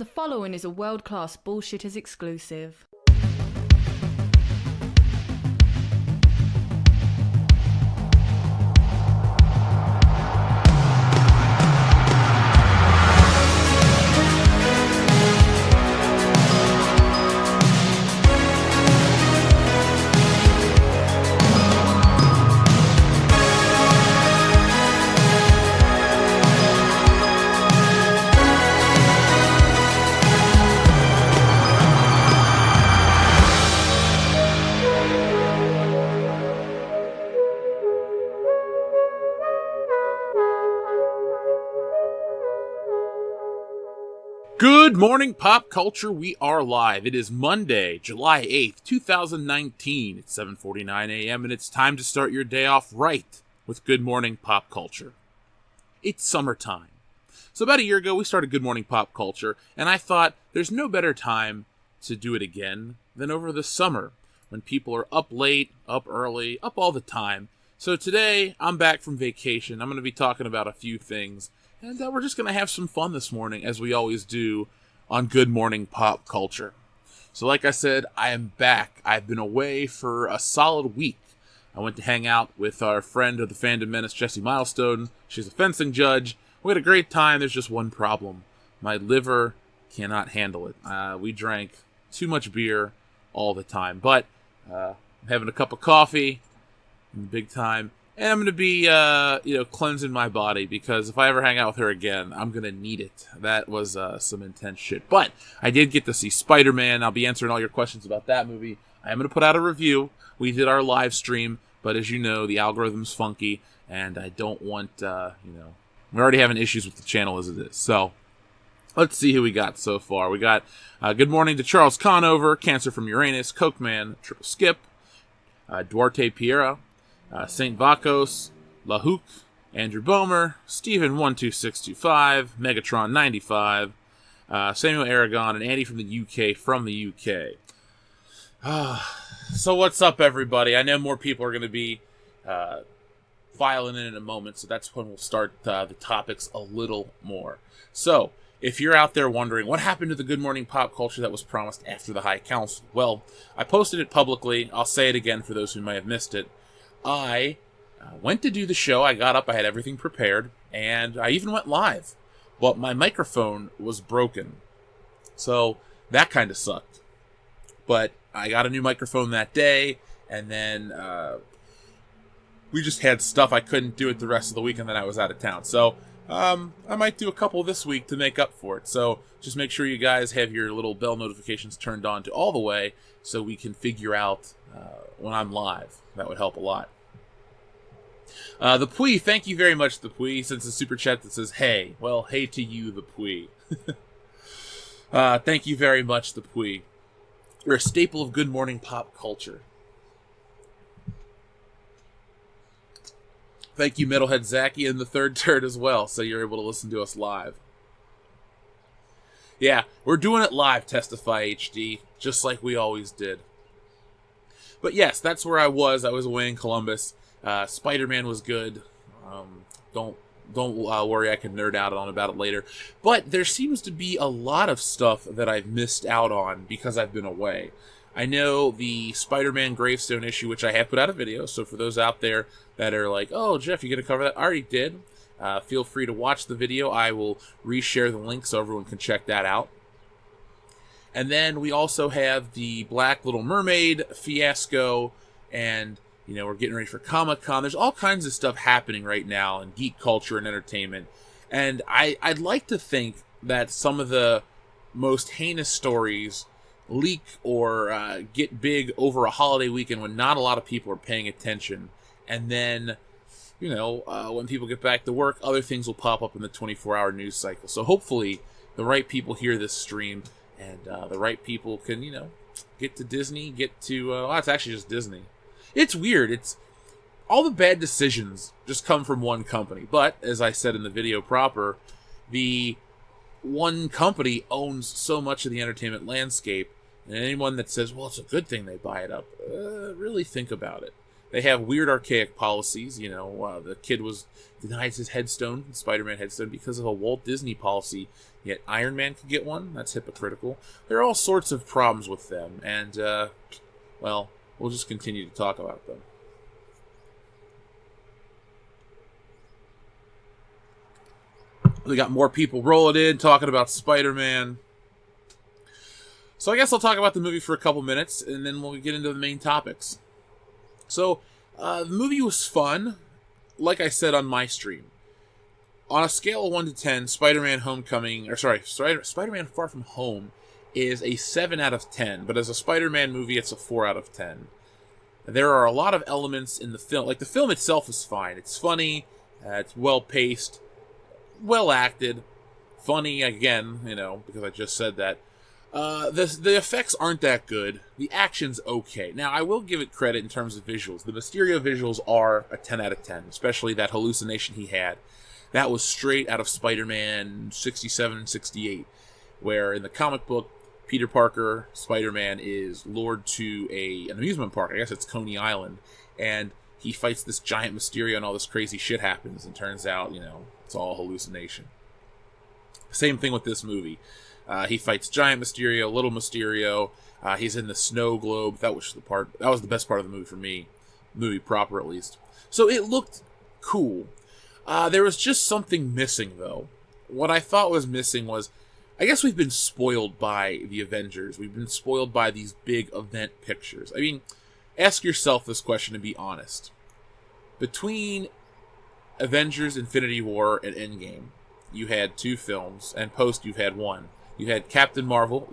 The following is a world-class Bullshitters exclusive. Good morning, pop culture. We are live. It is Monday, July 8th, 2019. It's 7:49 a.m. and it's time to start your day off right with Good Morning Pop Culture. It's summertime. So about a year ago, we started Good Morning Pop Culture, and I thought there's no better time to do it again than over the summer, when people are up late, up early, up all the time. So today, I'm back from vacation. I'm going to be talking about a few things. And we're just going to have some fun this morning, as we always do on Good Morning Pop Culture. So like I said, I am back. I've been away for a solid week. I went to hang out with our friend of the Fandom Menace, Jessie Milestone. She's a fencing judge. We had a great time. There's just one problem. My liver cannot handle it. We drank too much beer all the time. But I'm having a cup of coffee in the big time. And I'm going to be, cleansing my body, because if I ever hang out with her again, I'm going to need it. That was some intense shit. But I did get to see Spider-Man. I'll be answering all your questions about that movie. I am going to put out a review. We did our live stream, but as you know, the algorithm's funky, and I don't want, we're already having issues with the channel as it is. So let's see who we got so far. We got good morning to Charles Conover, Cancer from Uranus, Coke Man, Triple Skip, Duarte Piera, St. Vacos, LaHook, Andrew Bomer, Steven12625, Megatron95, Samuel Aragon, and Andy from the UK So what's up, everybody? I know more people are going to be filing in a moment, so that's when we'll start the topics a little more. So, if you're out there wondering, what happened to the Good Morning Pop Culture that was promised after the High Council? Well, I posted it publicly. I'll say it again for those who may have missed it. I went to do the show. I got up, I had everything prepared, and I even went live. But my microphone was broken. So that kind of sucked. But I got a new microphone that day, and then we just had stuff I couldn't do it the rest of the week, and then I was out of town. So I might do a couple this week to make up for it. So just make sure you guys have your little bell notifications turned on to all the way, so we can figure out when I'm live. That would help a lot. The Pui, thank you very much, the Pui, since the super chat that says, hey. Well, hey to you, the Pui. Thank you very much, the Pui. You're a staple of Good Morning Pop Culture. Thank you, Metalhead Zaki, and the third turd as well, so you're able to listen to us live. Yeah, we're doing it live, Testify HD, just like we always did. But yes, that's where I was. I was away in Columbus. Spider-Man was good. Don't worry, I can nerd out on about it later. But there seems to be a lot of stuff that I've missed out on because I've been away. I know the Spider-Man Gravestone issue, which I have put out a video, so for those out there that are like, oh, Jeff, you gonna cover that? I already did. Feel free to watch the video. I will reshare the link so everyone can check that out. And then we also have the Black Little Mermaid fiasco, and, we're getting ready for Comic-Con. There's all kinds of stuff happening right now in geek culture and entertainment. And I'd like to think that some of the most heinous stories leak or get big over a holiday weekend when not a lot of people are paying attention. And then, when people get back to work, other things will pop up in the 24-hour news cycle. So hopefully the right people hear this stream, and the right people can, get to Disney, get to... it's actually just Disney. It's weird. It's all the bad decisions just come from one company. But, as I said in the video proper, the one company owns so much of the entertainment landscape, and anyone that says, well, it's a good thing they buy it up, really think about it. They have weird, archaic policies. The kid was denied his headstone, Spider-Man headstone, because of a Walt Disney policy. Yet Iron Man could get one. That's hypocritical. There are all sorts of problems with them, and well, we'll just continue to talk about them. We got more people rolling in talking about Spider-Man. So I guess I'll talk about the movie for a couple minutes, and then we'll get into the main topics. So, the movie was fun, like I said on my stream. On a scale of 1 to 10, Spider-Man Far From Home is a 7 out of 10, but as a Spider-Man movie, it's a 4 out of 10. There are a lot of elements in the film. Like, the film itself is fine. It's funny, it's well-paced, well-acted, funny, again, because I just said that. The effects aren't that good. The action's okay. Now, I will give it credit in terms of visuals. The Mysterio visuals are a 10 out of 10, especially that hallucination he had. That was straight out of Spider-Man 67, 68, where in the comic book, Peter Parker, Spider-Man, is lured to an amusement park. I guess it's Coney Island. And he fights this giant Mysterio and all this crazy shit happens. And turns out, it's all a hallucination. Same thing with this movie. He fights giant Mysterio, little Mysterio. He's in the snow globe. That was the best part of the movie for me. Movie proper, at least. So it looked cool. There was just something missing, though. What I thought was missing was, I guess we've been spoiled by the Avengers. We've been spoiled by these big event pictures. I mean, ask yourself this question and be honest. Between Avengers Infinity War and Endgame, you had 2 films, and post you've had 1. You had Captain Marvel,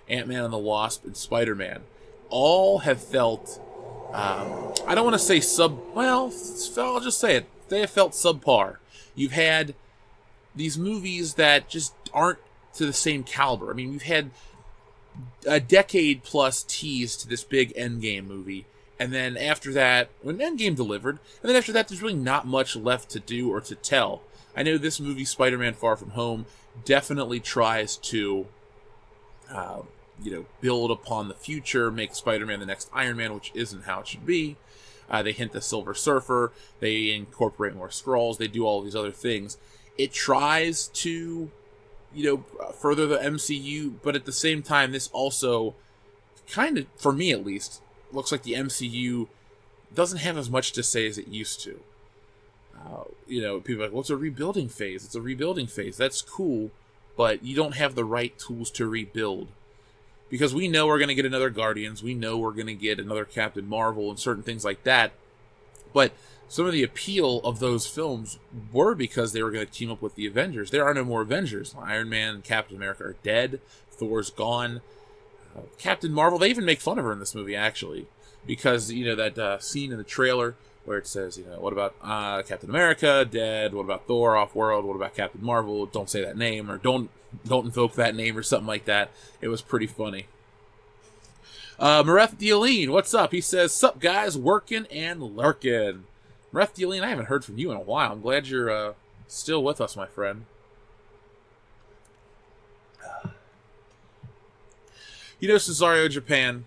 Ant-Man and the Wasp, and Spider-Man. All have felt, I don't want to say I'll just say it. They have felt subpar. You've had these movies that just aren't to the same caliber. I mean, we've had a decade plus tease to this big Endgame movie, and then after that, when Endgame delivered, and then after that, there's really not much left to do or to tell. I know this movie, Spider-Man Far From Home, definitely tries to, build upon the future, make Spider-Man the next Iron Man, which isn't how it should be. They hint the Silver Surfer. They incorporate more Skrulls. They do all these other things. It tries to, further the MCU, but at the same time, this also kind of, for me at least, looks like the MCU doesn't have as much to say as it used to. People are like, well, it's a rebuilding phase. It's a rebuilding phase. That's cool, but you don't have the right tools to rebuild. Because we know we're going to get another Guardians. We know we're going to get another Captain Marvel and certain things like that. But some of the appeal of those films were because they were going to team up with the Avengers. There are no more Avengers. Iron Man and Captain America are dead. Thor's gone. Captain Marvel, they even make fun of her in this movie, actually. Because, that scene in the trailer where it says, what about Captain America, dead? What about Thor, off-world? What about Captain Marvel? Don't say that name, or don't invoke that name, or something like that. It was pretty funny. Mareth Dealine, what's up? He says, sup guys, working and lurking. Mareth Dealine, I haven't heard from you in a while. I'm glad you're still with us, my friend. Cesario Japan,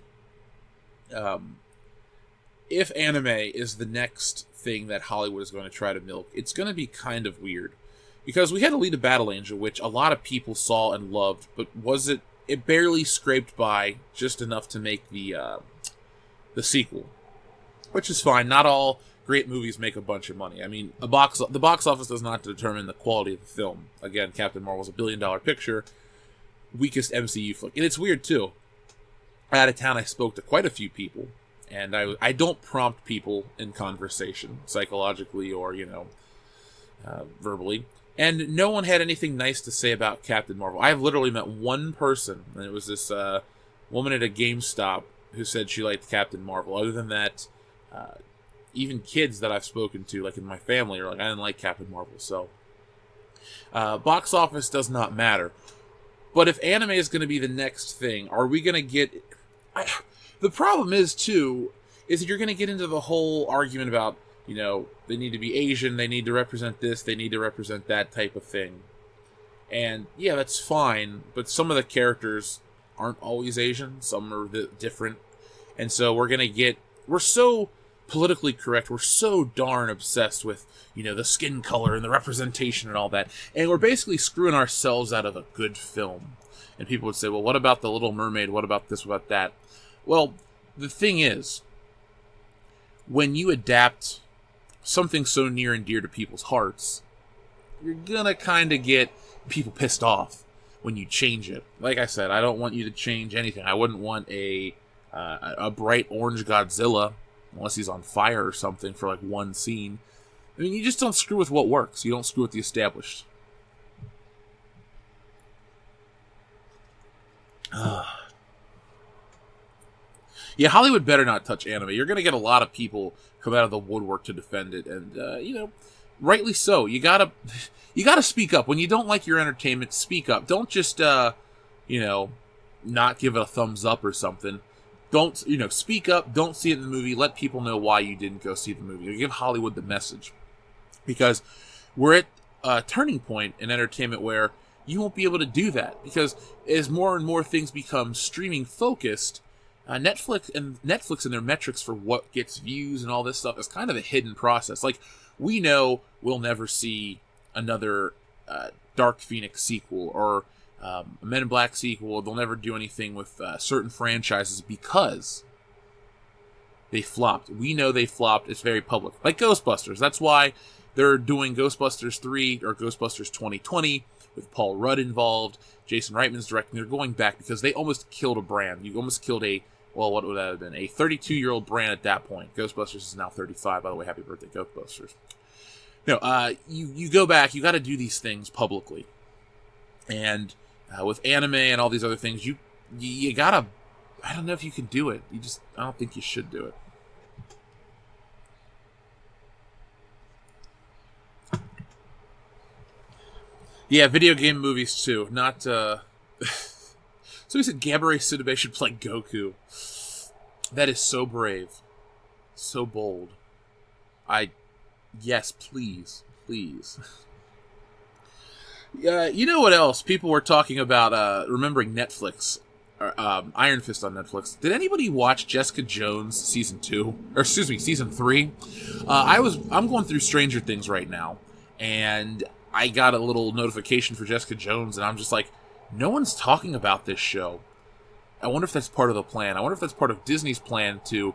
if anime is the next thing that Hollywood is going to try to milk, it's going to be kind of weird. Because we had Alita Battle Angel, which a lot of people saw and loved, but it barely scraped by just enough to make the sequel. Which is fine. Not all great movies make a bunch of money. I mean, the box office does not determine the quality of the film. Again, Captain Marvel's $1 billion picture. Weakest MCU flick. And it's weird, too. Out of town, I spoke to quite a few people. And I don't prompt people in conversation, psychologically or, verbally. And no one had anything nice to say about Captain Marvel. I have literally met one person, and it was this woman at a GameStop who said she liked Captain Marvel. Other than that, even kids that I've spoken to, like in my family, are like, I didn't like Captain Marvel. So, box office does not matter. But if anime is going to be the next thing, are we going to get... The problem is, too, is that you're going to get into the whole argument about, they need to be Asian, they need to represent this, they need to represent that type of thing. And, yeah, that's fine, but some of the characters aren't always Asian, some are different. And so we're so politically correct. We're so darn obsessed with, the skin color and the representation and all that. And we're basically screwing ourselves out of a good film. And people would say, well, what about The Little Mermaid? What about this? What about that? Well, the thing is, when you adapt something so near and dear to people's hearts, you're gonna kind of get people pissed off when you change it. Like I said, I don't want you to change anything. I wouldn't want a bright orange Godzilla, unless he's on fire or something, for like one scene. I mean, you just don't screw with what works. You don't screw with the established. Yeah, Hollywood better not touch anime. You're going to get a lot of people come out of the woodwork to defend it, and rightly so. You gotta speak up when you don't like your entertainment. Speak up. Don't just not give it a thumbs up or something. Don't speak up. Don't see it in the movie. Let people know why you didn't go see the movie. Give Hollywood the message, because we're at a turning point in entertainment where you won't be able to do that, because as more and more things become streaming focused, Netflix and their metrics for what gets views and all this stuff is kind of a hidden process. Like, we know we'll never see another Dark Phoenix sequel or a Men in Black sequel. They'll never do anything with certain franchises because they flopped. We know they flopped. It's very public. Like Ghostbusters. That's why they're doing Ghostbusters 3 or Ghostbusters 2020 with Paul Rudd involved. Jason Reitman's directing. They're going back because they almost killed a brand. You almost killed what would that have been? A 32-year-old brand at that point. Ghostbusters is now 35, by the way. Happy birthday, Ghostbusters. You go back. You got to do these things publicly. And with anime and all these other things, you gotta. I don't know if you can do it. I don't think you should do it. Yeah, video game movies too. Not. So he said Gabourey Sidibe should play Goku. That is so brave, so bold. Yes, please. You know what else? People were talking about remembering Netflix, Iron Fist on Netflix. Did anybody watch Jessica Jones season 3? I'm going through Stranger Things right now, and I got a little notification for Jessica Jones, and I'm just like, no one's talking about this show. I wonder if that's part of the plan. I wonder if that's part of Disney's plan to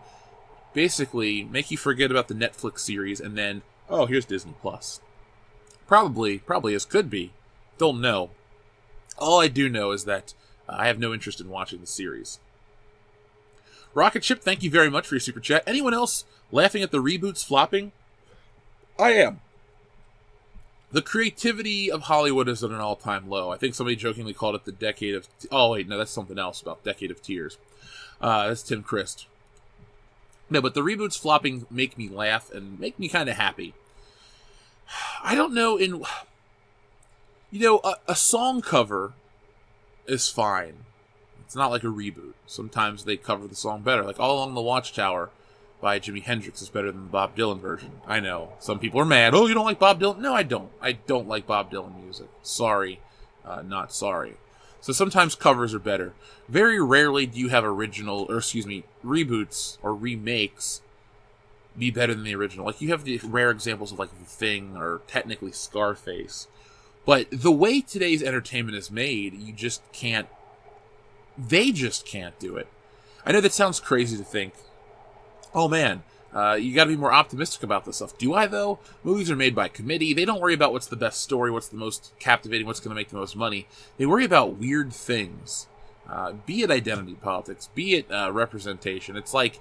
basically make you forget about the Netflix series, and then, oh, here's Disney Plus. Probably is, could be. Don't know. All I do know is that I have no interest in watching the series. Rocket Ship, thank you very much for your super chat. Anyone else laughing at the reboots flopping? I am. The creativity of Hollywood is at an all-time low. I think somebody jokingly called it the decade of... Oh, wait, no, that's something else about Decade of Tears. That's Tim Christ. No, but the reboots flopping make me laugh and make me kind of happy. I don't know, a song cover is fine. It's not like a reboot. Sometimes they cover the song better. Like All Along the Watchtower by Jimi Hendrix is better than the Bob Dylan version. I know. Some people are mad. Oh, you don't like Bob Dylan? No, I don't. I don't like Bob Dylan music. Sorry. Not sorry. So sometimes covers are better. Very rarely do you have reboots or remakes be better than the original. Like, you have the rare examples of, like, The Thing or technically Scarface. But the way today's entertainment is made, you just can't... They just can't do it. I know that sounds crazy to think, oh man, you gotta be more optimistic about this stuff. Do I, though? Movies are made by committee. They don't worry about what's the best story, what's the most captivating, what's gonna make the most money. They worry about weird things. Be it identity politics, be it representation. It's like,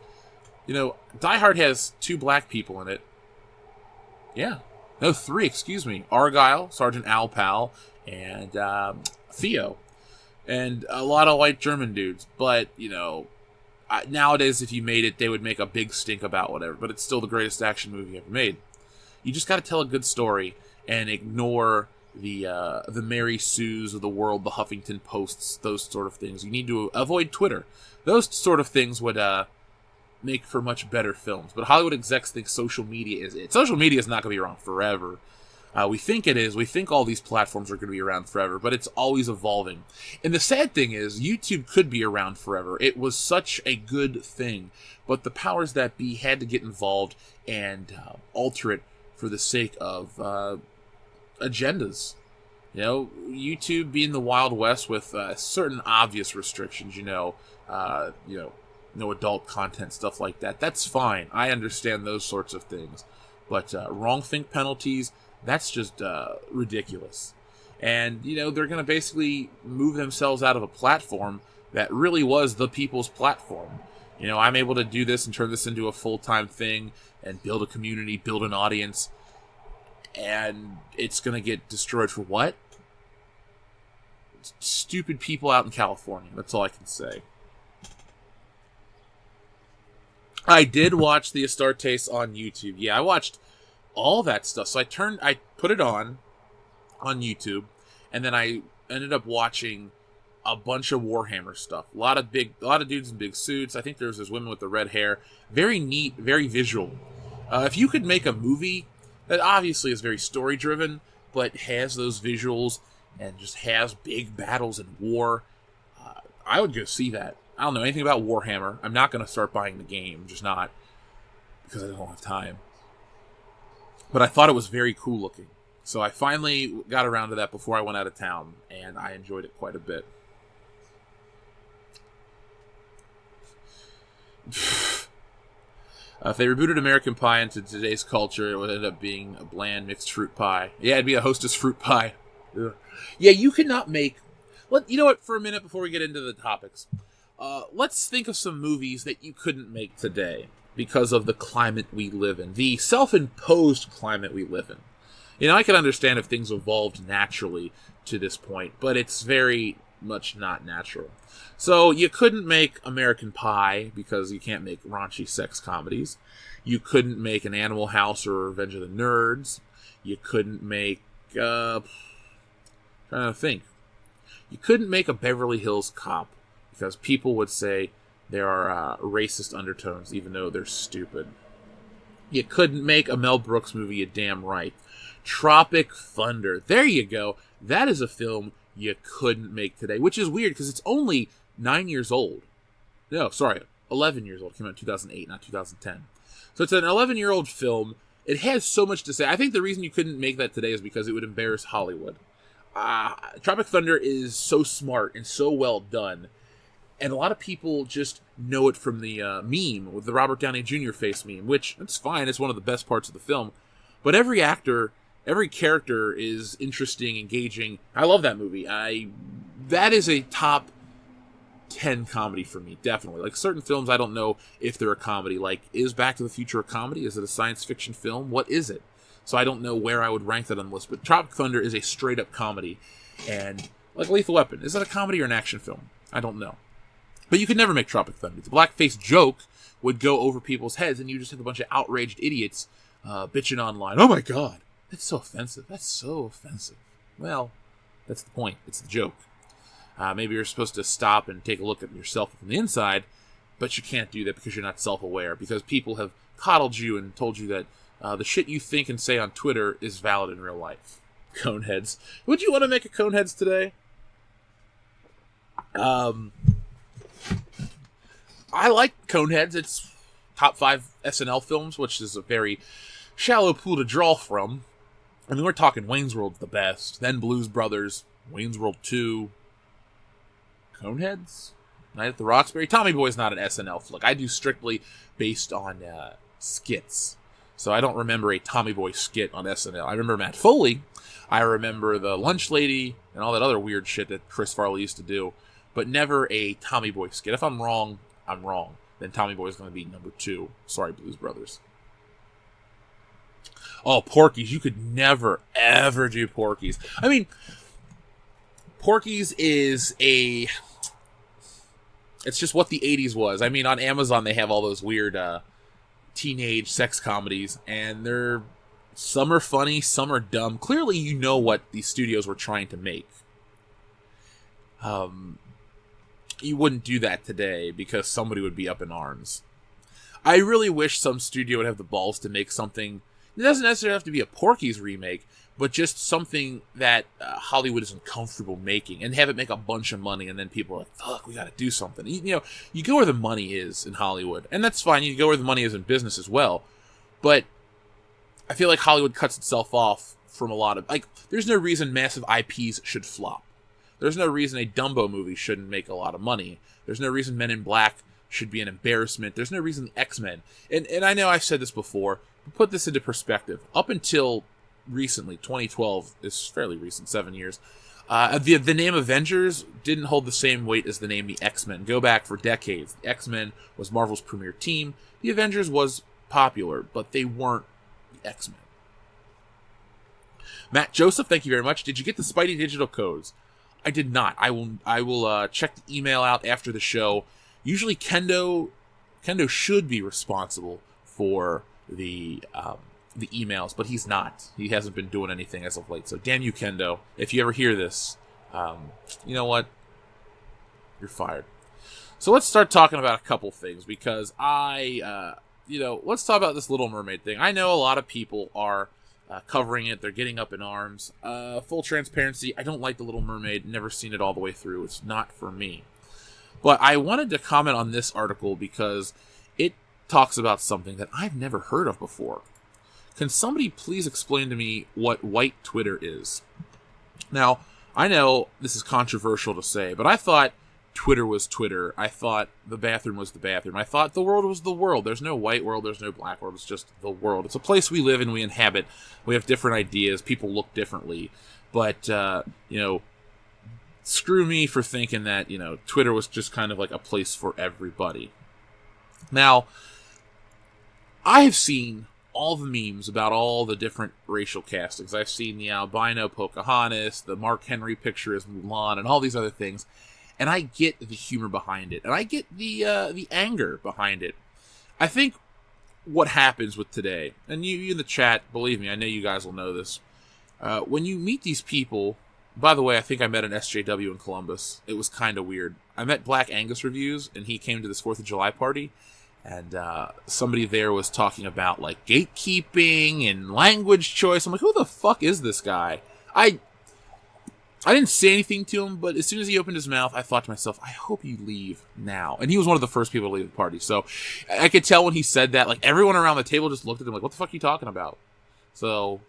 Die Hard has 2 black people in it. Yeah. No, 3, excuse me. Argyle, Sergeant Al Pal, and Theo. And a lot of white German dudes. But, nowadays, if you made it, they would make a big stink about whatever. But it's still the greatest action movie ever made. You just got to tell a good story and ignore the Mary Sues of the world, the Huffington Posts, those sort of things. You need to avoid Twitter. Those sort of things would make for much better films. But Hollywood execs think social media is it. Social media is not going to be around forever. We think it is. We think all these platforms are going to be around forever, but it's always evolving. And the sad thing is, YouTube could be around forever. It was such a good thing, but the powers that be had to get involved and alter it for the sake of agendas. You know, YouTube being the Wild West with certain obvious restrictions. No adult content, stuff like that. That's fine. I understand those sorts of things, but wrong think penalties. That's just ridiculous. And, they're going to basically move themselves out of a platform that really was the people's platform. I'm able to do this and turn this into a full-time thing and build a community, build an audience. And it's going to get destroyed for what? Stupid people out in California. That's all I can say. I did watch the Astartes on YouTube. Yeah, I watched all that stuff. So I put it on YouTube, and then I ended up watching a bunch of Warhammer stuff. A lot of dudes in big suits. I think there's this women with the red hair. Very neat, very visual. If you could make a movie that obviously is very story driven, but has those visuals and just has big battles and war, I would go see that. I don't know anything about Warhammer. I'm not going to start buying the game, just not, because I don't have time. But I thought it was very cool looking. So I finally got around to that before I went out of town, and I enjoyed it quite a bit. If they rebooted American Pie into today's culture, it would end up being a bland mixed fruit pie. Yeah, it'd be a Hostess fruit pie. Ugh. Yeah, you could not make... Well, you know what, for a minute before we get into the topics, let's think of some movies that you couldn't make today because of the climate we live in, the self-imposed climate we live in. I can understand if things evolved naturally to this point, but it's very much not natural. So you couldn't make American Pie because you can't make raunchy sex comedies. You couldn't make an Animal House or Revenge of the Nerds. You couldn't make... trying to think. You couldn't make a Beverly Hills Cop because people would say there are racist undertones, even though they're stupid. You couldn't make a Mel Brooks movie, you damn right. Tropic Thunder. There you go. That is a film you couldn't make today, which is weird because it's only 9 years old. No, sorry, 11 years old. It came out in 2008, not 2010. So it's an 11-year-old film. It has so much to say. I think the reason you couldn't make that today is because it would embarrass Hollywood. Tropic Thunder is so smart and so well done. And a lot of people just know it from the meme, with the Robert Downey Jr. face meme, which, it's fine, it's one of the best parts of the film. But every actor, every character is interesting, engaging. I love that movie. That is a top 10 comedy for me, definitely. Like, certain films, I don't know if they're a comedy. Like, is Back to the Future a comedy? Is it a science fiction film? What is it? So I don't know where I would rank that on the list. But Tropic Thunder is a straight-up comedy. And, like Lethal Weapon, is that a comedy or an action film? I don't know. But you could never make Tropic Thunder. The blackface joke would go over people's heads, and you just have a bunch of outraged idiots bitching online. Oh my god, that's so offensive. That's so offensive. Well, that's the point. It's the joke. Maybe you're supposed to stop and take a look at yourself from the inside, but you can't do that because you're not self-aware, because people have coddled you and told you that the shit you think and say on Twitter is valid in real life. Coneheads. Would you want to make a Coneheads today? I like Coneheads. It's top 5 SNL films, which is a very shallow pool to draw from. I mean, we're talking Wayne's World's the best, then Blues Brothers, Wayne's World 2, Coneheads, Night at the Roxbury. Tommy Boy's not an SNL flick. I do strictly based on skits. So I don't remember a Tommy Boy skit on SNL. I remember Matt Foley. I remember the Lunch Lady and all that other weird shit that Chris Farley used to do, but never a Tommy Boy skit. If I'm wrong, I'm wrong. Then Tommy Boy is going to be number 2. Sorry, Blues Brothers. Oh, Porky's. You could never, ever do Porky's. I mean, Porky's is a... It's just what the 80s was. I mean, on Amazon, they have all those weird teenage sex comedies, and they're... Some are funny, some are dumb. Clearly, you know what these studios were trying to make. You wouldn't do that today because somebody would be up in arms. I really wish some studio would have the balls to make something. It doesn't necessarily have to be a Porky's remake, but just something that Hollywood isn't comfortable making, and have it make a bunch of money, and then people are like, fuck, we got to do something. You go where the money is in Hollywood, and that's fine. You go where the money is in business as well. But I feel like Hollywood cuts itself off from a lot of, like, there's no reason massive IPs should flop. There's no reason a Dumbo movie shouldn't make a lot of money. There's no reason Men in Black should be an embarrassment. There's no reason the X-Men. And I know I've said this before, but put this into perspective. Up until recently, 2012 is fairly recent, 7 years, the name Avengers didn't hold the same weight as the name the X-Men. Go back for decades. The X-Men was Marvel's premier team. The Avengers was popular, but they weren't the X-Men. Matt Joseph, thank you very much. Did you get the Spidey digital codes? I did not. I will check the email out after the show. Usually Kendo should be responsible for the emails, but he's not. He hasn't been doing anything as of late. So damn you, Kendo. If you ever hear this, you know what? You're fired. So let's start talking about a couple things, because let's talk about this Little Mermaid thing. I know a lot of people are covering it. They're getting up in arms. Full transparency, I don't like The Little Mermaid. Never seen it all the way through. It's not for me. But I wanted to comment on this article because it talks about something that I've never heard of before. Can somebody please explain to me what white Twitter is? Now, I know this is controversial to say, but I thought Twitter was Twitter. I thought the bathroom was the bathroom. I thought the world was the world. There's no white world. There's no black world. It's just the world. It's a place we live in, we inhabit. We have different ideas. People look differently. But, screw me for thinking that, Twitter was just kind of like a place for everybody. Now, I have seen all the memes about all the different racial castings. I've seen the albino Pocahontas, the Mark Henry picture as Mulan, and all these other things. And I get the humor behind it. And I get the anger behind it. I think what happens with today, and you in the chat, believe me, I know you guys will know this. When you meet these people, by the way, I think I met an SJW in Columbus. It was kind of weird. I met Black Angus Reviews, and he came to this 4th of July party. And somebody there was talking about, like, gatekeeping and language choice. I'm like, who the fuck is this guy? I didn't say anything to him, but as soon as he opened his mouth, I thought to myself, I hope you leave now. And he was one of the first people to leave the party. So I could tell when he said that, like, everyone around the table just looked at him like, what the fuck are you talking about? So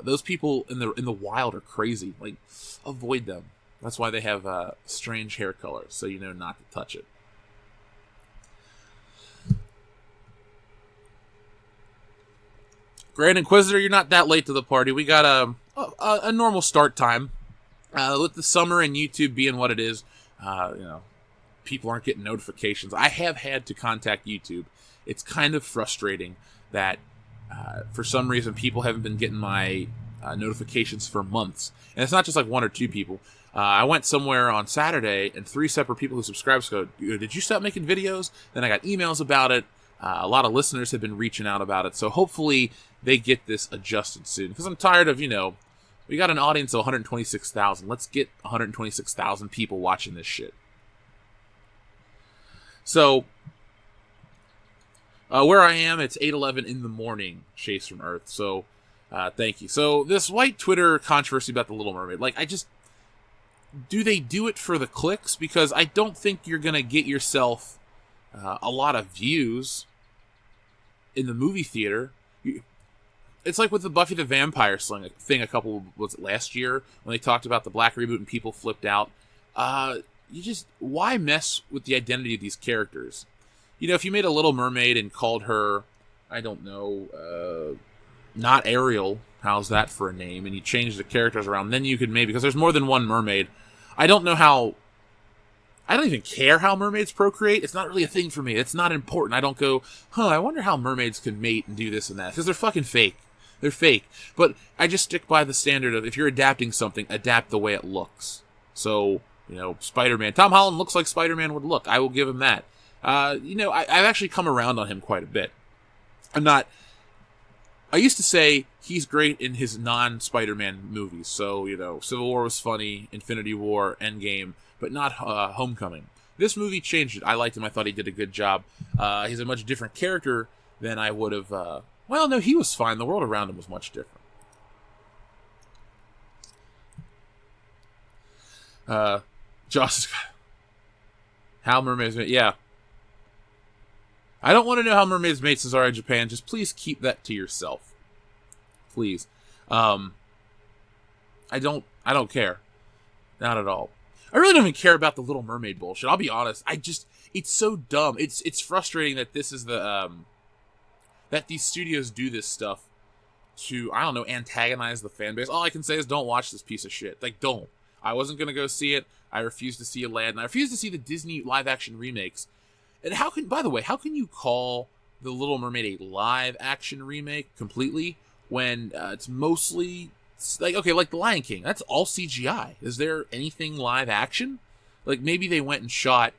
those people in the wild are crazy. Like, avoid them. That's why they have strange hair colors, so you know not to touch it. Grand Inquisitor, you're not that late to the party. We got a normal start time. With the summer and YouTube being what it is, people aren't getting notifications. I have had to contact YouTube. It's kind of frustrating that for some reason people haven't been getting my notifications for months. And it's not just like one or two people. I went somewhere on Saturday and 3 separate people who subscribed go, did you stop making videos? Then I got emails about it. A lot of listeners have been reaching out about it. So hopefully they get this adjusted soon. Because I'm tired of, we got an audience of 126,000. Let's get 126,000 people watching this shit. So, where I am, it's 8:11 in the morning, Chase from Earth. So, thank you. So, this white Twitter controversy about The Little Mermaid, do they do it for the clicks? Because I don't think you're going to get yourself a lot of views in the movie theater. It's like with the Buffy the Vampire Slayer thing was it last year, when they talked about the black reboot and people flipped out. Why mess with the identity of these characters? If you made a Little Mermaid and called her, I don't know, not Ariel, how's that for a name, and you change the characters around, then you could maybe, because there's more than one mermaid. I don't even care how mermaids procreate. It's not really a thing for me. It's not important. I don't go, I wonder how mermaids can mate and do this and that. Because they're fucking fake. They're fake. But I just stick by the standard of, if you're adapting something, adapt the way it looks. So, Spider-Man. Tom Holland looks like Spider-Man would look. I will give him that. I've actually come around on him quite a bit. I used to say he's great in his non-Spider-Man movies. So, Civil War was funny, Infinity War, Endgame, but not Homecoming. This movie changed it. I liked him. I thought he did a good job. He's a much different character than I would have... no, he was fine. The world around him was much different. Joss, how mermaids made, yeah. I don't want to know how mermaids made Cesare in Japan. Just please keep that to yourself. Please. I don't care. Not at all. I really don't even care about the Little Mermaid bullshit. I'll be honest. It's so dumb. It's frustrating that this is the, that these studios do this stuff to, I don't know, antagonize the fan base. All I can say is don't watch this piece of shit. Like, don't. I wasn't going to go see it. I refuse to see Aladdin. I refuse to see the Disney live-action remakes. And by the way, how can you call The Little Mermaid a live-action remake completely when it's mostly, like, okay, like The Lion King. That's all CGI. Is there anything live-action? Like, maybe they went and shot,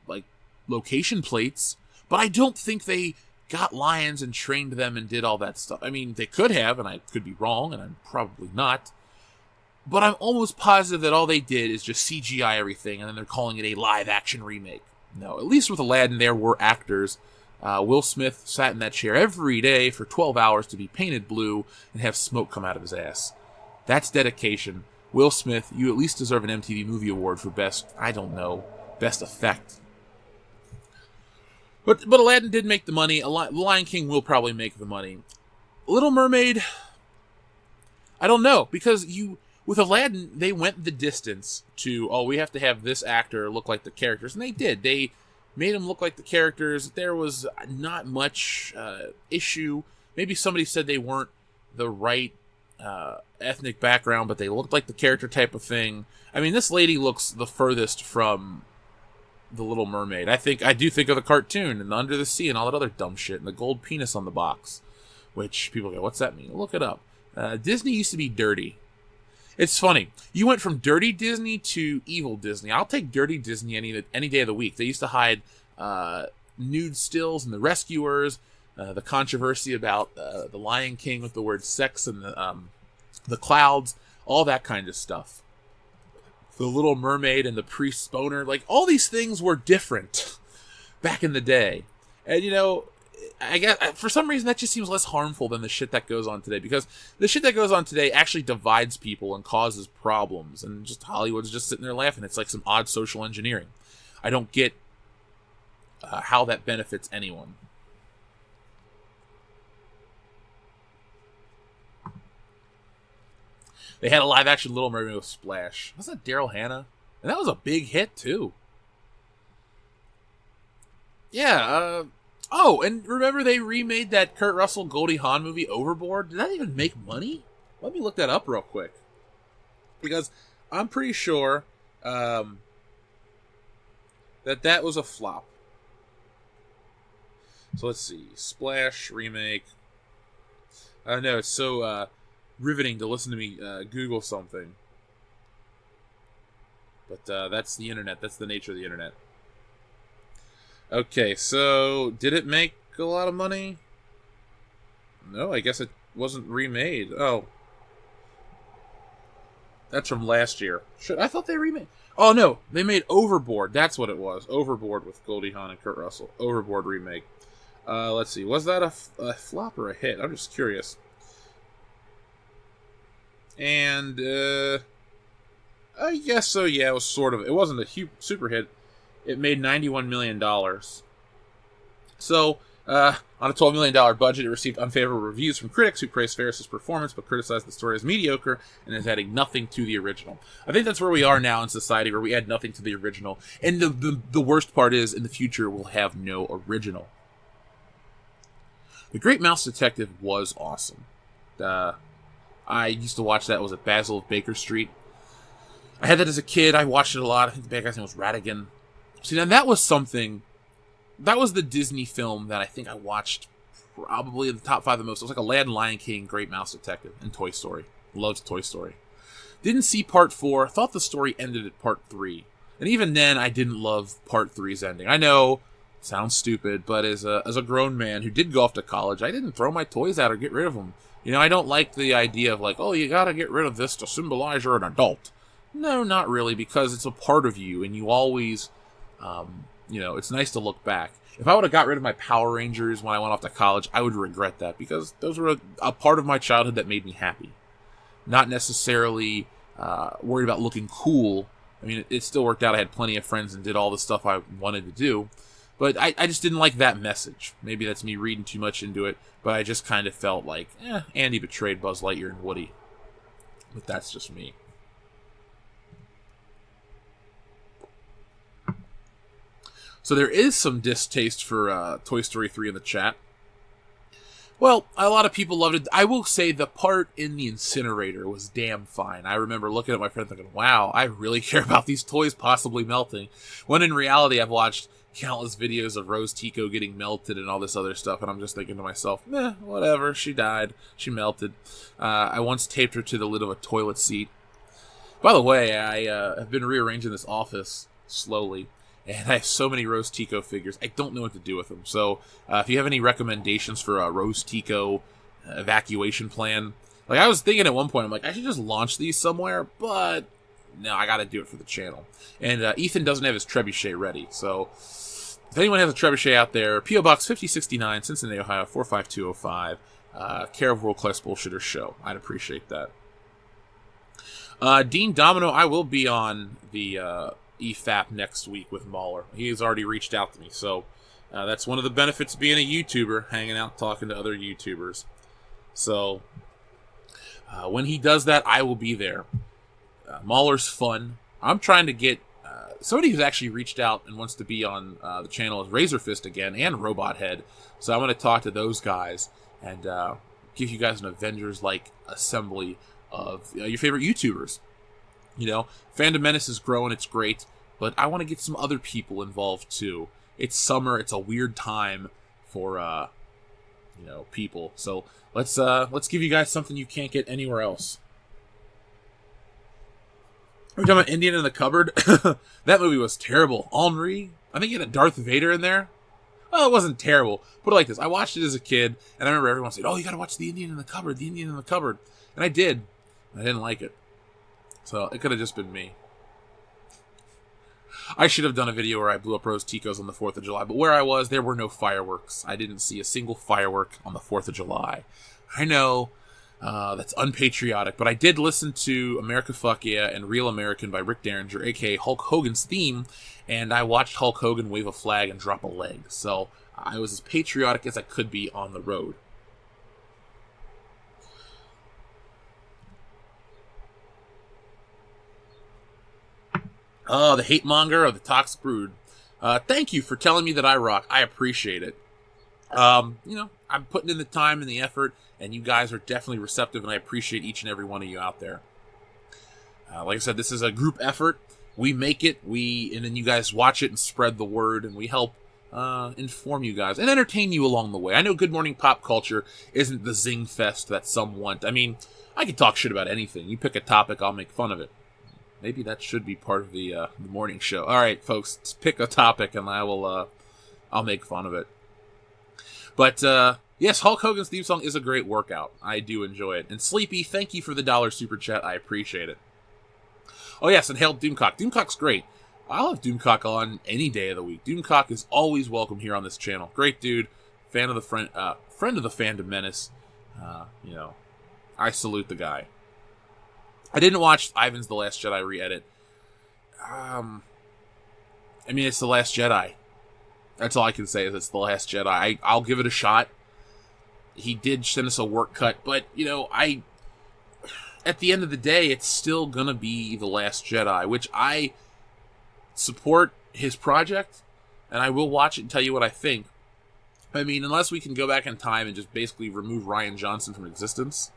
like, location plates, but I don't think they got lions and trained them and did all that stuff. I mean, they could have, and I could be wrong, and I'm probably not. But I'm almost positive that all they did is just CGI everything, and then they're calling it a live-action remake. No, at least with Aladdin, there were actors. Will Smith sat in that chair every day for 12 hours to be painted blue and have smoke come out of his ass. That's dedication. Will Smith, you at least deserve an MTV Movie Award for best effect. But Aladdin did make the money. Lion King will probably make the money. Little Mermaid, I don't know, because with Aladdin, they went the distance to, we have to have this actor look like the characters. And they did. They made him look like the characters. There was not much issue. Maybe somebody said they weren't the right ethnic background, but they looked like the character type of thing. I mean, this lady looks the furthest from The Little Mermaid. I do think of the cartoon and the Under the Sea and all that other dumb shit and the gold penis on the box. Which people go, what's that mean? Look it up. Disney used to be dirty. It's funny. You went from dirty Disney to evil Disney. I'll take dirty Disney any day of the week. They used to hide nude stills and the rescuers, the controversy about the Lion King with the word sex and the clouds, all that kind of stuff. The Little Mermaid and the priest boner, like all these things were different back in the day. And I guess for some reason that just seems less harmful than the shit that goes on today, because the shit that goes on today actually divides people and causes problems, and just Hollywood's just sitting there laughing. It's like some odd social engineering. I don't get how that benefits anyone. They had a live-action Little Mermaid with Splash. Was that Daryl Hannah? And that was a big hit, too. Yeah, and remember they remade that Kurt Russell Goldie Hawn movie Overboard? Did that even make money? Let me look that up real quick. Because I'm pretty sure that was a flop. So let's see. Splash remake. I know, it's so riveting to listen to me Google something. But that's the internet. That's the nature of the internet. Okay, so did it make a lot of money? No, I guess it wasn't remade. Oh. That's from last year. I thought they remade. Oh, no. They made Overboard. That's what it was. Overboard with Goldie Hawn and Kurt Russell. Overboard remake. Let's see. Was that a flop or a hit? I'm just curious. And, I guess so, yeah. It was sort of. It wasn't a super hit. It made $91 million. So, on a $12 million budget, it received unfavorable reviews from critics who praised Ferris's performance but criticized the story as mediocre and as adding nothing to the original. I think that's where we are now in society, where we add nothing to the original. And the worst part is, in the future, we'll have no original. The Great Mouse Detective was awesome. I used to watch that. It was at Basil of Baker Street. I had that as a kid. I watched it a lot. I think the bad guy's name was Ratigan. See, now that was something. That was the Disney film that I think I watched probably in the top 5 the most. It was like Aladdin, Lion King, Great Mouse Detective, and Toy Story. Loved Toy Story. Didn't see part 4. Thought the story ended at part 3. And even then, I didn't love part 3's ending. I know, sounds stupid, but as a grown man who did go off to college, I didn't throw my toys out or get rid of them. I don't like the idea of like, oh, you gotta get rid of this to symbolize you're an adult. No, not really, because it's a part of you, and you always... it's nice to look back. If I would have got rid of my Power Rangers when I went off to college, I would regret that, because those were a part of my childhood that made me happy. Not necessarily worried about looking cool. I mean, it still worked out. I had plenty of friends and did all the stuff I wanted to do. But I just didn't like that message. Maybe that's me reading too much into it. But I just kind of felt like, Andy betrayed Buzz Lightyear and Woody. But that's just me. So there is some distaste for Toy Story 3 in the chat. Well, a lot of people loved it. I will say the part in the incinerator was damn fine. I remember looking at my friend thinking, wow, I really care about these toys possibly melting. When in reality, I've watched countless videos of Rose Tico getting melted and all this other stuff, and I'm just thinking to myself, whatever, she died. She melted. I once taped her to the lid of a toilet seat. By the way, I have been rearranging this office slowly. And I have so many Rose Tico figures, I don't know what to do with them. So, if you have any recommendations for a Rose Tico evacuation plan, like I was thinking at one point, I'm like, I should just launch these somewhere, but no, I got to do it for the channel. And Ethan doesn't have his trebuchet ready, so if anyone has a trebuchet out there, P.O. Box 5069, Cincinnati, Ohio 45205, care of World Class Bullshitter Show. I'd appreciate that. Dean Domino, I will be on the EFAP next week with Mahler. He has already reached out to me, so that's one of the benefits of being a YouTuber, hanging out talking to other YouTubers. So when he does that, I will be there. Mahler's fun. I'm trying to get somebody who's actually reached out and wants to be on the channel is Razorfist again and Robot Head. So I'm going to talk to those guys and give you guys an Avengers-like assembly of your favorite YouTubers. You know, Fandom Menace is growing, it's great, but I want to get some other people involved too. It's summer, it's a weird time for people. So let's give you guys something you can't get anywhere else. Are we talking about Indian in the Cupboard? That movie was terrible. Henri, I think you had a Darth Vader in there. Well, it wasn't terrible. Put it like this: I watched it as a kid, and I remember everyone saying, "Oh, you got to watch the Indian in the Cupboard, the Indian in the Cupboard," and I did. I didn't like it. So, it could have just been me. I should have done a video where I blew up Rose Ticos on the 4th of July, but where I was, there were no fireworks. I didn't see a single firework on the 4th of July. I know, that's unpatriotic, but I did listen to America Fuck Yeah and Real American by Rick Derringer, a.k.a. Hulk Hogan's theme, and I watched Hulk Hogan wave a flag and drop a leg. So, I was as patriotic as I could be on the road. Oh, the hate monger of the Toxic Brood. Thank you for telling me that I rock. I appreciate it. I'm putting in the time and the effort, and you guys are definitely receptive, and I appreciate each and every one of you out there. Like I said, this is a group effort. We make it, and then you guys watch it and spread the word, and we help inform you guys and entertain you along the way. I know Good Morning Pop Culture isn't the zing fest that some want. I mean, I can talk shit about anything. You pick a topic, I'll make fun of it. Maybe that should be part of the morning show. All right, folks, pick a topic, and I'll make fun of it. But yes, Hulk Hogan's theme song is a great workout. I do enjoy it. And Sleepy, thank you for the $1 super chat. I appreciate it. Oh yes, and hail Doomcock. Doomcock's great. I'll have Doomcock on any day of the week. Doomcock is always welcome here on this channel. Great dude, friend of the Fandom Menace. I salute the guy. I didn't watch Ivan's The Last Jedi re-edit. It's The Last Jedi. That's all I can say is it's The Last Jedi. I'll give it a shot. He did send us a work cut, but, at the end of the day, it's still gonna be The Last Jedi, which I support his project, and I will watch it and tell you what I think. I mean, unless we can go back in time and just basically remove Rian Johnson from existence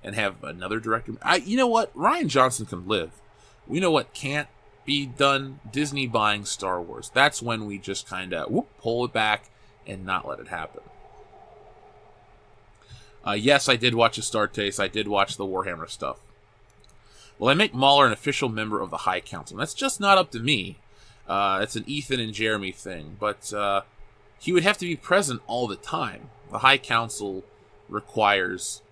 and have another director. You know what? Rian Johnson can live. We know what can't be done? Disney buying Star Wars. That's when we just kind of pull it back and not let it happen. Yes, I did watch Astartes. I did watch the Warhammer stuff. Well, I make Mahler an official member of the High Council. That's just not up to me. It's an Ethan and Jeremy thing. But he would have to be present all the time. The High Council requires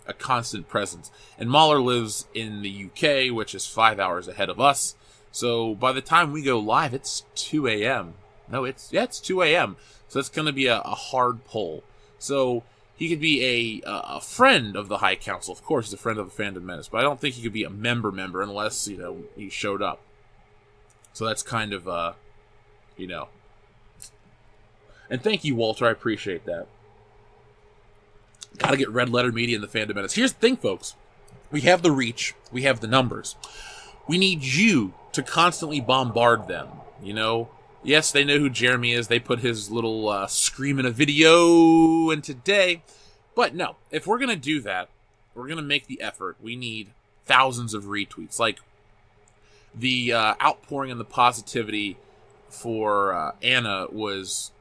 a constant presence. And Mahler lives in the UK, which is 5 hours ahead of us. So by the time we go live, it's 2 a.m. No, it's 2 a.m. So it's going to be a hard pull. So he could be a friend of the High Council. Of course, he's a friend of the Phantom Menace, but I don't think he could be a member unless, he showed up. So that's kind of, And thank you, Walter. I appreciate that. Gotta get Red Letter Media and the Phantom Menace. Here's the thing, folks. We have the reach. We have the numbers. We need you to constantly bombard them, Yes, they know who Jeremy is. They put his little scream in a video and today. But no, if we're going to do that, we're going to make the effort. We need thousands of retweets. Like the outpouring and the positivity for Anna was,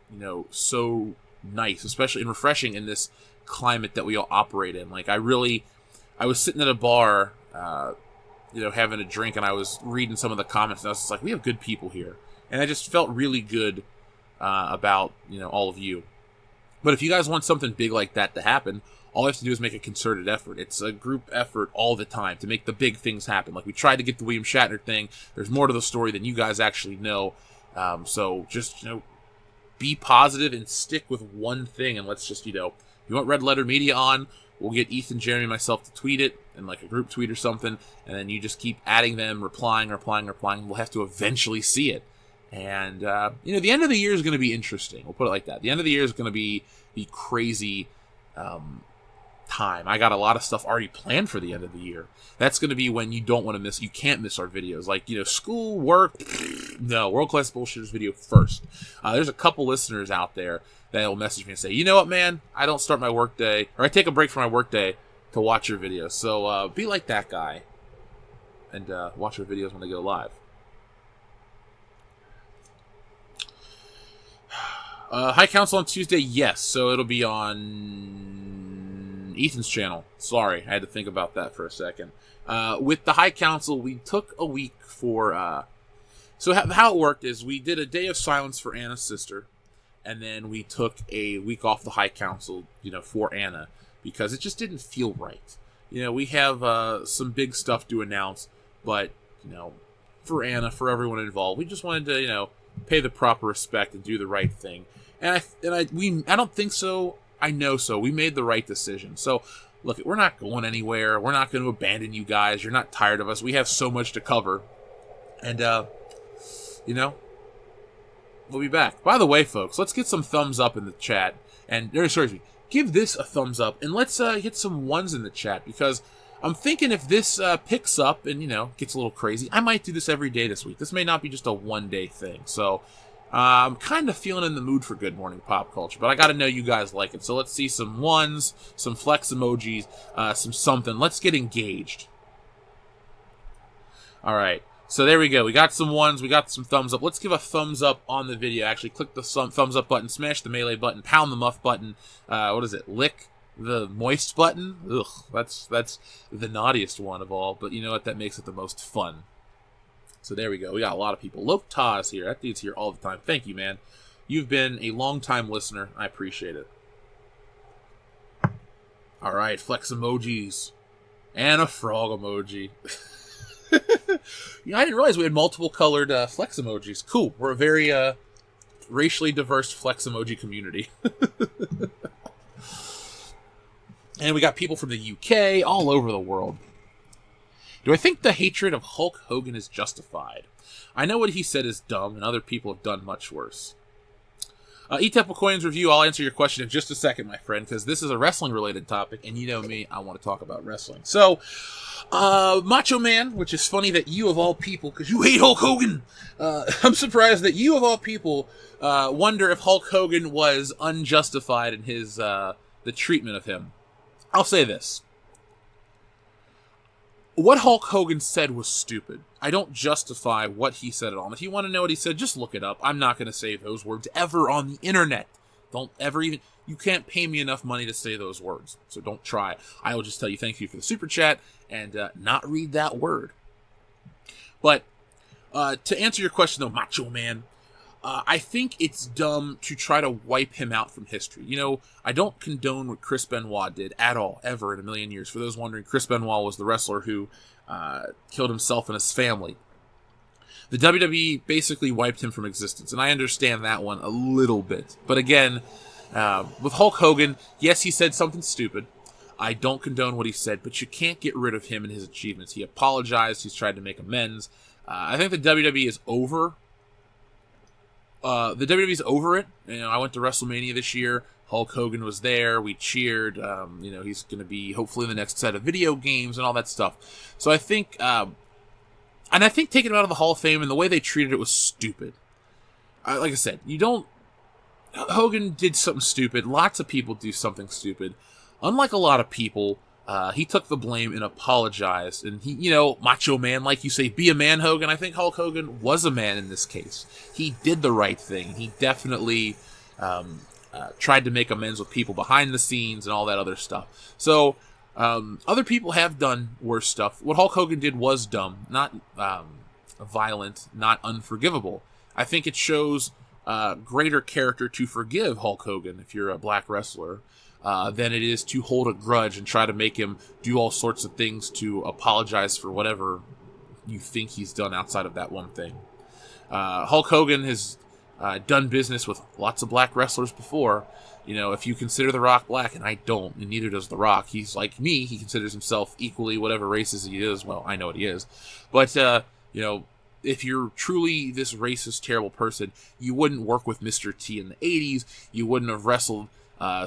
so nice, especially and refreshing in this climate that we all operate in. Like I was sitting at a bar, having a drink, and I was reading some of the comments, and I was just like, we have good people here. And I just felt really good about, all of you. But if you guys want something big like that to happen, all you have to do is make a concerted effort. It's a group effort all the time to make the big things happen. Like we tried to get the William Shatner thing. There's more to the story than you guys actually know. So just, be positive and stick with one thing. And let's just, you want Red Letter Media on, we'll get Ethan, Jeremy, and myself to tweet it in like a group tweet or something. And then you just keep adding them, replying. We'll have to eventually see it. And, the end of the year is going to be interesting. We'll put it like that. The end of the year is going to be the crazy time. I got a lot of stuff already planned for the end of the year. That's going to be when you can't miss our videos. Like, school, work, no, World Class Bullshitters video first. There's a couple listeners out there that will message me and say, you know what, man, I don't start my work day, or I take a break from my work day to watch your videos. So be like that guy and watch our videos when they go live. High Council on Tuesday, yes. So it'll be on Ethan's channel. Sorry, I had to think about that for a second. With the High Council, we took a week for... So how it worked is we did a day of silence for Anna's sister, and then we took a week off the High Council, for Anna, because it just didn't feel right. We have some big stuff to announce, but, for Anna, for everyone involved, we just wanted to, pay the proper respect and do the right thing. And I don't think so. I know so. We made the right decision. So, look, we're not going anywhere. We're not going to abandon you guys. You're not tired of us. We have so much to cover. And, we'll be back. By the way, folks, let's get some thumbs up in the chat. And, give this a thumbs up. And let's hit some ones in the chat. Because I'm thinking if this picks up and, gets a little crazy, I might do this every day this week. This may not be just a one-day thing. So, I'm kind of feeling in the mood for Good Morning Pop Culture, but I got to know you guys like it. So let's see some ones, some flex emojis, some something. Let's get engaged. All right. So there we go. We got some ones. We got some thumbs up. Let's give a thumbs up on the video. Actually, click the thumbs up button, smash the melee button, pound the muff button. What is it? Lick the moist button. Ugh, that's the naughtiest one of all. But you know what? That makes it the most fun. So there we go. We got a lot of people. Loke Taz here. That dude's here all the time. Thank you, man. You've been a long-time listener. I appreciate it. All right, flex emojis. And a frog emoji. I didn't realize we had multiple colored flex emojis. Cool. We're a very racially diverse flex emoji community. And we got people from the UK, all over the world. Do I think the hatred of Hulk Hogan is justified? I know what he said is dumb, and other people have done much worse. Coins review, I'll answer your question in just a second, my friend, because this is a wrestling-related topic, and you know me, I want to talk about wrestling. So, Macho Man, which is funny that you of all people, because you hate Hulk Hogan, I'm surprised that you of all people wonder if Hulk Hogan was unjustified in his the treatment of him. I'll say this. What Hulk Hogan said was stupid. I don't justify what he said at all. And if you want to know what he said, just look it up. I'm not going to say those words ever on the internet. Don't ever even... You can't pay me enough money to say those words. So don't try. I will just tell you thank you for the super chat and not read that word. But to answer your question, though, Macho Man, I think it's dumb to try to wipe him out from history. You know, I don't condone what Chris Benoit did at all, ever in a million years. For those wondering, Chris Benoit was the wrestler who killed himself and his family. The WWE basically wiped him from existence, and I understand that one a little bit. But again, With Hulk Hogan, yes, he said something stupid. I don't condone what he said, but you can't get rid of him and his achievements. He apologized. He's tried to make amends. I think the WWE is over. The WWE's over it. I went to WrestleMania this year. Hulk Hogan was there. We cheered. He's going to be hopefully in the next set of video games and all that stuff. So I think, and I think taking him out of the Hall of Fame and the way they treated it was stupid. Like I said, Hogan did something stupid. Lots of people do something stupid. Unlike a lot of people, he took the blame and apologized. And he, Macho Man, like you say, be a man, Hogan. I think Hulk Hogan was a man in this case. He did the right thing. He definitely tried to make amends with people behind the scenes and all that other stuff. So other people have done worse stuff. What Hulk Hogan did was dumb, not violent, not unforgivable. I think it shows greater character to forgive Hulk Hogan if you're a black wrestler than it is to hold a grudge and try to make him do all sorts of things to apologize for whatever you think he's done outside of that one thing. Hulk Hogan has done business with lots of black wrestlers before. If you consider The Rock black, and I don't, and neither does The Rock, he's like me. He considers himself equally whatever races he is. Well, I know what he is. But, if you're truly this racist, terrible person, you wouldn't work with Mr. T in the 80s. You wouldn't have wrestled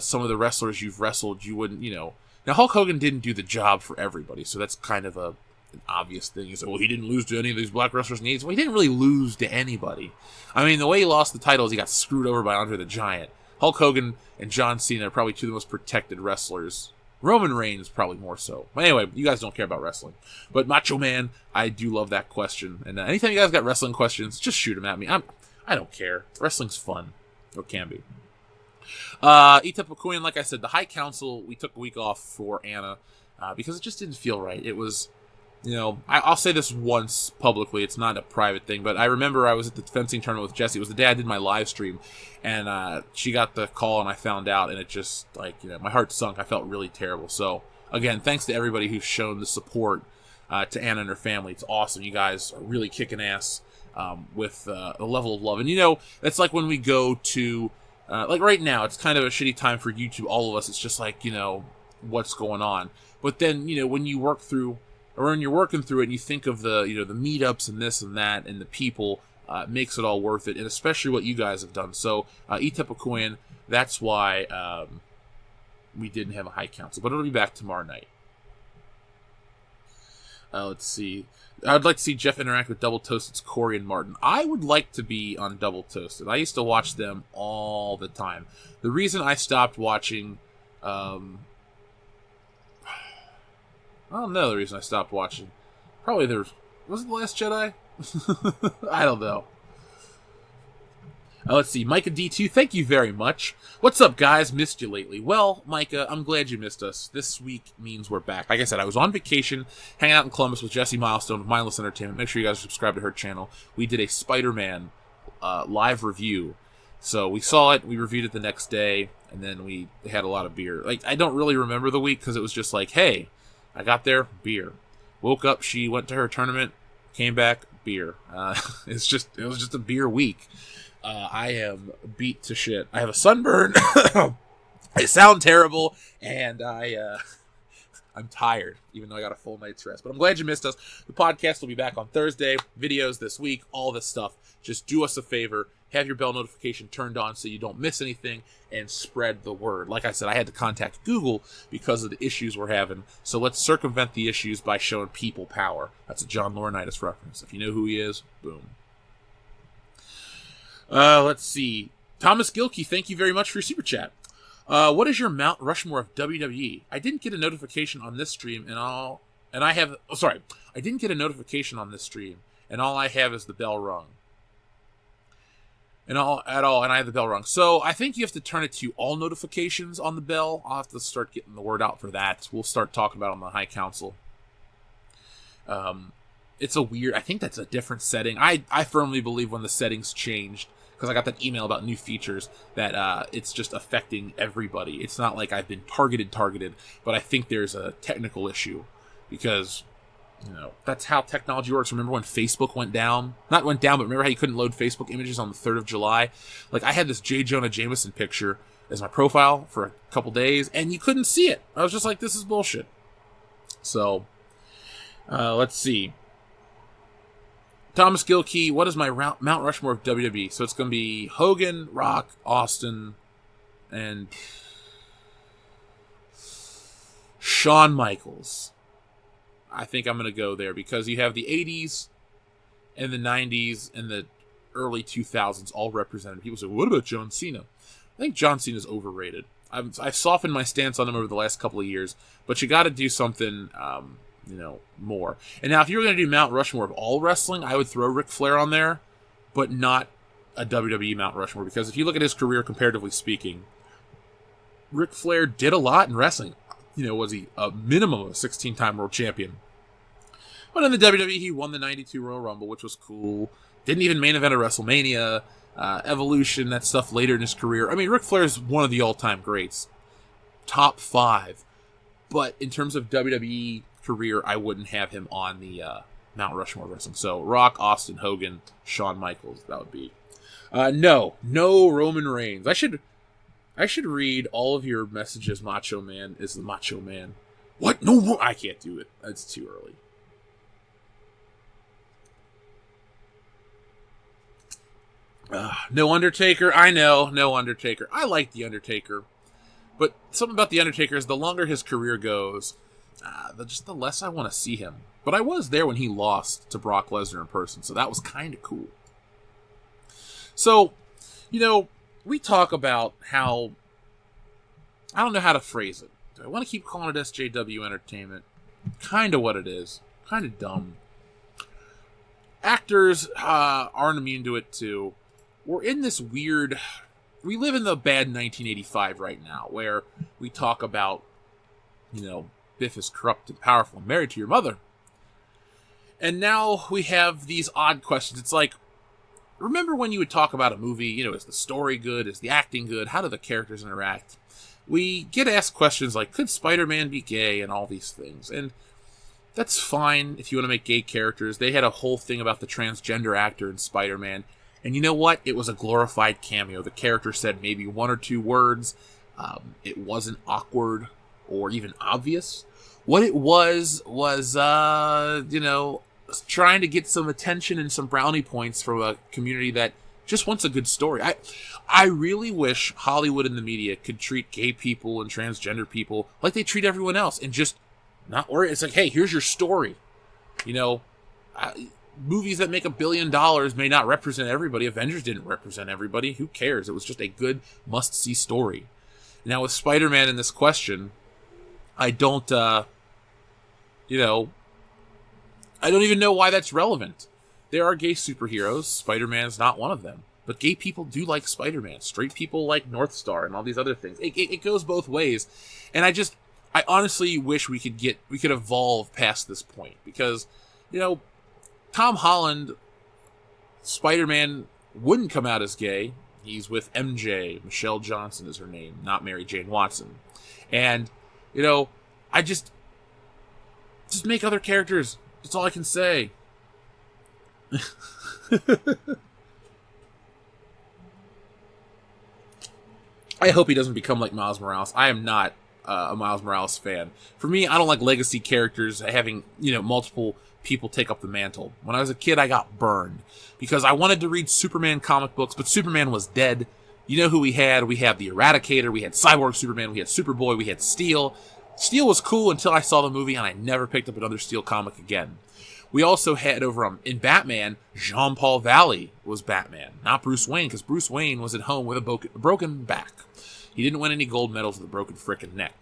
some of the wrestlers you've wrestled. You wouldn't, Now, Hulk Hogan didn't do the job for everybody, so that's kind of an obvious thing. You say, well, he didn't lose to any of these black wrestlers in the 80s. Well, he didn't really lose to anybody. I mean, the way he lost the titles, he got screwed over by Andre the Giant. Hulk Hogan and John Cena are probably two of the most protected wrestlers. Roman Reigns probably more so. But anyway, you guys don't care about wrestling. But Macho Man, I do love that question. And anytime you guys got wrestling questions, just shoot them at me. I don't care. Wrestling's fun. Or can be. Ita Pakuyan, like I said, the High Council, we took a week off for Anna because it just didn't feel right. It was, I'll say this once publicly. It's not a private thing, but I remember I was at the fencing tournament with Jessie. It was the day I did my live stream, and she got the call, and I found out, and it just, my heart sunk. I felt really terrible. So, again, thanks to everybody who's shown the support to Anna and her family. It's awesome. You guys are really kicking ass with a level of love. And, it's like when we go to... right now, it's kind of a shitty time for YouTube, all of us. It's just like, what's going on. But then, when you work through, or when you're working through it and you think of the, the meetups and this and that and the people, it makes it all worth it. And especially what you guys have done. So, Ita Pakuyan, that's why we didn't have a High Council. But it'll be back tomorrow night. Let's see. I'd like to see Jeff interact with Double Toasted's Corey and Martin. I would like to be on Double Toasted. I used to watch them all the time. The reason I stopped watching... I don't know the reason I stopped watching. Probably was it The Last Jedi? I don't know. Let's see. Micah D2, thank you very much. What's up, guys? Missed you lately. Well, Micah, I'm glad you missed us. This week means we're back. Like I said, I was on vacation, hanging out in Columbus with Jessie Milestone of Mindless Entertainment. Make sure you guys subscribe to her channel. We did a Spider-Man live review. So we saw it, we reviewed it the next day, and then we had a lot of beer. I don't really remember the week because it was just like, hey, I got there, beer. Woke up, she went to her tournament, came back, beer. It was just a beer week. I am beat to shit. I have a sunburn. I sound terrible, and I'm tired, even though I got a full night's rest. But I'm glad you missed us. The podcast will be back on Thursday. Videos this week, all this stuff. Just do us a favor. Have your bell notification turned on so you don't miss anything, and spread the word. Like I said, I had to contact Google because of the issues we're having. So let's circumvent the issues by showing people power. That's a John Laurinaitis reference. If you know who he is, boom. Let's see. Thomas Gilkey, thank you very much for your super chat. What is your Mount Rushmore of WWE? I didn't get a notification on this stream, I didn't get a notification on this stream, and all I have is the bell rung. And I have the bell rung. So I think you have to turn it to all notifications on the bell. I'll have to start getting the word out for that. We'll start talking about it on the High Council. It's I think that's a different setting. I firmly believe when the settings changed, because I got that email about new features, that it's just affecting everybody. It's not like I've been targeted, but I think there's a technical issue, because, that's how technology works. Remember when Facebook went down? Not went down, but remember how you couldn't load Facebook images on the 3rd of July? I had this J. Jonah Jameson picture. as my profile for a couple days, and you couldn't see it. I was just like, this is bullshit. So, let's see. Thomas Gilkey, what is my Mount Rushmore of WWE? So it's going to be Hogan, Rock, Austin, and Shawn Michaels. I think I'm going to go there because you have the 80s and the 90s and the early 2000s all represented. People say, what about John Cena? I think John Cena is overrated. I've softened my stance on him over the last couple of years, but you got to do something, more. And now, if you were going to do Mount Rushmore of all wrestling, I would throw Ric Flair on there, but not a WWE Mount Rushmore, because if you look at his career, comparatively speaking, Ric Flair did a lot in wrestling. Was he a minimum of a 16-time world champion? But in the WWE, he won the 92 Royal Rumble, which was cool. Didn't even main event a WrestleMania. Evolution, that stuff later in his career. I mean, Ric Flair is one of the all-time greats. Top 5. But in terms of WWE career, I wouldn't have him on the Mount Rushmore wrestling. So, Rock, Austin, Hogan, Shawn Michaels, that would be. No Roman Reigns. I should read all of your messages, Macho Man is the Macho Man. What? No, I can't do it. It's too early. No Undertaker. I know, no Undertaker. I like the Undertaker. But something about the Undertaker is the longer his career goes, the less I want to see him. But I was there when he lost to Brock Lesnar in person, so that was kind of cool. So, we talk about how, I don't know how to phrase it. Do I want to keep calling it SJW Entertainment? Kind of what it is. Kind of dumb. Actors aren't immune to it too. We're in this weird, we live in the bad 1985 right now, where we talk about, Biff is corrupt and powerful and married to your mother. And now we have these odd questions. It's like, remember when you would talk about a movie, is the story good? Is the acting good? How do the characters interact? We get asked questions like, could Spider-Man be gay? And all these things. And that's fine if you want to make gay characters. They had a whole thing about the transgender actor in Spider-Man. And you know what? It was a glorified cameo. The character said maybe one or two words. It wasn't awkward or even obvious. What it was, trying to get some attention and some brownie points from a community that just wants a good story. I really wish Hollywood and the media could treat gay people and transgender people like they treat everyone else and just not worry. It's like, hey, here's your story. Movies that make $1 billion may not represent everybody. Avengers didn't represent everybody. Who cares? It was just a good must-see story. Now, with Spider-Man in this question, I don't even know why that's relevant. There are gay superheroes. Spider-Man is not one of them. But gay people do like Spider-Man. Straight people like North Star and all these other things. It goes both ways. And I honestly wish we could evolve past this point. Because, Tom Holland, Spider-Man wouldn't come out as gay. He's with MJ. Michelle Johnson is her name, not Mary Jane Watson. And, I just make other characters. That's all I can say. I hope he doesn't become like Miles Morales. I am not a Miles Morales fan. For me, I don't like legacy characters having, multiple people take up the mantle. When I was a kid, I got burned because I wanted to read Superman comic books, but Superman was dead. You know who we had? We had the Eradicator, we had Cyborg Superman, we had Superboy, we had Steel. Steel was cool until I saw the movie and I never picked up another Steel comic again. We also had in Batman, Jean-Paul Valley was Batman, not Bruce Wayne, because Bruce Wayne was at home with a broken back. He didn't win any gold medals with a broken frickin' neck.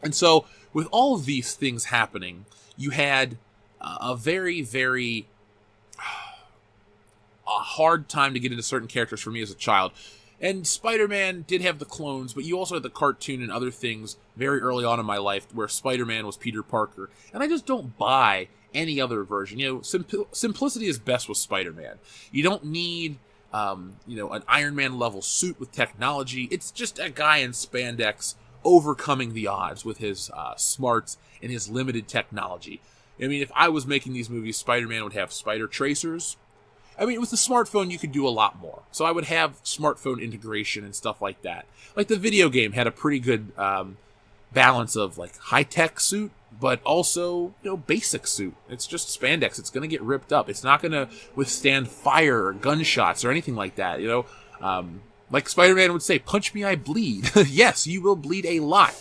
And so, with all of these things happening, you had a very, very hard time to get into certain characters for me as a child. And Spider-Man did have the clones, but you also had the cartoon and other things very early on in my life where Spider-Man was Peter Parker. And I just don't buy any other version. Simplicity is best with Spider-Man. You don't need, an Iron Man level suit with technology. It's just a guy in spandex overcoming the odds with his smarts and his limited technology. I mean, if I was making these movies, Spider-Man would have spider tracers. I mean, with the smartphone, you could do a lot more. So I would have smartphone integration and stuff like that. Like the video game had a pretty good balance of like high-tech suit, but also, basic suit. It's just spandex. It's going to get ripped up. It's not going to withstand fire or gunshots or anything like that, Like Spider-Man would say, punch me, I bleed. Yes, you will bleed a lot.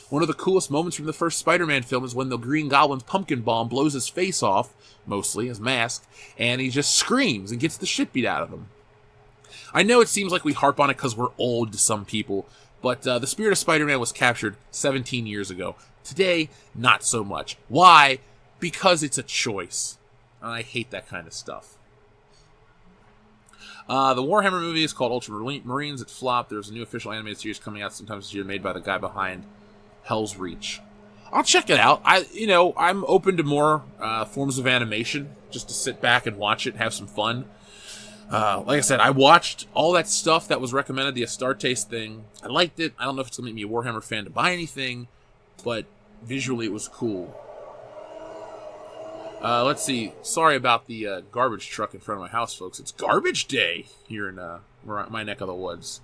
One of the coolest moments from the first Spider-Man film is when the Green Goblin's pumpkin bomb blows his face off, mostly his mask, and he just screams and gets the shit beat out of him. I know it seems like we harp on it because we're old to some people, but the spirit of Spider-Man was captured 17 years ago. Today, not so much. Why? Because it's a choice. And I hate that kind of stuff. The Warhammer movie is called Ultramarines. It flopped. There's a new official animated series coming out sometime this year made by the guy behind Hell's Reach. I'll check it out. I'm open to more forms of animation, just to sit back and watch it and have some fun. Like I said, I watched all that stuff that was recommended, the Astartes thing. I liked it. I don't know if it's going to make me a Warhammer fan to buy anything, but visually it was cool. Let's see. Sorry about the garbage truck in front of my house, folks. It's garbage day here in my neck of the woods.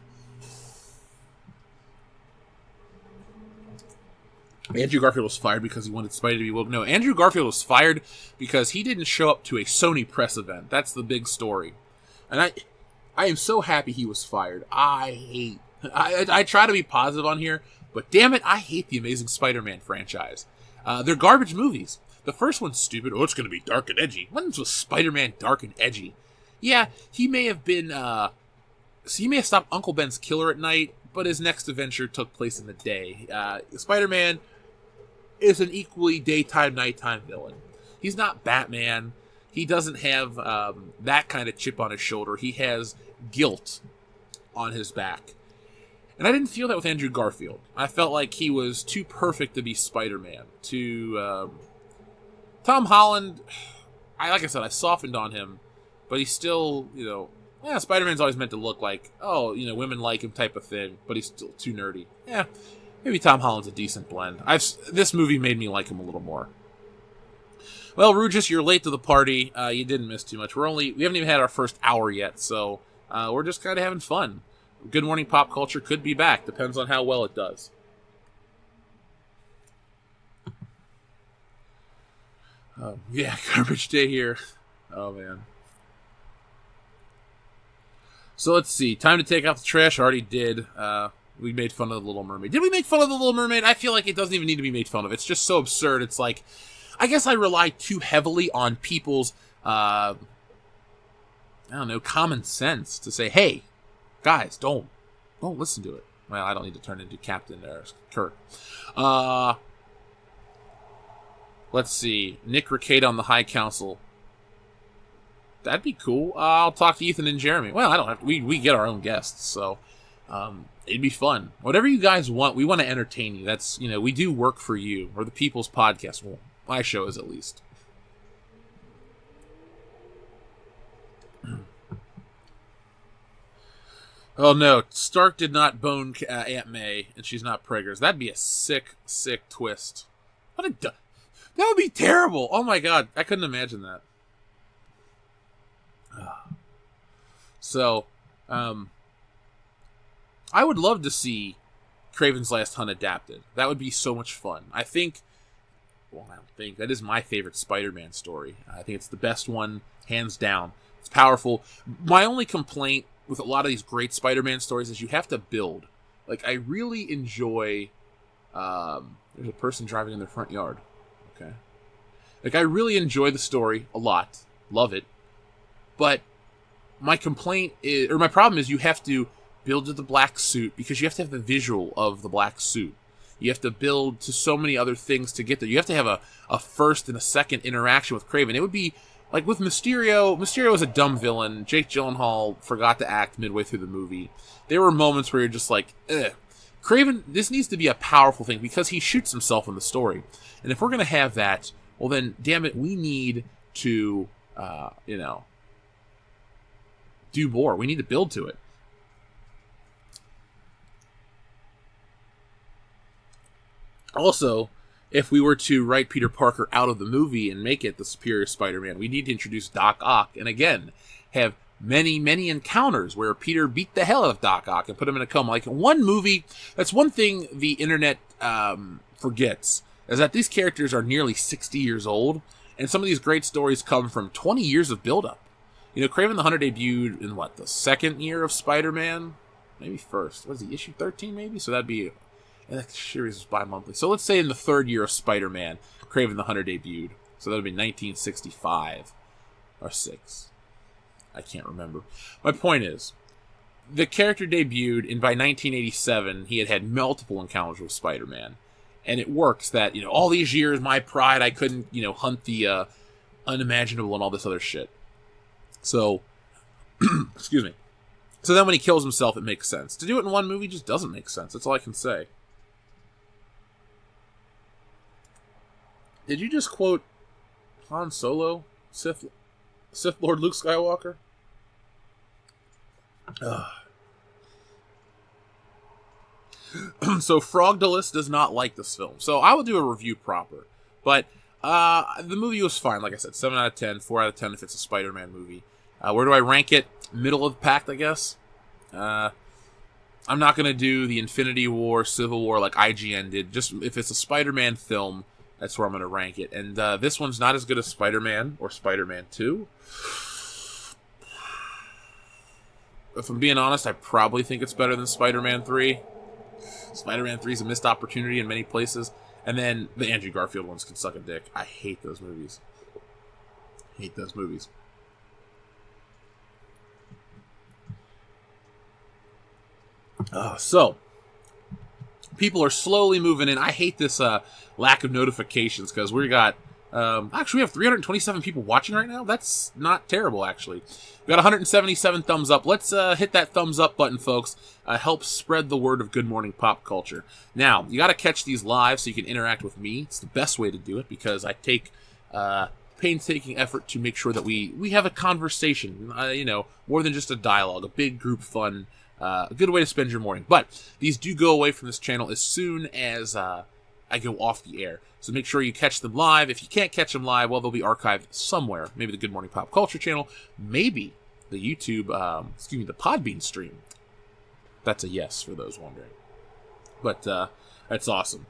Andrew Garfield was fired because he wanted Spidey to be woke. No, Andrew Garfield was fired because he didn't show up to a Sony press event. That's the big story. And I am so happy he was fired. I try to be positive on here, but damn it, I hate the Amazing Spider-Man franchise. They're garbage movies. The first one's stupid. Oh, it's going to be dark and edgy. When was Spider-Man dark and edgy? Yeah, he may have been, he may have stopped Uncle Ben's killer at night, but his next adventure took place in the day. Spider-Man is an equally daytime, nighttime villain. He's not Batman. He doesn't have that kind of chip on his shoulder. He has guilt on his back. And I didn't feel that with Andrew Garfield. I felt like he was too perfect to be Spider-Man. Tom Holland, like I said, I softened on him, but he's still, Spider-Man's always meant to look like, women like him type of thing, but he's still too nerdy. Yeah, maybe Tom Holland's a decent blend. This movie made me like him a little more. Well, Rugis, you're late to the party. You didn't miss too much. We haven't even had our first hour yet, so we're just kind of having fun. Good Morning Pop Culture could be back. Depends on how well it does. Yeah, garbage day here. Oh, man. So let's see. Time to take out the trash. I already did. We made fun of The Little Mermaid. Did we make fun of The Little Mermaid? I feel like it doesn't even need to be made fun of. It's just so absurd. It's like, I guess I rely too heavily on people's, common sense to say, hey, guys, don't listen to it. Well, I don't need to turn into Captain Kirk. Let's see. Nick Reicade on the High Council. That'd be cool. I'll talk to Ethan and Jeremy. Well, I don't have to. We get our own guests, so it'd be fun. Whatever you guys want, we want to entertain you. That's, we do work for you. Or the People's Podcast. Well, my show is, at least. Oh no, Stark did not bone Aunt May, and she's not preggers. That'd be a sick, sick twist. That would be terrible. Oh my god, I couldn't imagine that. So, I would love to see Kraven's Last Hunt adapted. That would be so much fun. I don't think, that is my favorite Spider-Man story. I think it's the best one, hands down. It's powerful. My only complaint with a lot of these great Spider-Man stories is you have to build. Like, I really enjoy... there's a person driving in their front yard. Okay. Like, I really enjoy the story a lot. Love it. But my complaint is... Or my problem is you have to build to the black suit because you have to have the visual of the black suit. You have to build to so many other things to get there. You have to have a first and a second interaction with Kraven. It would be... Like with Mysterio, Mysterio was a dumb villain. Jake Gyllenhaal forgot to act midway through the movie. There were moments where you're just like, ugh. Kraven, this needs to be a powerful thing because he shoots himself in the story. And if we're going to have that, well then, damn it, we need to, do more. We need to build to it. Also, if we were to write Peter Parker out of the movie and make it the superior Spider-Man, we need to introduce Doc Ock. And again, have many, many encounters where Peter beat the hell out of Doc Ock and put him in a coma. Like, one movie, that's one thing the internet forgets, is that these characters are nearly 60 years old, and some of these great stories come from 20 years of buildup. You know, Kraven the Hunter debuted in, the second year of Spider-Man? Maybe first. What is he, issue 13 maybe? So that'd be, and that series was bi-monthly. So let's say in the third year of Spider-Man, Kraven the Hunter debuted. So that would be 1965 or 6. I can't remember. My point is, the character debuted, and by 1987, he had multiple encounters with Spider-Man. And it works that, all these years, my pride, I couldn't, hunt the unimaginable and all this other shit. So, excuse me. So then when he kills himself, it makes sense. To do it in one movie just doesn't make sense. That's all I can say. Did you just quote Han Solo? Sith Lord Luke Skywalker? So Frogdalus does not like this film. So I will do a review proper. But the movie was fine. Like I said, 7 out of 10, 4 out of 10 if it's a Spider-Man movie. Where do I rank it? Middle of the pack, I guess. I'm not going to do the Infinity War, Civil War like IGN did. Just if it's a Spider-Man film, that's where I'm going to rank it. And this one's not as good as Spider-Man or Spider-Man 2. If I'm being honest, I probably think it's better than Spider-Man 3. Spider-Man 3 is a missed opportunity in many places. And then the Andrew Garfield ones can suck a dick. I hate those movies. So, people are slowly moving in. I hate this lack of notifications because we got... actually, we have 327 people watching right now. That's not terrible, actually. We got 177 thumbs up. Let's hit that thumbs up button, folks. Help spread the word of Good Morning Pop Culture. Now, you got to catch these live so you can interact with me. It's the best way to do it because I take painstaking effort to make sure that we have a conversation. More than just a dialogue, a big group fun. A good way to spend your morning. But these do go away from this channel as soon as I go off the air. So make sure you catch them live. If you can't catch them live, well, they'll be archived somewhere. Maybe the Good Morning Pop Culture channel. Maybe the YouTube, the Podbean stream. That's a yes for those wondering. But that's awesome.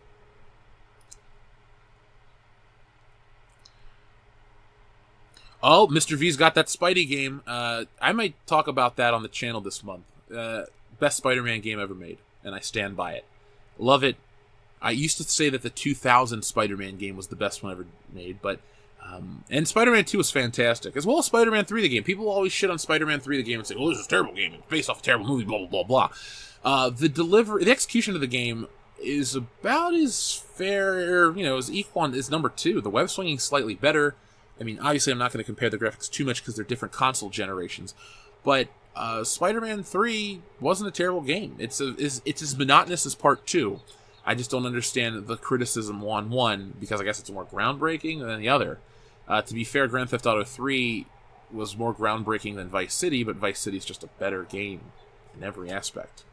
Oh, Mr. V's got that Spidey game. I might talk about that on the channel this month. Best Spider-Man game ever made, and I stand by it. Love it. I used to say that the 2000 Spider-Man game was the best one ever made, but and Spider-Man 2 was fantastic, as well as Spider-Man 3 the game. People always shit on Spider-Man 3 the game and say, "Oh, this is a terrible game. It's based off a terrible movie." Blah blah blah blah. The execution of the game is about as fair, as equal as number 2. The web swinging slightly better. I mean, obviously, I'm not going to compare the graphics too much because they're different console generations, but Spider-Man 3 wasn't a terrible game. It's as monotonous as Part 2. I just don't understand the criticism on one because I guess it's more groundbreaking than the other. To be fair, Grand Theft Auto 3 was more groundbreaking than Vice City, but Vice City is just a better game in every aspect.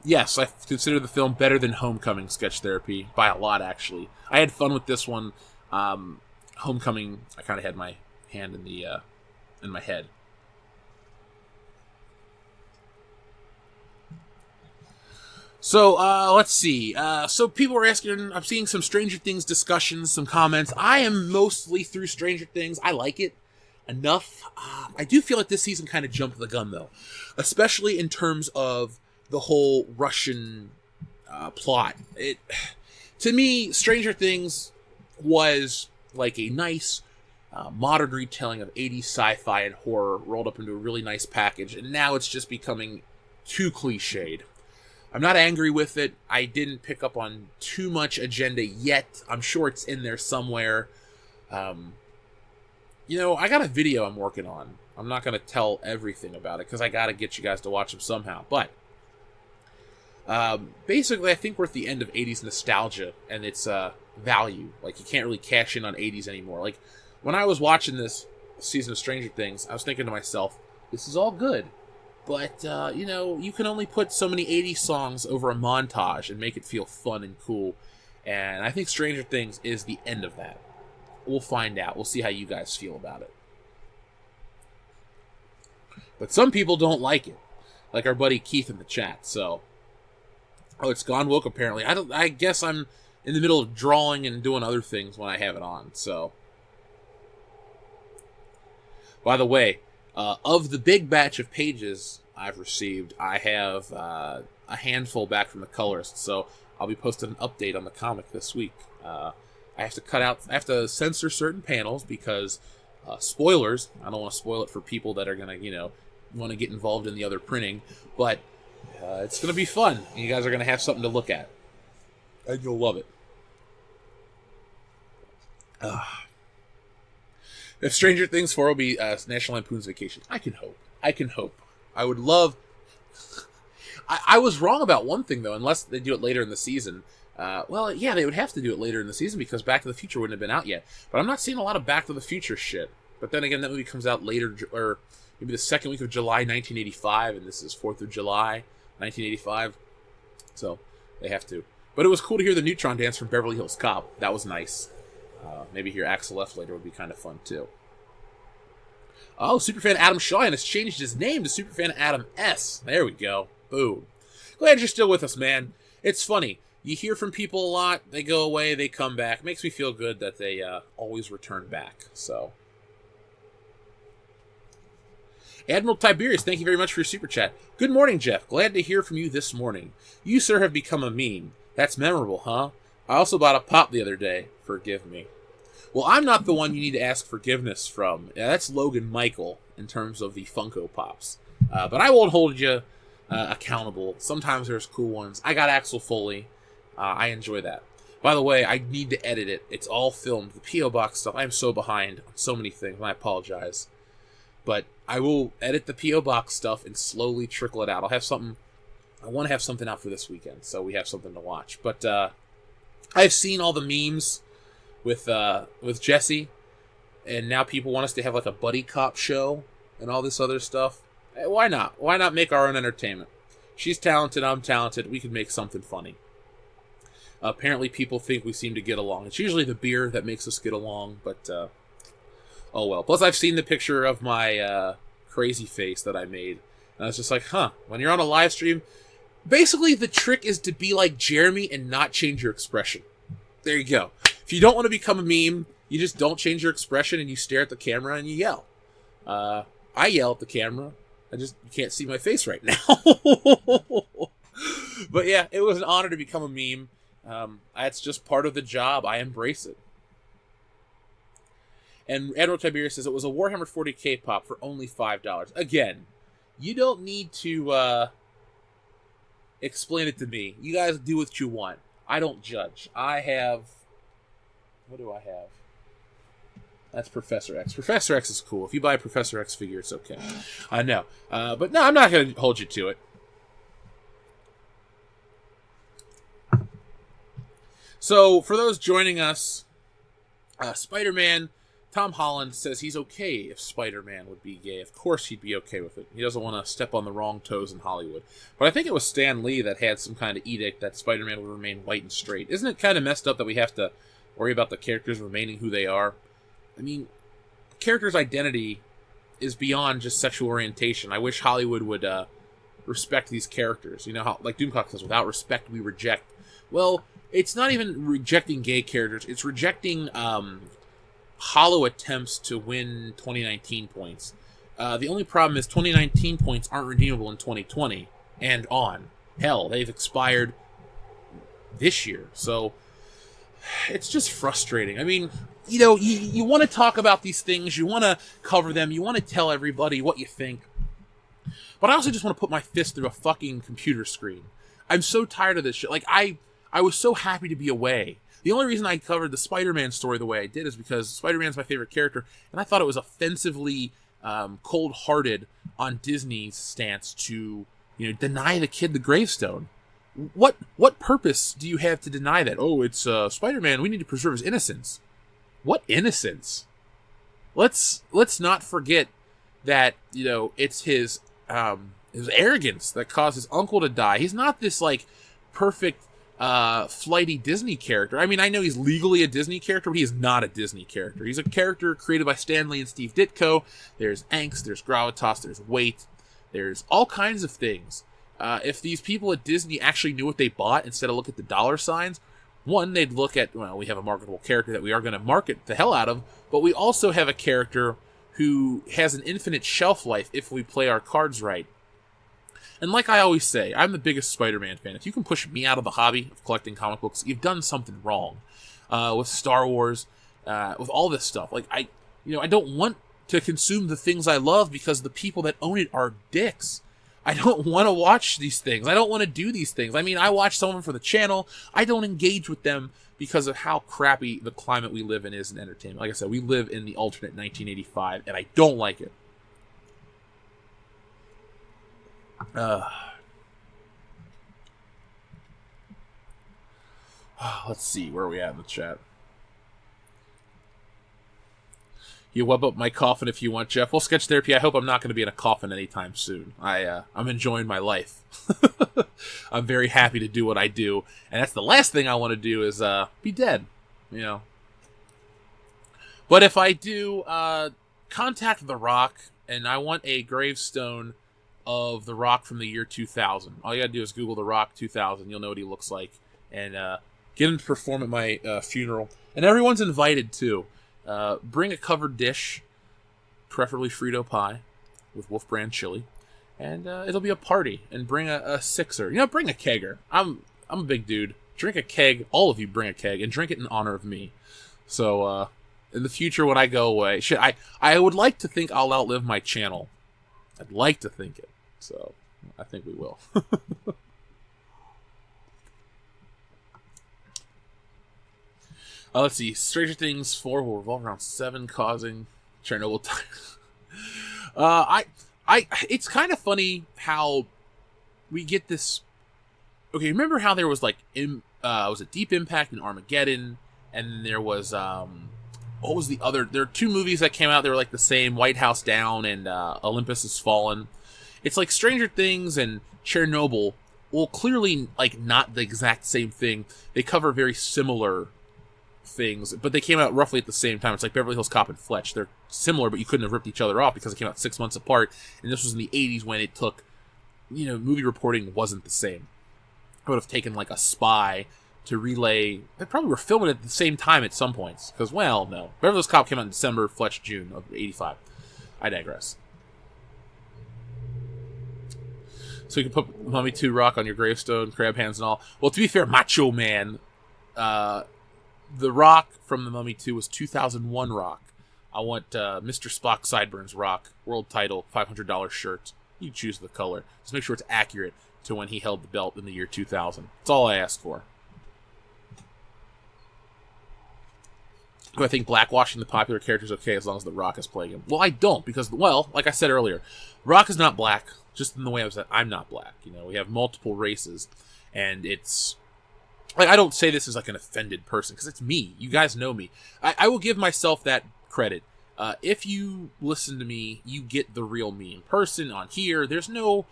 Yes, I consider the film better than Homecoming Sketch Therapy by a lot, actually. I had fun with this one. Homecoming, I kind of had my hand in my head. So, let's see. So people are asking, I'm seeing some Stranger Things discussions, some comments. I am mostly through Stranger Things. I like it enough. I do feel like this season kind of jumped the gun, though. Especially in terms of the whole Russian plot. To me, Stranger Things was like a nice modern retelling of 80s sci-fi and horror rolled up into a really nice package, and now it's just becoming too cliched. I'm not angry with it. I didn't pick up on too much agenda yet. I'm sure it's in there somewhere. I got a video I'm working on. I'm not going to tell everything about it because I got to get you guys to watch them somehow. But basically, I think we're at the end of 80s nostalgia and its value. Like, you can't really cash in on 80s anymore. Like, when I was watching this season of Stranger Things, I was thinking to myself, this is all good. But, you can only put so many 80s songs over a montage and make it feel fun and cool. And I think Stranger Things is the end of that. We'll find out. We'll see how you guys feel about it. But some people don't like it, like our buddy Keith in the chat. So, oh, it's gone woke apparently. I guess I'm in the middle of drawing and doing other things when I have it on. So, by the way, of the big batch of pages I've received, I have a handful back from the colorist. So I'll be posting an update on the comic this week. I have to censor certain panels because spoilers. I don't want to spoil it for people that are gonna, want to get involved in the other printing. But it's gonna be fun. You guys are gonna have something to look at, and you'll love it. If Stranger Things 4 will be National Lampoon's Vacation, I can hope. I would love. I was wrong about one thing though. Unless they do it later in the season. Well, yeah, they would have to do it later in the season because Back to the Future wouldn't have been out yet. But I'm not seeing a lot of Back to the Future shit. But then again, that movie comes out later, or maybe the second week of July 1985, and this is 4th of July 1985. So they have to. But it was cool to hear the Neutron Dance from Beverly Hills Cop. That was nice. Maybe hear Axel F later would be kind of fun too. Oh, Superfan Adam Shaw has changed his name to Superfan Adam S. There we go. Boom. Glad you're still with us, man. It's funny. You hear from people a lot. They go away. They come back. It makes me feel good that they always return back. So, Admiral Tiberius, thank you very much for your super chat. Good morning, Jeff. Glad to hear from you this morning. You, sir, have become a meme. That's memorable, huh? I also bought a pop the other day. Forgive me. Well, I'm not the one you need to ask forgiveness from. Yeah, that's Logan Michael in terms of the Funko Pops. But I won't hold you accountable. Sometimes there's cool ones. I got Axel Foley. I enjoy that. By the way, I need to edit it. It's all filmed. The P.O. Box stuff, I'm so behind on so many things, and I apologize. But I will edit the P.O. Box stuff and slowly trickle it out. I want to have something out for this weekend, so we have something to watch. But I've seen all the memes with Jesse, and now people want us to have like a buddy cop show and all this other stuff. Hey, why not? Why not make our own entertainment? She's talented, I'm talented. We can make something funny. Apparently, people think we seem to get along. It's usually the beer that makes us get along, but oh well. Plus, I've seen the picture of my crazy face that I made, and I was just like, huh. When you're on a live stream, basically the trick is to be like Jeremy and not change your expression. There you go. If you don't want to become a meme, you just don't change your expression and you stare at the camera and you yell. I yell at the camera. You can't see my face right now. But yeah, it was an honor to become a meme. It's just part of the job. I embrace it. And Admiral Tiberius says it was a Warhammer 40k pop for only $5. Again, you don't need to explain it to me. You guys do what you want. I don't judge. What do I have? That's Professor X. Professor X is cool. If you buy a Professor X figure, it's okay. I know. But no, I'm not going to hold you to it. So, for those joining us, Spider-Man, Tom Holland says he's okay if Spider-Man would be gay. Of course he'd be okay with it. He doesn't want to step on the wrong toes in Hollywood. But I think it was Stan Lee that had some kind of edict that Spider-Man would remain white and straight. Isn't it kind of messed up that we have to worry about the characters remaining who they are? I mean, character's identity is beyond just sexual orientation. I wish Hollywood would respect these characters. You know how, like Doomcock says, without respect we reject. Well, it's not even rejecting gay characters. It's rejecting hollow attempts to win 2019 points. The only problem is 2019 points aren't redeemable in 2020 and on. Hell, they've expired this year. So it's just frustrating. I mean, you want to talk about these things. You want to cover them. You want to tell everybody what you think. But I also just want to put my fist through a fucking computer screen. I'm so tired of this shit. Like, I was so happy to be away. The only reason I covered the Spider-Man story the way I did is because Spider-Man's my favorite character, and I thought it was offensively cold-hearted on Disney's stance to, deny the kid the gravestone. What purpose do you have to deny that? Oh, it's Spider-Man. We need to preserve his innocence. What innocence? Let's not forget that it's his arrogance that caused his uncle to die. He's not this like perfect flighty Disney character. I mean, I know he's legally a Disney character, but he is not a Disney character. He's a character created by Stan Lee and Steve Ditko. There's angst, there's gravitas, there's weight, there's all kinds of things. If these people at Disney actually knew what they bought instead of look at the dollar signs, one, they'd look at, well, we have a marketable character that we are going to market the hell out of, but we also have a character who has an infinite shelf life if we play our cards right. And like I always say, I'm the biggest Spider-Man fan. If you can push me out of the hobby of collecting comic books, you've done something wrong. With Star Wars, with all this stuff. Like, I don't want to consume the things I love because the people that own it are dicks. I don't want to watch these things. I don't want to do these things. I mean, I watch some of them for the channel. I don't engage with them because of how crappy the climate we live in is in entertainment. Like I said, we live in the alternate 1985, and I don't like it. Let's see, where are we at in the chat? You web up my coffin if you want, Jeff. Well, Sketch Therapy, I hope I'm not going to be in a coffin anytime soon. I'm enjoying my life. I'm very happy to do what I do, and that's the last thing I want to do is be dead, you know. But if I do, contact The Rock, and I want a gravestone of The Rock from the year 2000. All you gotta do is Google The Rock 2000. You'll know what he looks like, and get him to perform at my funeral. And everyone's invited too. Bring a covered dish, preferably Frito pie with Wolf Brand chili, and it'll be a party. And bring a sixer. You know, bring a kegger. I'm a big dude. Drink a keg. All of you bring a keg and drink it in honor of me. So in the future, when I go away, I would like to think I'll outlive my channel. I'd like to think it. So I think we will. Let's see. Stranger Things 4 will revolve around 7 causing Chernobyl time. It's kind of funny how we get this. Okay, remember how there was like was it Deep Impact and Armageddon, and then there was what was the other? There are 2 movies that came out. They were like the same: White House Down and Olympus Has Fallen. It's like Stranger Things and Chernobyl. Well, clearly, like not the exact same thing. They cover very similar things, but they came out roughly at the same time. It's like Beverly Hills Cop and Fletch. They're similar, but you couldn't have ripped each other off because they came out 6 months apart. And this was in the 80s when it took, movie reporting wasn't the same. I would have taken like a spy to relay. They probably were filming at the same time at some points. Because, well, no. Beverly Hills Cop came out in December, Fletch June of 85. I digress. So you can put Mummy 2 Rock on your gravestone, crab hands and all. Well, to be fair, Macho Man, the Rock from the Mummy 2 was 2001 Rock. I want Mr. Spock Sideburns Rock, world title, $500 shirt. You choose the color. Just make sure it's accurate to when he held the belt in the year 2000. That's all I asked for. Do I think blackwashing the popular character is okay as long as The Rock is playing him? Well, I don't, because, well, like I said earlier, Rock is not black, just in the way I said, I'm not black. We have multiple races, and it's... Like, I don't say this as like an offended person, because it's me. You guys know me. I will give myself that credit. If you listen to me, you get the real me in person on here. There's no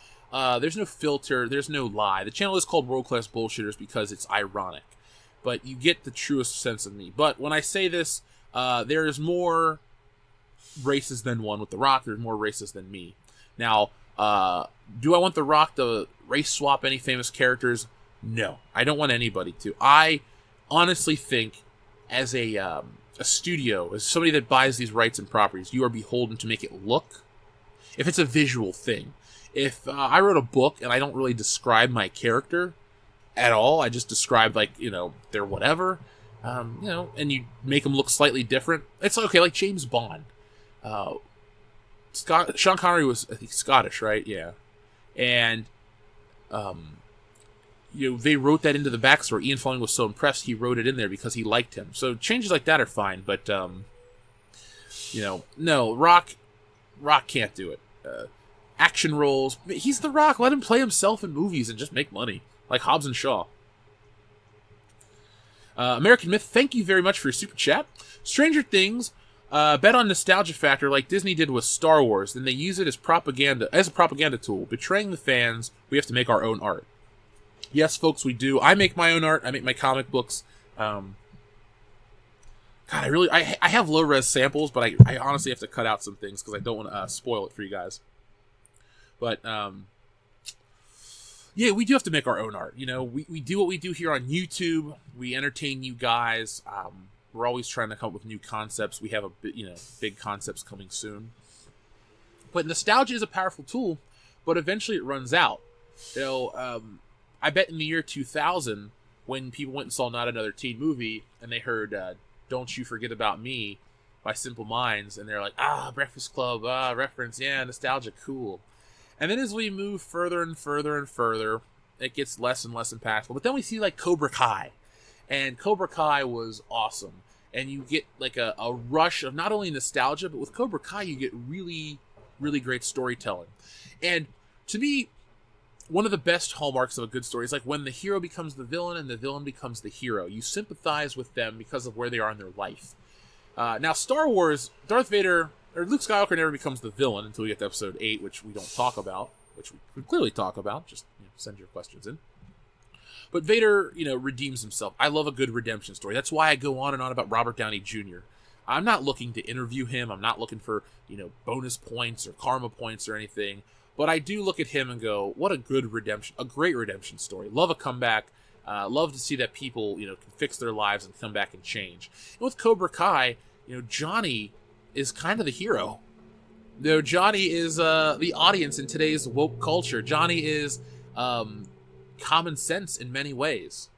filter. There's no lie. The channel is called World Class Bullshitters because it's ironic. But you get the truest sense of me. But when I say this, there is more races than one with The Rock. There's more races than me. Now, do I want The Rock to race swap any famous characters? No, I don't want anybody to. I honestly think, as a studio, as somebody that buys these rights and properties, you are beholden to make it look. If it's a visual thing, if I wrote a book and I don't really describe my character at all, I just describe their whatever, and you make them look slightly different. It's okay, like James Bond. Sean Connery was, I think, Scottish, right? Yeah, and they wrote that into the backstory. Ian Fleming was so impressed, he wrote it in there because he liked him. So changes like that are fine, but no, Rock can't do it. Action roles, he's The Rock. Let him play himself in movies and just make money, like Hobbs and Shaw. American Myth, thank you very much for your super chat. Stranger Things, bet on nostalgia factor like Disney did with Star Wars. Then they use it as a propaganda tool, betraying the fans. We have to make our own art. Yes, folks, we do. I make my own art. I make my comic books. God, I have low-res samples, but I honestly have to cut out some things because I don't want to spoil it for you guys. But, yeah, we do have to make our own art. You know, we do what we do here on YouTube. We entertain you guys. We're always trying to come up with new concepts. We have big concepts coming soon. But nostalgia is a powerful tool, but eventually it runs out. You know, I bet in the year 2000, when people went and saw Not Another Teen Movie, and they heard Don't You Forget About Me by Simple Minds, and they're like, Breakfast Club, reference, yeah, nostalgia, cool. And then as we move further and further and further, it gets less and less impactful. But then we see like Cobra Kai, and Cobra Kai was awesome. And you get like a rush of not only nostalgia, but with Cobra Kai you get really, really great storytelling. And to me, one of the best hallmarks of a good story is like when the hero becomes the villain and the villain becomes the hero. You sympathize with them because of where they are in their life. Now, Star Wars, Darth Vader, or Luke Skywalker never becomes the villain until we get to episode 8, which we don't talk about, which we can clearly talk about. Just send your questions in. But Vader, redeems himself. I love a good redemption story. That's why I go on and on about Robert Downey Jr. I'm not looking to interview him. I'm not looking for, bonus points or karma points or anything. But I do look at him and go, what a good redemption, a great redemption story. Love a comeback. Love to see that people, can fix their lives and come back and change. And with Cobra Kai, Johnny is kind of the hero. Johnny is the audience in today's woke culture. Johnny is common sense in many ways.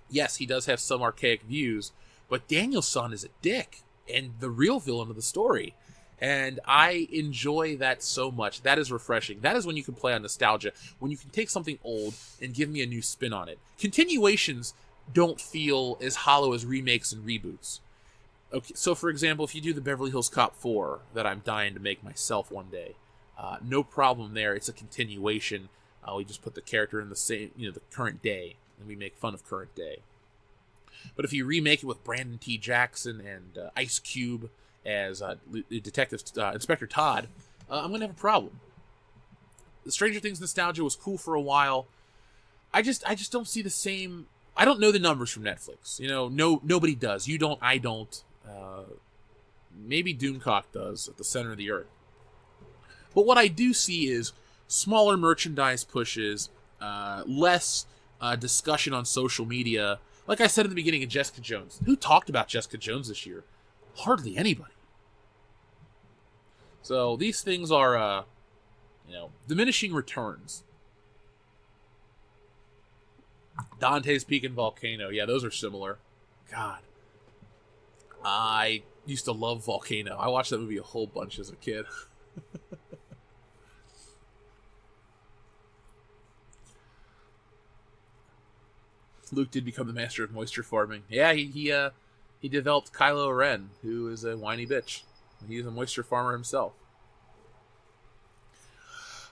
Yes, he does have some archaic views, but Daniel-san is a dick and the real villain of the story. And I enjoy that so much. That is refreshing. That is when you can play on nostalgia, when you can take something old and give me a new spin on it. Continuations don't feel as hollow as remakes and reboots. Okay, so for example, if you do the Beverly Hills Cop 4 that I'm dying to make myself one day, no problem there. It's a continuation. We just put the character in the same, the current day, and we make fun of current day. But if you remake it with Brandon T. Jackson and Ice Cube as Detective Inspector Todd, I'm going to have a problem. The Stranger Things nostalgia was cool for a while. I just don't see the same. I don't know the numbers from Netflix. Nobody does. You don't. I don't. Maybe Doomcock does at the center of the earth. But what I do see is smaller merchandise pushes, less discussion on social media. Like I said in the beginning of Jessica Jones, who talked about Jessica Jones this year? Hardly anybody. So these things are, diminishing returns. Dante's Peak and Volcano. Yeah, those are similar. God. I used to love Volcano. I watched that movie a whole bunch as a kid. Luke did become the master of moisture farming. Yeah, he developed Kylo Ren, who is a whiny bitch. He's a moisture farmer himself.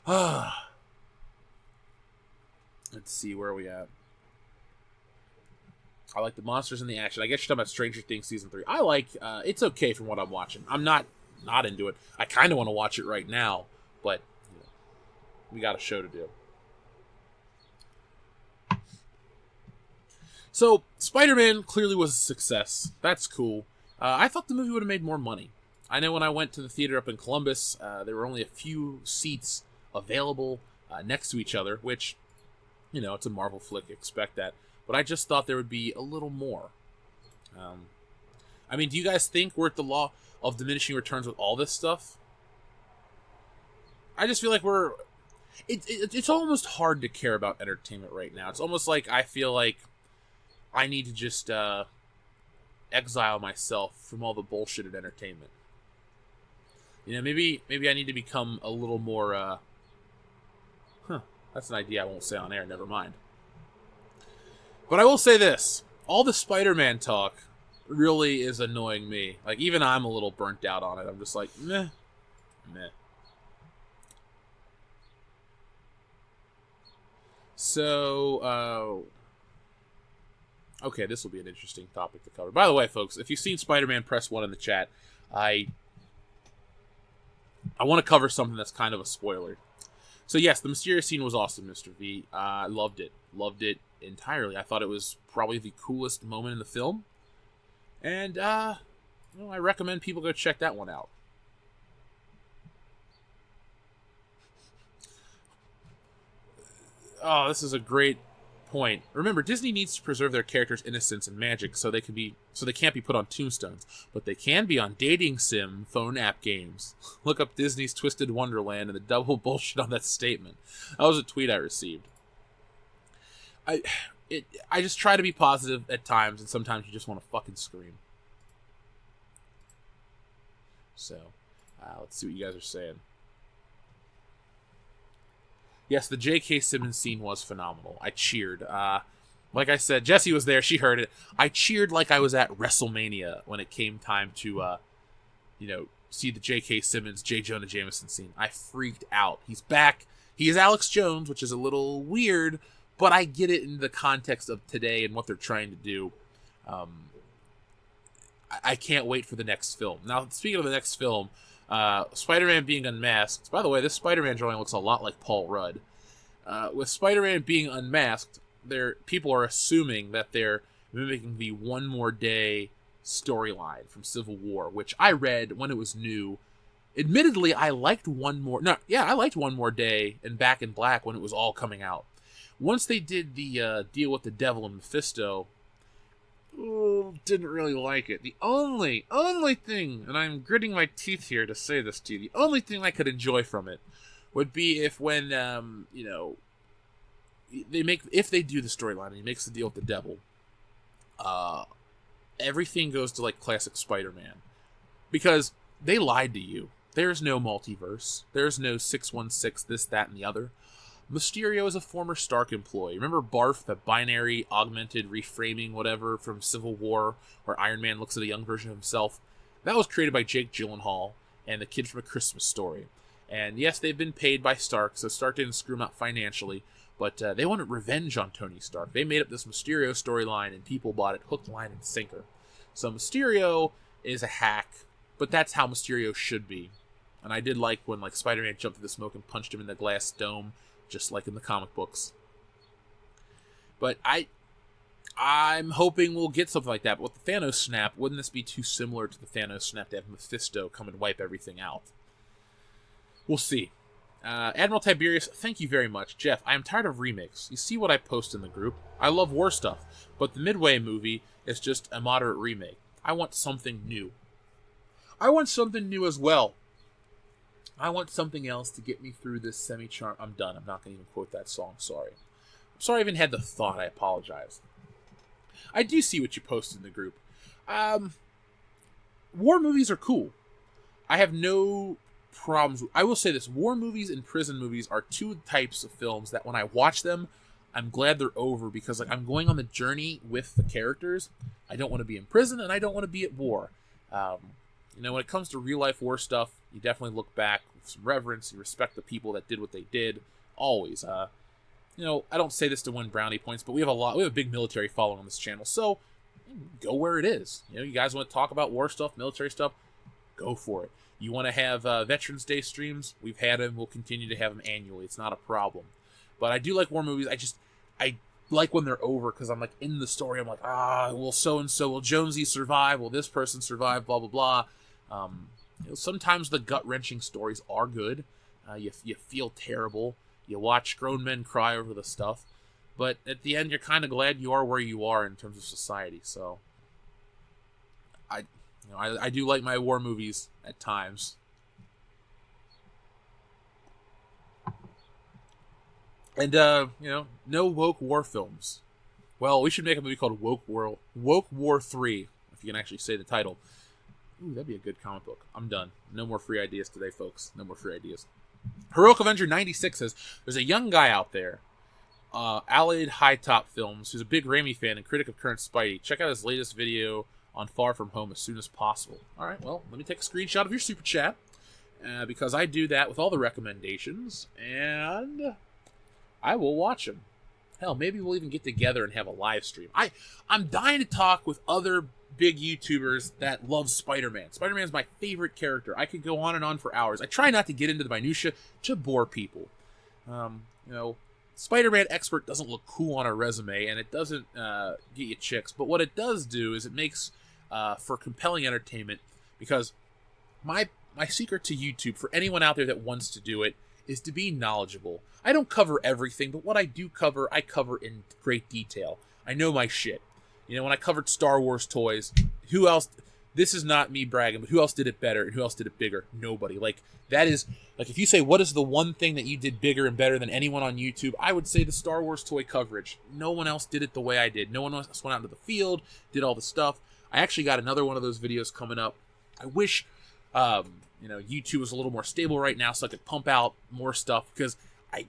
Let's see, where are we at? I like the monsters and the action. I guess you're talking about Stranger Things Season 3. I like, it's okay from what I'm watching. I'm not into it. I kind of want to watch it right now, but we got a show to do. So, Spider-Man clearly was a success. That's cool. I thought the movie would have made more money. I know when I went to the theater up in Columbus, there were only a few seats available next to each other, which, it's a Marvel flick, expect that. But I just thought there would be a little more. Do you guys think we're at the law of diminishing returns with all this stuff? I just feel like it's almost hard to care about entertainment right now. It's almost like I feel like I need to just exile myself from all the bullshit at entertainment. Maybe I need to become a little more, that's an idea I won't say on air, never mind. But I will say this, all the Spider-Man talk really is annoying me. Like, even I'm a little burnt out on it. I'm just like, meh. So, okay, this will be an interesting topic to cover. By the way, folks, if you've seen Spider-Man, press 1 in the chat. I want to cover something that's kind of a spoiler. So yes, the Mysterio scene was awesome, Mr. V. I loved it. Loved it entirely. I thought it was probably the coolest moment in the film. And, I recommend people go check that one out. Oh, this is a great point. Remember, Disney needs to preserve their characters' innocence and magic so they can't be put on tombstones, but they can be on dating sim phone app games. Look up Disney's Twisted Wonderland and the double bullshit on that statement. That was a tweet I received. I just try to be positive at times, and sometimes you just want to fucking scream. So, let's see what you guys are saying. Yes, the J.K. Simmons scene was phenomenal. I cheered. Like I said, Jessie was there. She heard it. I cheered like I was at WrestleMania when it came time to, see the J.K. Simmons, J. Jonah Jameson scene. I freaked out. He's back. He is Alex Jones, which is a little weird, but I get it in the context of today and what they're trying to do. I can't wait for the next film. Now, speaking of the next film, Spider-Man being unmasked. By the way, this Spider-Man drawing looks a lot like Paul Rudd. With Spider-Man being unmasked, people are assuming that they're mimicking the One More Day storyline from Civil War, which I read when it was new. Admittedly, I liked One More Day and Back in Black when it was all coming out. Once they did the deal with the Devil and Mephisto, didn't really like it. The only thing, and I'm gritting my teeth here to say this to you, the only thing I could enjoy from it would be if when, if they do the storyline and he makes the deal with the devil, everything goes to like classic Spider-Man. Because they lied to you. There's no multiverse. There's no 616, this, that, and the other. Mysterio is a former Stark employee. Remember Barf, the binary, augmented, reframing, whatever, from Civil War, where Iron Man looks at a young version of himself? That was created by Jake Gyllenhaal and the kid from A Christmas Story. And yes, they've been paid by Stark, so Stark didn't screw them out financially, but they wanted revenge on Tony Stark. They made up this Mysterio storyline, and people bought it hook, line, and sinker. So Mysterio is a hack, but that's how Mysterio should be. And I did like when Spider-Man jumped through the smoke and punched him in the glass dome, just like in the comic books. But I'm hoping we'll get something like that. But with the Thanos snap, wouldn't this be too similar to the Thanos snap to have Mephisto come and wipe everything out? We'll see. Admiral Tiberius, thank you very much. Jeff, I am tired of remakes. You see what I post in the group. I love war stuff, but the Midway movie is just a moderate remake. I want something new. I want something new as well. I want something else to get me through this semi-charm. I'm done. I'm not going to even quote that song. Sorry. I'm sorry I even had the thought. I apologize. I do see what you posted in the group. War movies are cool. I have no problems. I will say this. War movies and prison movies are two types of films that when I watch them, I'm glad they're over because I'm going on the journey with the characters. I don't want to be in prison and I don't want to be at war. When it comes to real life war stuff, you definitely look back with some reverence. You respect the people that did what they did. Always. I don't say this to win brownie points, but we have a big military following on this channel. So go where it is. You guys want to talk about war stuff, military stuff, go for it. You want to have Veterans Day streams? We've had them. We'll continue to have them annually. It's not a problem. But I do like war movies. I like when they're over because I'm in the story. I'm will so-and-so, will Jonesy survive? Will this person survive? Blah, blah, blah. Sometimes the gut-wrenching stories are good. You feel terrible. You watch grown men cry over the stuff. But at the end, you're kind of glad you are where you are in terms of society. So I do like my war movies at times. And, no woke war films. Well, we should make a movie called Woke War 3, if you can actually say the title. Ooh, that'd be a good comic book. I'm done. No more free ideas today, folks. No more free ideas. Heroic Avenger 96 says, there's a young guy out there, Allied High Top Films, who's a big Raimi fan and critic of current Spidey. Check out his latest video on Far From Home as soon as possible. All right, well, let me take a screenshot of your super chat, because I do that with all the recommendations, and I will watch them. Hell, maybe we'll even get together and have a live stream. I'm dying to talk with other big YouTubers that love Spider-Man. Spider-Man's my favorite character. I could go on and on for hours. I try not to get into the minutia to bore people. You know, Spider-Man expert doesn't look cool on a resume, and it doesn't get you chicks. But what it does do is it makes for compelling entertainment, because my secret to YouTube, for anyone out there that wants to do it, is to be knowledgeable. I don't cover everything, but what I do cover, I cover in great detail. I know my shit. You know, when I covered Star Wars toys, who else? This is not me bragging, but who else did it better and who else did it bigger? Nobody. Like, that is, like, if you say, what is the one thing that you did bigger and better than anyone on YouTube? I would say the Star Wars toy coverage. No one else did it the way I did. No one else went out into the field, did all the stuff. I actually got another one of those videos coming up. I wish, YouTube was a little more stable right now so I could pump out more stuff, because I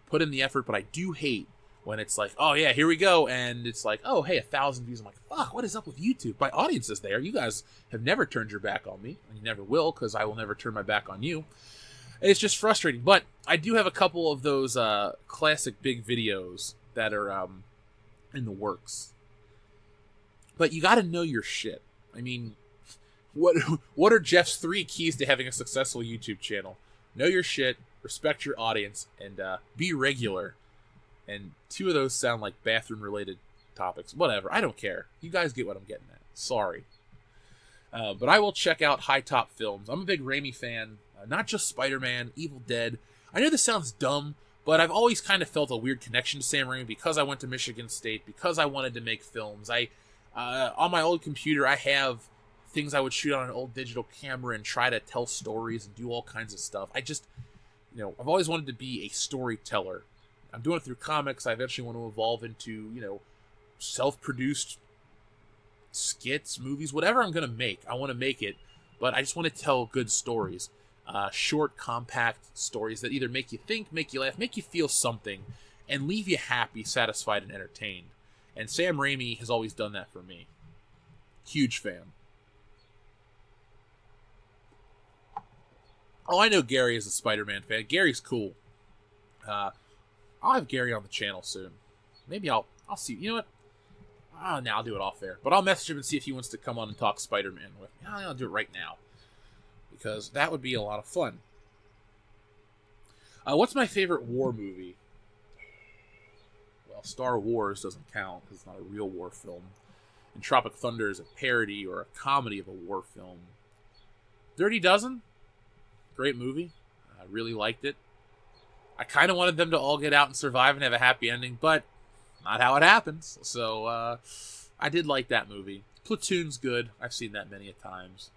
put in the effort, but I do hate when it's like, oh yeah, here we go, and it's like, oh hey, 1,000 views. I'm like, fuck, what is up with YouTube? My audience is there. You guys have never turned your back on me, and you never will, because I will never turn my back on you. It's just frustrating, but I do have a couple of those classic big videos that are in the works. But you got to know your shit. I mean, what are Jeff's 3 keys to having a successful YouTube channel? Know your shit, respect your audience, and be regular. And 2 of those sound like bathroom-related topics. Whatever, I don't care. You guys get what I'm getting at. Sorry. But I will check out High Top Films. I'm a big Raimi fan. Not just Spider-Man, Evil Dead. I know this sounds dumb, but I've always kind of felt a weird connection to Sam Raimi because I went to Michigan State, because I wanted to make films. On my old computer, I have things I would shoot on an old digital camera and try to tell stories and do all kinds of stuff. I've always wanted to be a storyteller. I'm doing it through comics. I eventually want to evolve into, self-produced skits, movies, whatever I'm going to make. I want to make it, but I just want to tell good stories. Short, compact stories that either make you think, make you laugh, make you feel something, and leave you happy, satisfied, and entertained. And Sam Raimi has always done that for me. Huge fan. Oh, I know Gary is a Spider-Man fan. Gary's cool. I'll have Gary on the channel soon. Maybe I'll see. You know what? I'll do it off air. But I'll message him and see if he wants to come on and talk Spider-Man with me. I'll do it right now, because that would be a lot of fun. What's my favorite war movie? Well, Star Wars doesn't count because it's not a real war film. And Tropic Thunder is a parody or a comedy of a war film. Dirty Dozen? Great movie. I really liked it. I kind of wanted them to all get out and survive and have a happy ending, but not how it happens. So I did like that movie. Platoon's good. I've seen that many a times.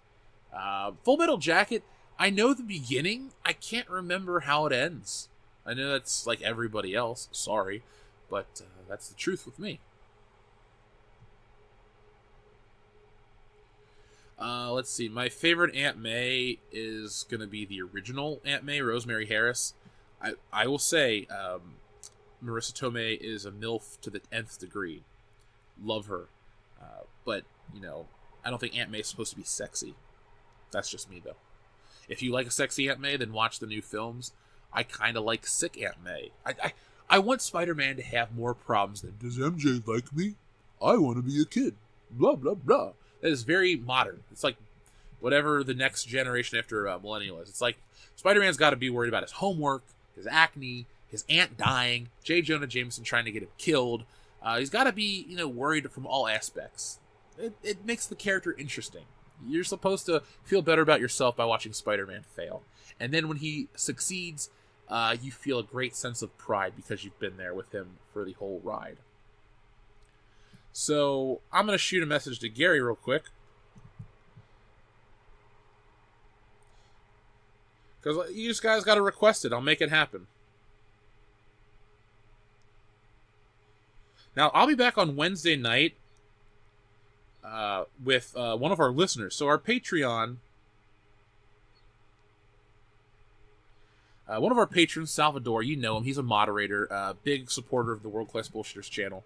Full Metal Jacket, I know the beginning. I can't remember how it ends. I know that's like everybody else. Sorry. But that's the truth with me. Let's see. My favorite Aunt May is going to be the original Aunt May, Rosemary Harris. I will say, Marissa Tomei is a MILF to the nth degree. Love her. But, I don't think Aunt May is supposed to be sexy. That's just me, though. If you like a sexy Aunt May, then watch the new films. I kind of like sick Aunt May. I want Spider-Man to have more problems than, does MJ like me? I want to be a kid. Blah, blah, blah. That is very modern. It's like whatever the next generation after Millennial is. It's like Spider-Man's got to be worried about his homework, his acne, his aunt dying, J. Jonah Jameson trying to get him killed. He's got to be, worried from all aspects. It makes the character interesting. You're supposed to feel better about yourself by watching Spider-Man fail. And then when he succeeds, you feel a great sense of pride because you've been there with him for the whole ride. So I'm going to shoot a message to Gary real quick. Because you just guys got to request it. I'll make it happen. Now, I'll be back on Wednesday night with one of our listeners. So our Patreon... one of our patrons, Salvador, you know him. He's a moderator, big supporter of the World Class Bullshitters channel.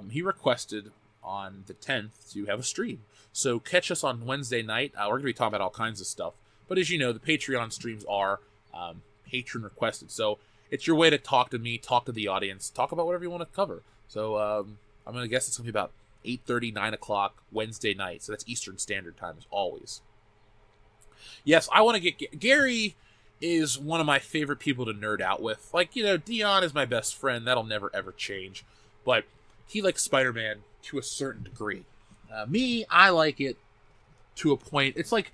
He requested on the 10th to have a stream. So catch us on Wednesday night. We're going to be talking about all kinds of stuff. But as you know, the Patreon streams are patron requested. So it's your way to talk to me, talk to the audience, talk about whatever you want to cover. So I'm going to guess it's going to be about 8:30, 9 o'clock Wednesday night. So that's Eastern Standard Time as always. Yes, I want to get... Gary is one of my favorite people to nerd out with. Like, Dion is my best friend. That'll never, ever change. But he likes Spider-Man to a certain degree. Me, I like it to a point. It's like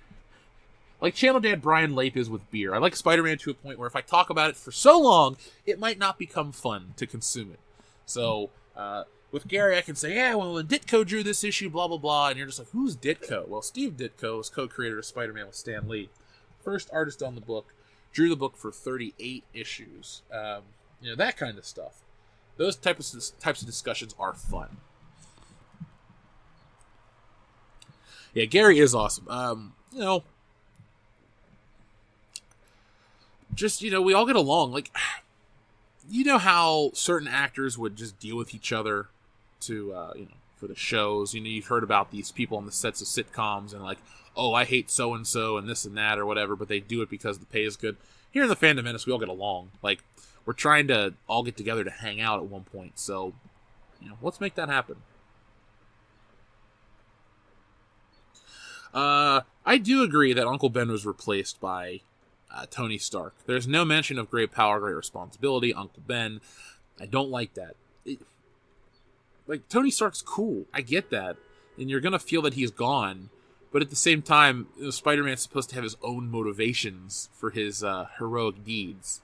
Channel Dad Brian Lape is with beer. I like Spider-Man to a point where if I talk about it for so long, it might not become fun to consume it. So, with Gary, I can say, yeah, well, Ditko drew this issue, blah, blah, blah. And you're just like, who's Ditko? Well, Steve Ditko was co-creator of Spider-Man with Stan Lee. First artist on the book. Drew the book for 38 issues. That kind of stuff. Those types of discussions are fun. Yeah, Gary is awesome. We all get along. Like, how certain actors would just deal with each other to, for the shows. You've heard about these people on the sets of sitcoms and like, oh, I hate so-and-so and this and that or whatever, but they do it because the pay is good. Here in the Fandom Menace, we all get along. Like, we're trying to all get together to hang out at one point. So, let's make that happen. I do agree that Uncle Ben was replaced by Tony Stark. There's no mention of great power, great responsibility, Uncle Ben. I don't like that. Tony Stark's cool. I get that. And you're going to feel that he's gone. But at the same time, Spider-Man's supposed to have his own motivations for his heroic deeds.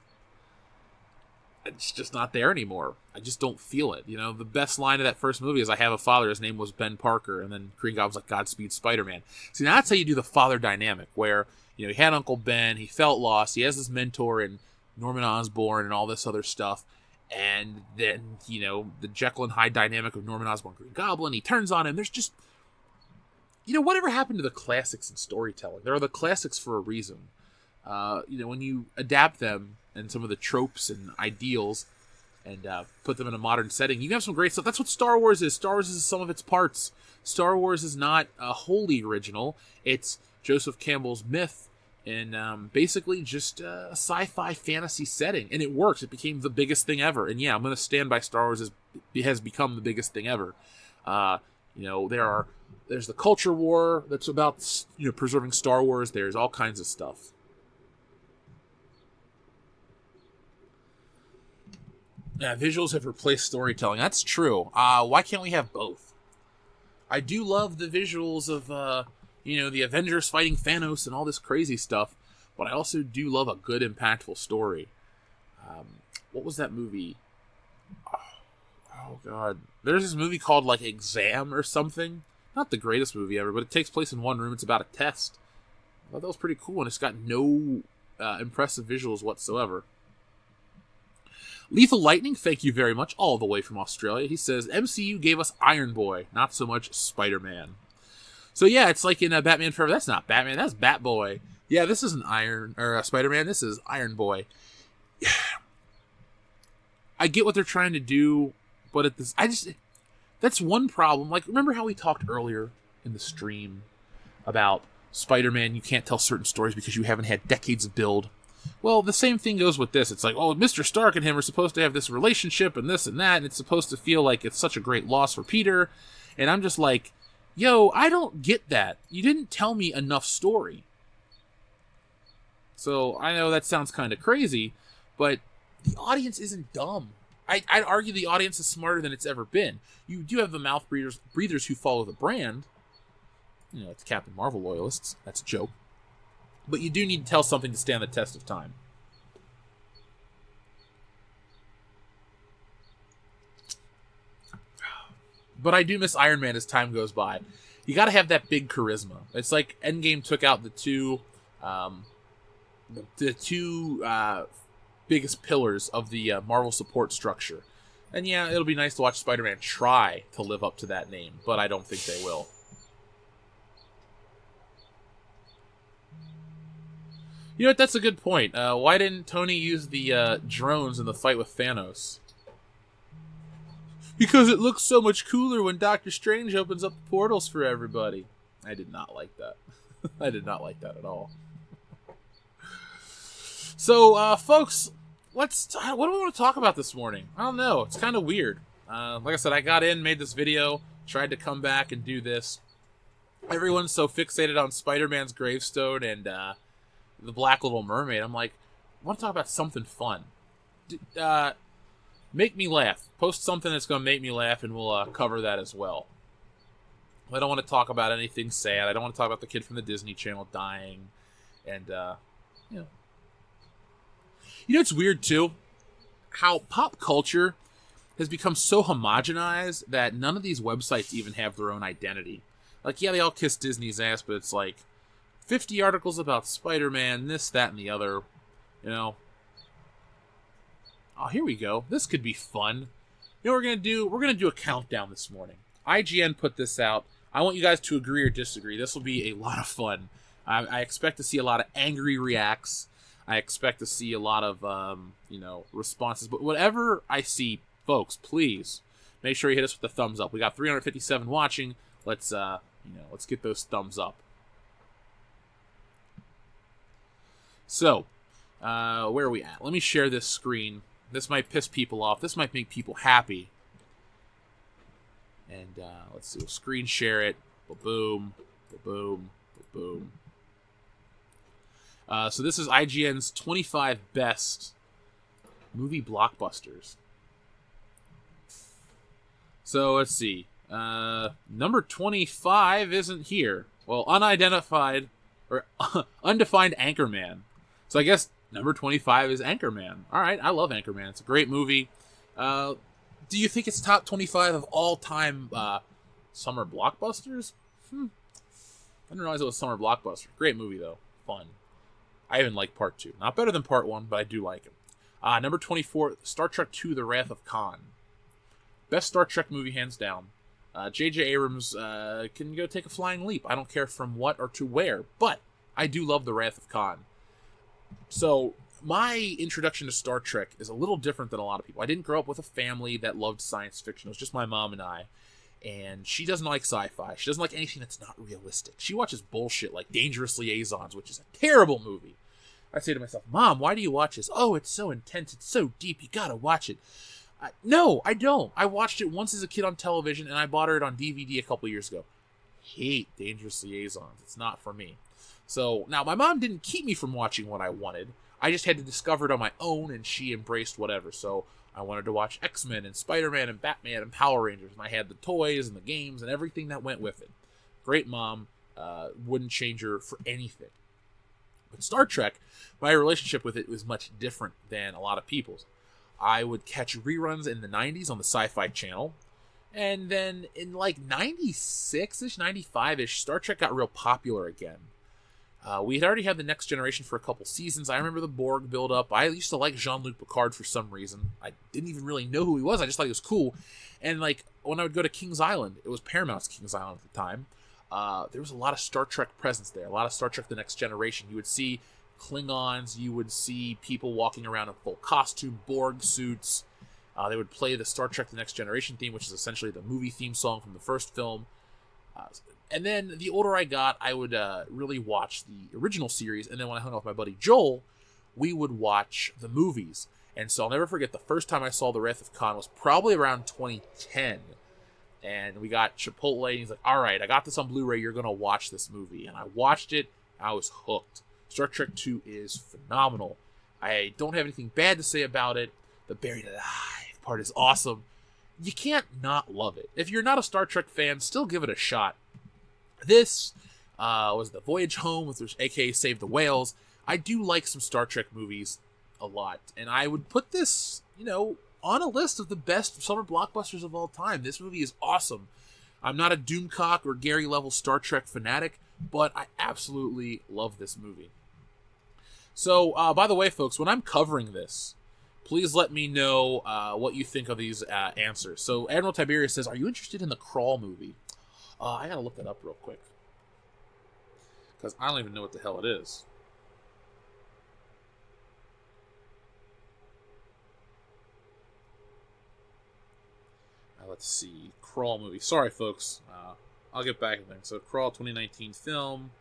It's just not there anymore. I just don't feel it. The best line of that first movie is, I have a father, his name was Ben Parker, and then Green Goblin's like, Godspeed Spider-Man. See, now that's how you do the father dynamic, where, he had Uncle Ben, he felt lost, he has this mentor in Norman Osborn and all this other stuff, and then, the Jekyll and Hyde dynamic of Norman Osborn, Green Goblin, he turns on him. There's just, whatever happened to the classics in storytelling? There are the classics for a reason. When you adapt them and some of the tropes and ideals and put them in a modern setting, you have some great stuff. That's what Star Wars is. Star Wars is some of its parts. Star Wars is not wholly original. It's Joseph Campbell's myth and basically just a sci-fi fantasy setting. And it works. It became the biggest thing ever. And yeah, I'm going to stand by Star Wars has become the biggest thing ever. There's the culture war that's about, preserving Star Wars. There's all kinds of stuff. Yeah, visuals have replaced storytelling. That's true. Why can't we have both? I do love the visuals of, the Avengers fighting Thanos and all this crazy stuff, but I also do love a good, impactful story. What was that movie? Oh, God. There's this movie called, Exam or something. Not the greatest movie ever, but it takes place in one room. It's about a test. I thought that was pretty cool, and it's got no impressive visuals whatsoever. Lethal Lightning, thank you very much, all the way from Australia. He says, MCU gave us Iron Boy, not so much Spider-Man. So yeah, it's like in Batman Forever. That's not Batman, that's Batboy. Yeah, this isn't Spider-Man, this is Iron Boy. I get what they're trying to do, but that's one problem. Remember how we talked earlier in the stream about Spider-Man, you can't tell certain stories because you haven't had decades of build. Well, the same thing goes with this. It's like, oh, Mr. Stark and him are supposed to have this relationship and this and that, and it's supposed to feel like it's such a great loss for Peter. And I'm just like, yo, I don't get that. You didn't tell me enough story. So I know that sounds kind of crazy, but the audience isn't dumb. I'd argue the audience is smarter than it's ever been. You do have the mouth breathers who follow the brand. It's Captain Marvel loyalists. That's a joke. But you do need to tell something to stand the test of time. But I do miss Iron Man as time goes by. You got to have that big charisma. It's like Endgame took out the two biggest pillars of the Marvel support structure. And yeah, it'll be nice to watch Spider-Man try to live up to that name, but I don't think they will. You know what? That's a good point. Why didn't Tony use the drones in the fight with Thanos? Because it looks so much cooler when Doctor Strange opens up the portals for everybody. I did not like that. I did not like that at all. So, folks, what do we want to talk about this morning? I don't know. It's kind of weird. Like I said, I got in, made this video, tried to come back and do this. Everyone's so fixated on Spider-Man's gravestone and the Black Little Mermaid. I'm like, want to talk about something fun. Make me laugh. Post something that's going to make me laugh, and we'll cover that as well. I don't want to talk about anything sad. I don't want to talk about the kid from the Disney Channel dying. And, you know. You know, it's weird, too, how pop culture has become so homogenized that none of these websites even have their own identity. Like, yeah, they all kiss Disney's ass, but it's like 50 articles about Spider-Man, this, that, and the other. You know. Oh, here we go. This could be fun. You know what we're gonna do? We're gonna do a countdown this morning. IGN put this out. I want you guys to agree or disagree. This will be a lot of fun. I expect to see a lot of angry reacts. I expect to see a lot of responses. But whatever I see, folks, please make sure you hit us with the thumbs up. We got 357 watching. Let's get those thumbs up. So, where are we at? Let me share this screen. This might piss people off. This might make people happy. And let's see. We'll screen share it. Boom. Boom. Boom. So this is IGN's 25 best movie blockbusters. So let's see. Number 25 isn't here. Well, unidentified or undefined Anchorman. So I guess number 25 is Anchorman. All right, I love Anchorman. It's a great movie. Do you think it's top 25 of all time summer blockbusters? I didn't realize it was summer blockbuster. Great movie though, fun. I even like part 2. Not better than part 1, but I do like it. Number 24, Star Trek II: The Wrath of Khan. Best Star Trek movie, hands down. J.J. Abrams can go take a flying leap. I don't care from what or to where, but I do love The Wrath of Khan. So, my introduction to Star Trek is a little different than a lot of people. I didn't grow up with a family that loved science fiction. It was just my mom and I. And she doesn't like sci-fi. She doesn't like anything that's not realistic. She watches bullshit like Dangerous Liaisons, which is a terrible movie. I say to myself, Mom, why do you watch this? Oh, it's so intense. It's so deep. You gotta watch it. No, I don't. I watched it once as a kid on television, and I bought it on DVD a couple years ago. Hate Dangerous Liaisons. It's not for me. So, now, my mom didn't keep me from watching what I wanted. I just had to discover it on my own, and she embraced whatever. So, I wanted to watch X-Men and Spider-Man and Batman and Power Rangers, and I had the toys and the games and everything that went with it. Great mom. Wouldn't change her for anything. But Star Trek, my relationship with it was much different than a lot of people's. I would catch reruns in the 90s on the Sci-Fi Channel. And then in like 96-ish, 95-ish, Star Trek got real popular again. We had already had The Next Generation for a couple seasons. I remember the Borg build-up. I used to like Jean-Luc Picard for some reason. I didn't even really know who he was. I just thought he was cool. And like when I would go to King's Island, it was Paramount's King's Island at the time. There was a lot of Star Trek presence there. A lot of Star Trek The Next Generation. You would see Klingons. You would see people walking around in full costume, Borg suits. They would play the Star Trek The Next Generation theme, which is essentially the movie theme song from the first film. And then the older I got, I would really watch the original series. And then when I hung out with my buddy Joel, we would watch the movies. And so I'll never forget the first time I saw The Wrath of Khan was probably around 2010. And we got Chipotle, and he's like, all right, I got this on Blu-ray. You're going to watch this movie. And I watched it. I was hooked. Star Trek II is phenomenal. I don't have anything bad to say about it. The buried alive part is awesome. You can't not love it. If you're not a Star Trek fan, still give it a shot. This was The Voyage Home, with aka Save the Whales. I do like some Star Trek movies a lot. And I would put this, on a list of the best summer blockbusters of all time. This movie is awesome. I'm not a Doomcock or Gary level Star Trek fanatic, but I absolutely love this movie. So, by the way, folks, when I'm covering this, please let me know what you think of these answers. So, Admiral Tiberius says, are you interested in the Crawl movie? I gotta look that up real quick, because I don't even know what the hell it is. Let's see. Crawl movie. Sorry, folks. I'll get back to things. So, Crawl 2019 film.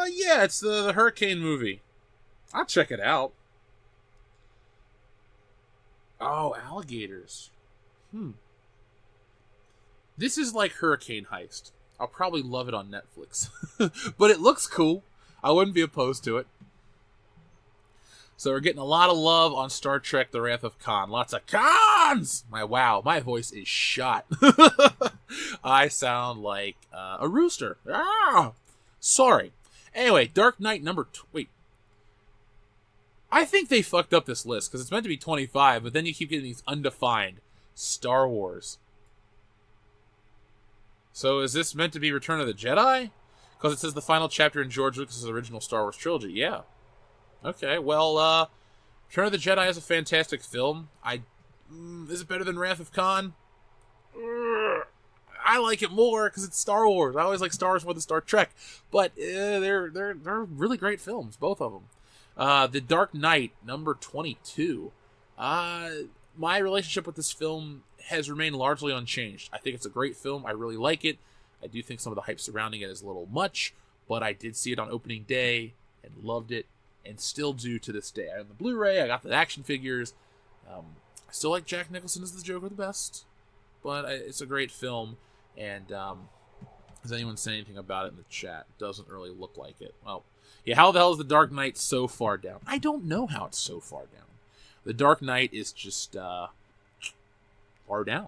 Yeah, it's the Hurricane movie. I'll check it out. Oh, alligators. This is like Hurricane Heist. I'll probably love it on Netflix. But it looks cool. I wouldn't be opposed to it. So we're getting a lot of love on Star Trek The Wrath of Khan. Lots of Khans! My voice is shot. I sound like a rooster. Ah! Sorry. Anyway, Dark Knight wait. I think they fucked up this list because it's meant to be 25, but then you keep getting these undefined. Star Wars. So is this meant to be Return of the Jedi? Because it says the final chapter in George Lucas' original Star Wars trilogy. Yeah. Okay, well, Return of the Jedi is a fantastic film. Is it better than Wrath of Khan? I like it more because it's Star Wars. I always like Star Wars more than Star Trek, but they're really great films, both of them. The Dark Knight, number 22. My relationship with this film has remained largely unchanged. I think it's a great film. I really like it. I do think some of the hype surrounding it is a little much, but I did see it on opening day and loved it, and still do to this day. I own the Blu-ray. I got the action figures. I still like Jack Nicholson as the Joker the best, but it's a great film. And does anyone say anything about it in the chat? It doesn't really look like it. Well, yeah, how the hell is The Dark Knight so far down? I don't know how it's so far down. The Dark Knight is just far down.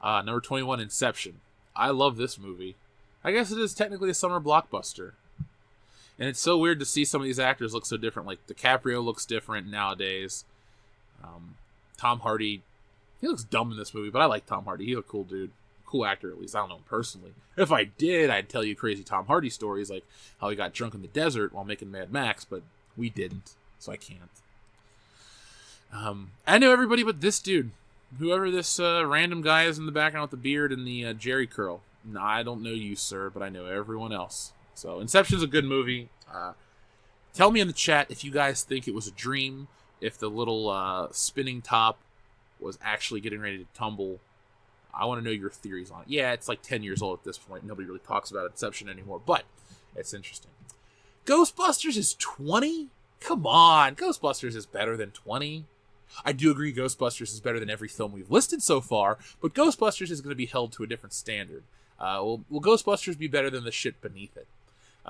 Number 21, Inception. I love this movie. I guess it is technically a summer blockbuster. And it's so weird to see some of these actors look so different. Like, DiCaprio looks different nowadays. Tom Hardy, he looks dumb in this movie, but I like Tom Hardy. He's a cool dude. Cool actor, at least. I don't know him personally. If I did, I'd tell you crazy Tom Hardy stories, like how he got drunk in the desert while making Mad Max, but we didn't, so I can't. I know everybody but this dude. Whoever this random guy is in the background with the beard and the Jerry curl. Nah, I don't know you, sir, but I know everyone else. So, Inception's a good movie. Tell me in the chat if you guys think it was a dream, if the little spinning top was actually getting ready to tumble. I want to know your theories on it. Yeah, it's like 10 years old at this point. Nobody really talks about Inception anymore, but it's interesting. Ghostbusters is 20? Come on, Ghostbusters is better than 20. I do agree Ghostbusters is better than every film we've listed so far, but Ghostbusters is going to be held to a different standard. Will Ghostbusters be better than the shit beneath it?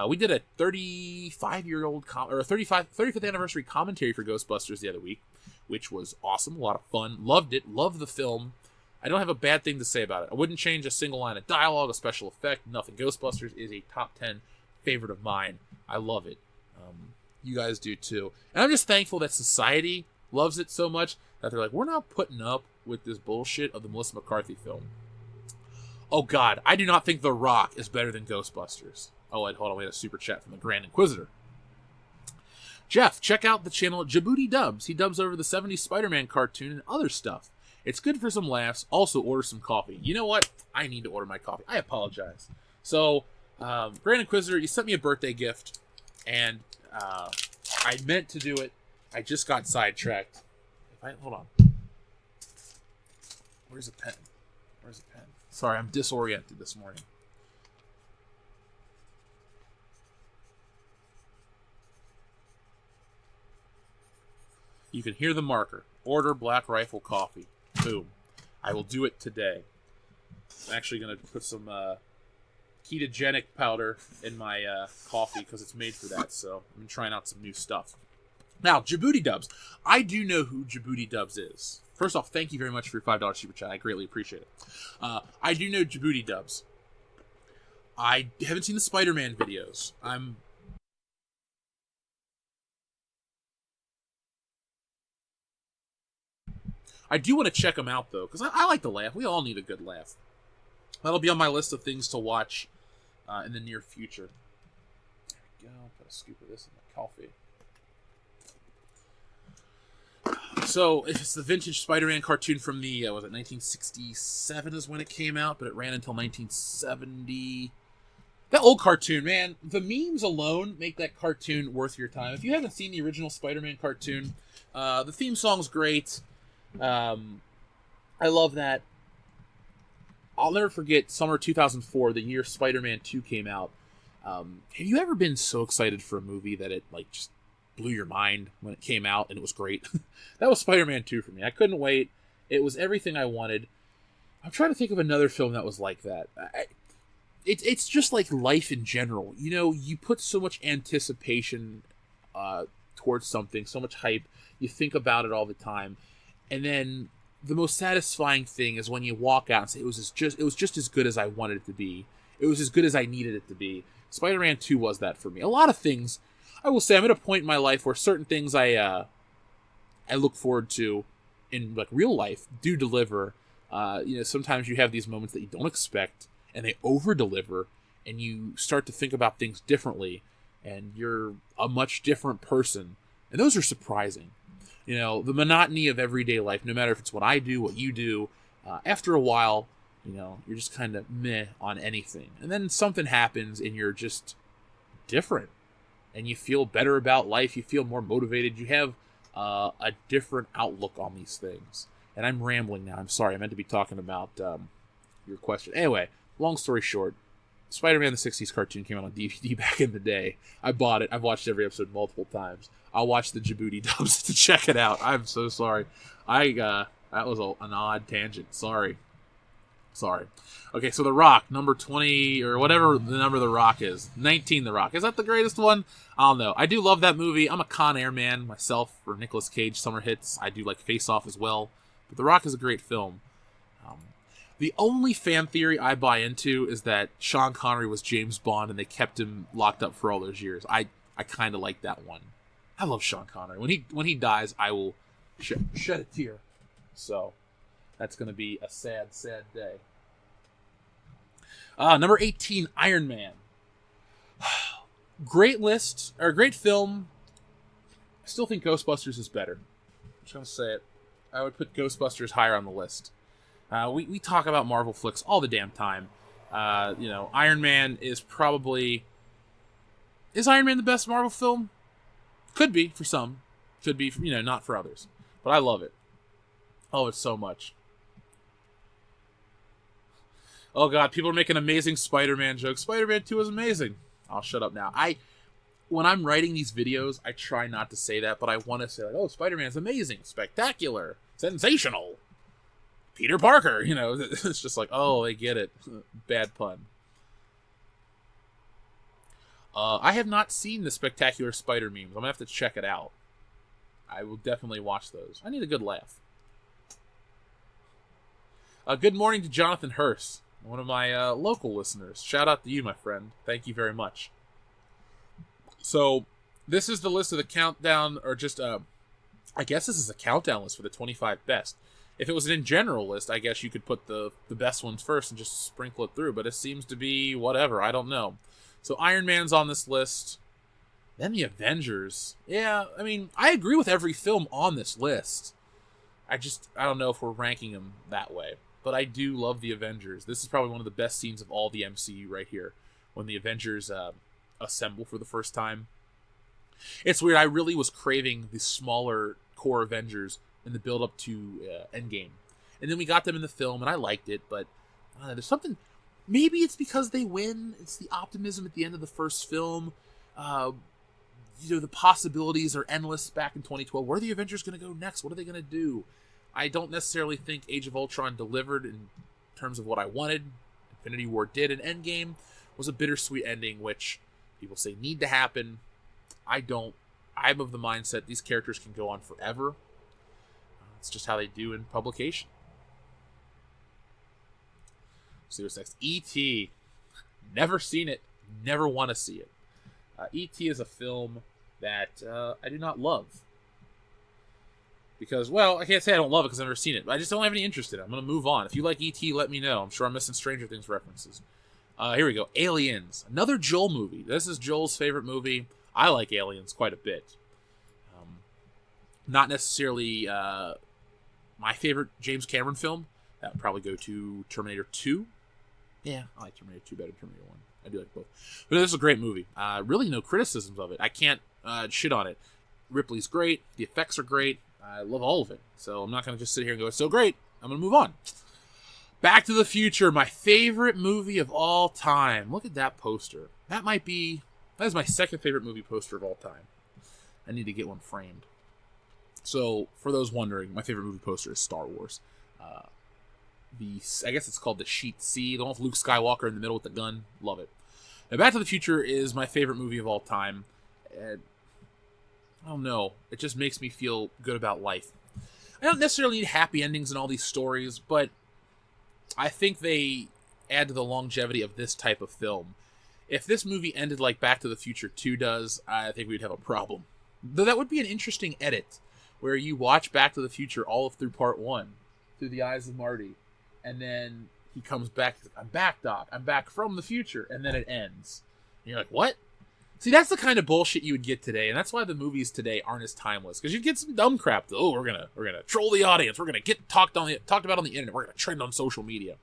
We did a 35-year-old or a 35th anniversary commentary for Ghostbusters the other week, which was awesome, a lot of fun. Loved it, loved the film. I don't have a bad thing to say about it. I wouldn't change a single line of dialogue, a special effect, nothing. Ghostbusters is a top 10 favorite of mine. I love it. You guys do too. And I'm just thankful that society loves it so much that they're like, we're not putting up with this bullshit of the Melissa McCarthy film. Oh God, I do not think The Rock is better than Ghostbusters. Oh, wait, hold on, we had a super chat from the Grand Inquisitor. Jeff, check out the channel Djibouti Dubs. He dubs over the 70s Spider-Man cartoon and other stuff. It's good for some laughs. Also, order some coffee. You know what? I need to order my coffee. I apologize. So, Grand Inquisitor, you sent me a birthday gift, and I meant to do it. I just got sidetracked. Hold on. Where's a pen? Sorry, I'm disoriented this morning. You can hear the marker. Order Black Rifle coffee. Boom. I will do it today. I'm actually going to put some ketogenic powder in my coffee because it's made for that. So I'm trying out some new stuff. Now, Djibouti Dubs. I do know who Djibouti Dubs is. First off, thank you very much for your $5 super chat. I greatly appreciate it. I do know Djibouti Dubs. I haven't seen the Spider-Man videos. I do want to check them out, though, because I like to laugh. We all need a good laugh. That'll be on my list of things to watch in the near future. There we go. Put a scoop of this in my coffee. So, it's the vintage Spider-Man cartoon from the, 1967 is when it came out, but it ran until 1970. That old cartoon, man, the memes alone make that cartoon worth your time. If you haven't seen the original Spider-Man cartoon, the theme song's great. I love that. I'll never forget summer 2004, the year Spider-Man 2 came out. Have you ever been so excited for a movie that it, just blew your mind when it came out and it was great? That was Spider-Man 2 for me. I couldn't wait. It was everything I wanted. I'm trying to think of another film that was like that. It's just like life in general. You know, you put so much anticipation towards something, so much hype. You think about it all the time, and then the most satisfying thing is when you walk out and say it was just as good as I wanted it to be. It was as good as I needed it to be. Spider-Man 2 was that for me. A lot of things, I will say, I'm at a point in my life where certain things I look forward to in like real life do deliver. Sometimes you have these moments that you don't expect, and they over-deliver, and you start to think about things differently, and you're a much different person. And those are surprising. You know, the monotony of everyday life, no matter if it's what I do, what you do, after a while, you know, you're just kind of meh on anything. And then something happens, and you're just different. And you feel better about life. You feel more motivated. You have a different outlook on these things. And I'm rambling now. I'm sorry. I meant to be talking about your question. Anyway, long story short, Spider-Man the 60s cartoon came out on DVD back in the day. I bought it. I've watched every episode multiple times. I'll watch the Djibouti dubs to check it out. I'm so sorry. That was an odd tangent. Sorry. Okay, so The Rock, number 20, or whatever the number The Rock is. 19, The Rock. Is that the greatest one? I don't know. I do love that movie. I'm a Con Air man myself for Nicolas Cage summer hits. I do like Face Off as well. But The Rock is a great film. The only fan theory I buy into is that Sean Connery was James Bond and they kept him locked up for all those years. I kind of like that one. I love Sean Connery. When he dies, I will shed a tear. So that's going to be a sad, sad day. Number 18, Iron Man. Great list, or great film. I still think Ghostbusters is better. I'm just going to say it. I would put Ghostbusters higher on the list. We talk about Marvel flicks all the damn time. Iron Man is probably... Is Iron Man the best Marvel film? Could be for some. Could be, not for others. But I love it. Oh, it's so much. Oh god, people are making amazing Spider-Man jokes. Spider-Man 2 is amazing. I'll shut up now. When I'm writing these videos, I try not to say that, but I want to say, like, oh, Spider-Man's amazing, spectacular, sensational. Peter Parker, it's just like, oh, they get it. Bad pun. I have not seen the Spectacular Spider memes. I'm going to have to check it out. I will definitely watch those. I need a good laugh. Good morning to Jonathan Hurst, one of my local listeners. Shout out to you, my friend. Thank you very much. So, this is the list of the countdown, or just, I guess this is a countdown list for the 25 best. If it was an in general list, I guess you could put the best ones first and just sprinkle it through, but it seems to be whatever. I don't know. So Iron Man's on this list. Then the Avengers. Yeah, I mean, I agree with every film on this list. I don't know if we're ranking them that way. But I do love the Avengers. This is probably one of the best scenes of all the MCU right here. When the Avengers assemble for the first time. It's weird. I really was craving the smaller core Avengers in the build-up to Endgame. And then we got them in the film, and I liked it, but there's something... Maybe it's because they win. It's the optimism at the end of the first film. The possibilities are endless back in 2012. Where are the Avengers going to go next? What are they going to do? I don't necessarily think Age of Ultron delivered in terms of what I wanted. Infinity War did, and Endgame was a bittersweet ending, which people say need to happen. I don't. I'm of the mindset these characters can go on forever. It's just how they do in publication. See what's next. E.T. Never seen it. Never want to see it. E.T. is a film that I do not love. Because, well, I can't say I don't love it because I've never seen it. But I just don't have any interest in it. I'm going to move on. If you like E.T., let me know. I'm sure I'm missing Stranger Things references. Here we go. Aliens. Another Joel movie. This is Joel's favorite movie. I like Aliens quite a bit. Not necessarily my favorite James Cameron film. That would probably go to Terminator 2. Yeah, I like Terminator 2 better than Terminator 1. I do like both. But this is a great movie. Really no criticisms of it. I can't shit on it. Ripley's great. The effects are great. I love all of it. So I'm not going to just sit here and go, it's so great. I'm going to move on. Back to the Future, my favorite movie of all time. Look at that poster. That is my second favorite movie poster of all time. I need to get one framed. So, for those wondering, my favorite movie poster is Star Wars. I guess it's called the Sheet C, the one with Luke Skywalker in the middle with the gun. Love it. Now, Back to the Future is my favorite movie of all time. And I don't know. It just makes me feel good about life. I don't necessarily need happy endings in all these stories, but I think they add to the longevity of this type of film. If this movie ended like Back to the Future 2 does, I think we'd have a problem. Though that would be an interesting edit, where you watch Back to the Future all through part 1, through the eyes of Marty, and then he comes back, I'm back, Doc, I'm back from the future, and then it ends. And you're like, what? See, that's the kind of bullshit you would get today, and that's why the movies today aren't as timeless. Because you'd get some dumb crap. Oh, we're gonna troll the audience. We're gonna get talked about on the internet. We're gonna trend on social media.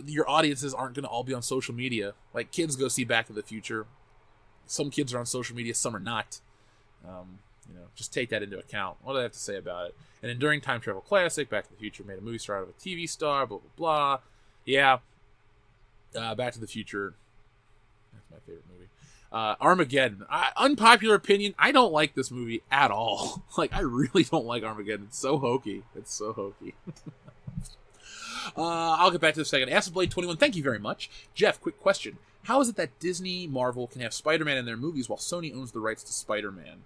Your audiences aren't gonna all be on social media. Like, kids go see Back to the Future. Some kids are on social media, some are not. Just take that into account. What do I have to say about it? An enduring time travel classic. Back to the Future made a movie star out of a TV star. Blah blah blah. Yeah. Back to the Future. That's my favorite movie. Armageddon. Unpopular opinion, I don't like this movie at all. Like, I really don't like Armageddon. It's so hokey. I'll get back to the second. AcidBlade21, thank you very much. Jeff, quick question. How is it that Disney, Marvel can have Spider-Man in their movies while Sony owns the rights to Spider-Man?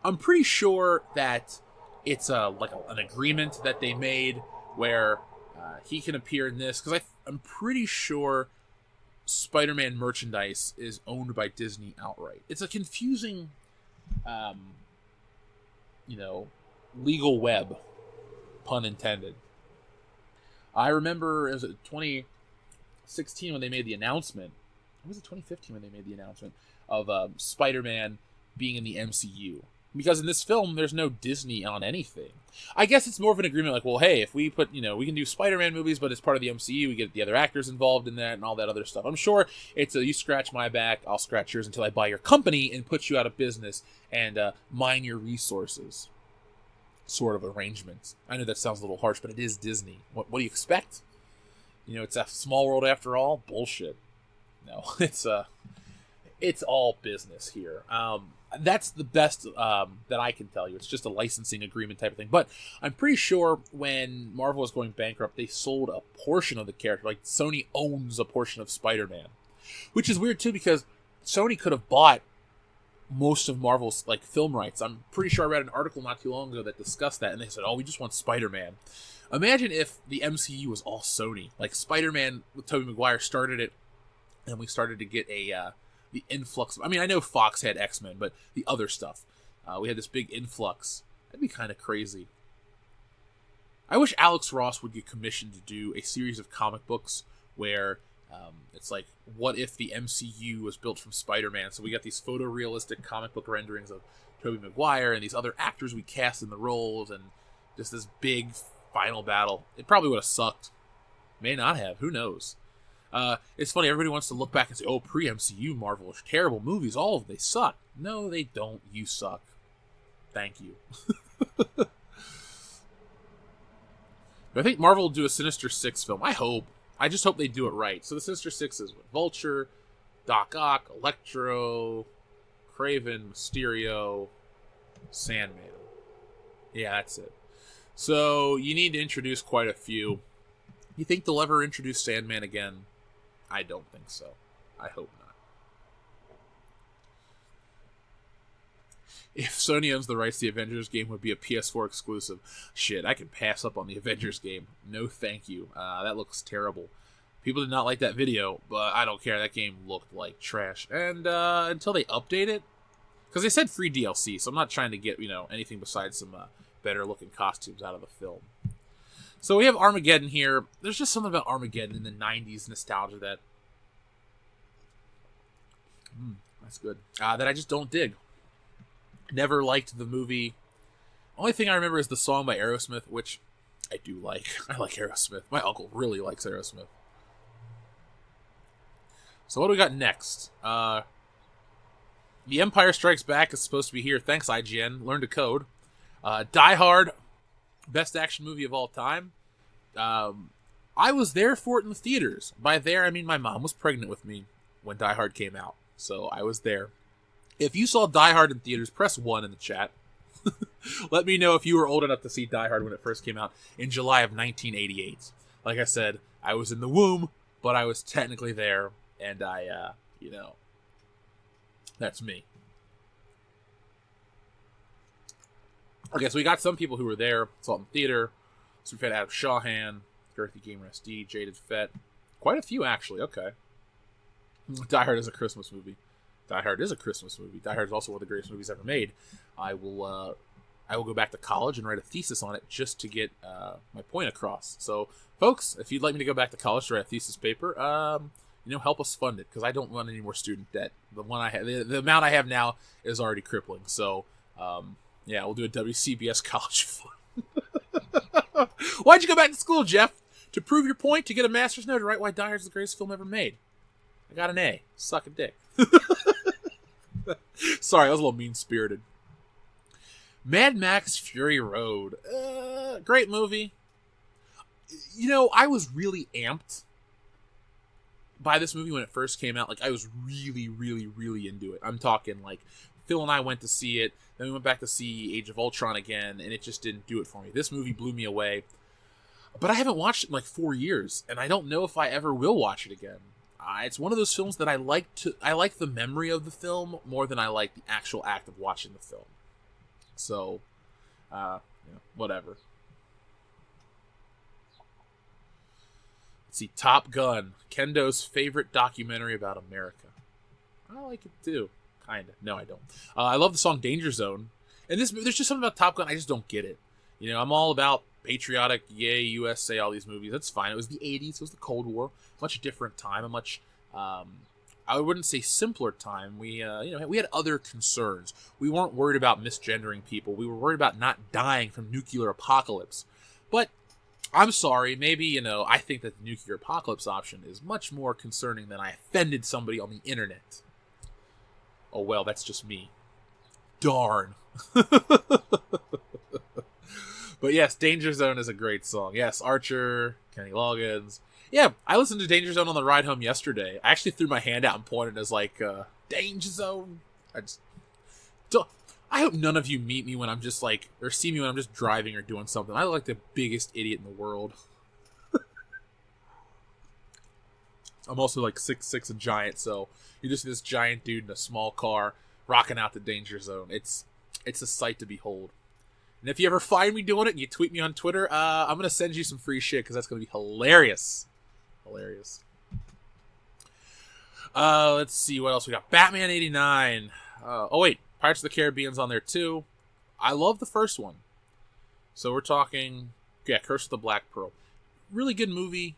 I'm pretty sure that it's an agreement that they made where he can appear in this, because I'm pretty sure Spider-Man merchandise is owned by Disney outright. It's a confusing, legal web, pun intended. I remember, it was 2016 when they made the announcement. Or was it 2015 when they made the announcement of Spider-Man being in the MCU? Because in this film, there's no Disney on anything. I guess it's more of an agreement like, well, hey, if we put, we can do Spider-Man movies, but it's part of the MCU, we get the other actors involved in that and all that other stuff. I'm sure it's you scratch my back, I'll scratch yours until I buy your company and put you out of business and mine your resources sort of arrangements. I know that sounds a little harsh, but it is Disney. What do you expect? It's a small world after all. Bullshit. No, it's all business here. That's the best that I can tell you. It's just a licensing agreement type of thing. But I'm pretty sure when Marvel was going bankrupt, they sold a portion of the character. Like, Sony owns a portion of Spider-Man. Which is weird, too, because Sony could have bought most of Marvel's film rights. I'm pretty sure I read an article not too long ago that discussed that, and they said, we just want Spider-Man. Imagine if the MCU was all Sony. Like, Spider-Man with Tobey Maguire started it, and we started to get the influx. I know Fox had X-Men, but the other stuff. We had this big influx. That'd be kind of crazy. I wish Alex Ross would get commissioned to do a series of comic books where it's like, what if the MCU was built from Spider-Man? So we got these photorealistic comic book renderings of Tobey Maguire and these other actors we cast in the roles, and just this big final battle. It probably would have sucked. May not have. Who knows? It's funny, everybody wants to look back and say, pre-MCU Marvel are terrible movies. All of them, they suck. No, they don't. You suck. Thank you. I think Marvel will do a Sinister Six film. I hope. I just hope they do it right. So the Sinister Six is with Vulture, Doc Ock, Electro, Kraven, Mysterio, Sandman. Yeah, that's it. So you need to introduce quite a few. You think they'll ever introduce Sandman again? I don't think so. I hope not. If Sony owns the rights, the Avengers game would be a PS4 exclusive. Shit, I can pass up on the Avengers game. No thank you. That looks terrible. People did not like that video, but I don't care. That game looked like trash. And until they update it, because they said free DLC, so I'm not trying to get anything besides some better looking costumes out of the film. So we have Armageddon here. There's just something about Armageddon in the 90s nostalgia that that's good. That I just don't dig. Never liked the movie. Only thing I remember is the song by Aerosmith, which I do like. I like Aerosmith. My uncle really likes Aerosmith. So what do we got next? The Empire Strikes Back is supposed to be here. Thanks, IGN. Learn to code. Die Hard, best action movie of all time. I was there for it in the theaters. By there, I mean my mom was pregnant with me when Die Hard came out. So I was there. If you saw Die Hard in theaters, press 1 in the chat. Let me know if you were old enough to see Die Hard when it first came out in July of 1988. Like I said, I was in the womb, but I was technically there, and that's me. Okay, so we got some people who were there. Salt in Theater. So we've had Adam Shawhan, Girthy Gamer SD, Jaded Fett. Quite a few, actually. Okay. Die Hard is a Christmas movie. Die Hard is a Christmas movie. Die Hard is also one of the greatest movies ever made. I will go back to college and write a thesis on it just to get my point across. So, folks, if you'd like me to go back to college to write a thesis paper, help us fund it, because I don't want any more student debt. The one I have, the amount I have now is already crippling. So, we'll do a WCBS college fund. Why'd you go back to school, Jeff? To prove your point, to get a master's note, to write why Die Hard is the greatest film ever made. I got an A. Suck a dick. Sorry, I was a little mean-spirited. Mad Max Fury Road. Great movie. I was really amped by this movie when it first came out. Like, I was really, really, really into it. I'm talking, like, Phil and I went to see it. Then we went back to see Age of Ultron again, and it just didn't do it for me. This movie blew me away. But I haven't watched it in like 4 years, and I don't know if I ever will watch it again. It's one of those films that I like the memory of the film more than I like the actual act of watching the film. So, whatever. Let's see, Top Gun, Kendo's favorite documentary about America. I like it too, kind of. No, I don't. I love the song Danger Zone, and there's just something about Top Gun, I just don't get it. I'm all about patriotic, yay, USA, all these movies. That's fine. It was the 80s. It was the Cold War. Much different time. A much, I wouldn't say simpler time. We had other concerns. We weren't worried about misgendering people. We were worried about not dying from nuclear apocalypse. But I'm sorry. Maybe, I think that the nuclear apocalypse option is much more concerning than I offended somebody on the internet. Oh, well, that's just me. Darn. But yes, Danger Zone is a great song. Yes, Archer, Kenny Loggins. Yeah, I listened to Danger Zone on the ride home yesterday. I actually threw my hand out and pointed as like, Danger Zone. I hope none of you meet me when I'm just like, or see me when I'm just driving or doing something. I look like the biggest idiot in the world. I'm also like 6'6" and giant, so you just see this giant dude in a small car rocking out the Danger Zone. It's a sight to behold. And if you ever find me doing it and you tweet me on Twitter, I'm going to send you some free shit, because that's going to be hilarious. Hilarious. Let's see what else we got. Batman 89. Wait. Pirates of the Caribbean's on there too. I love the first one. So we're talking, Curse of the Black Pearl. Really good movie.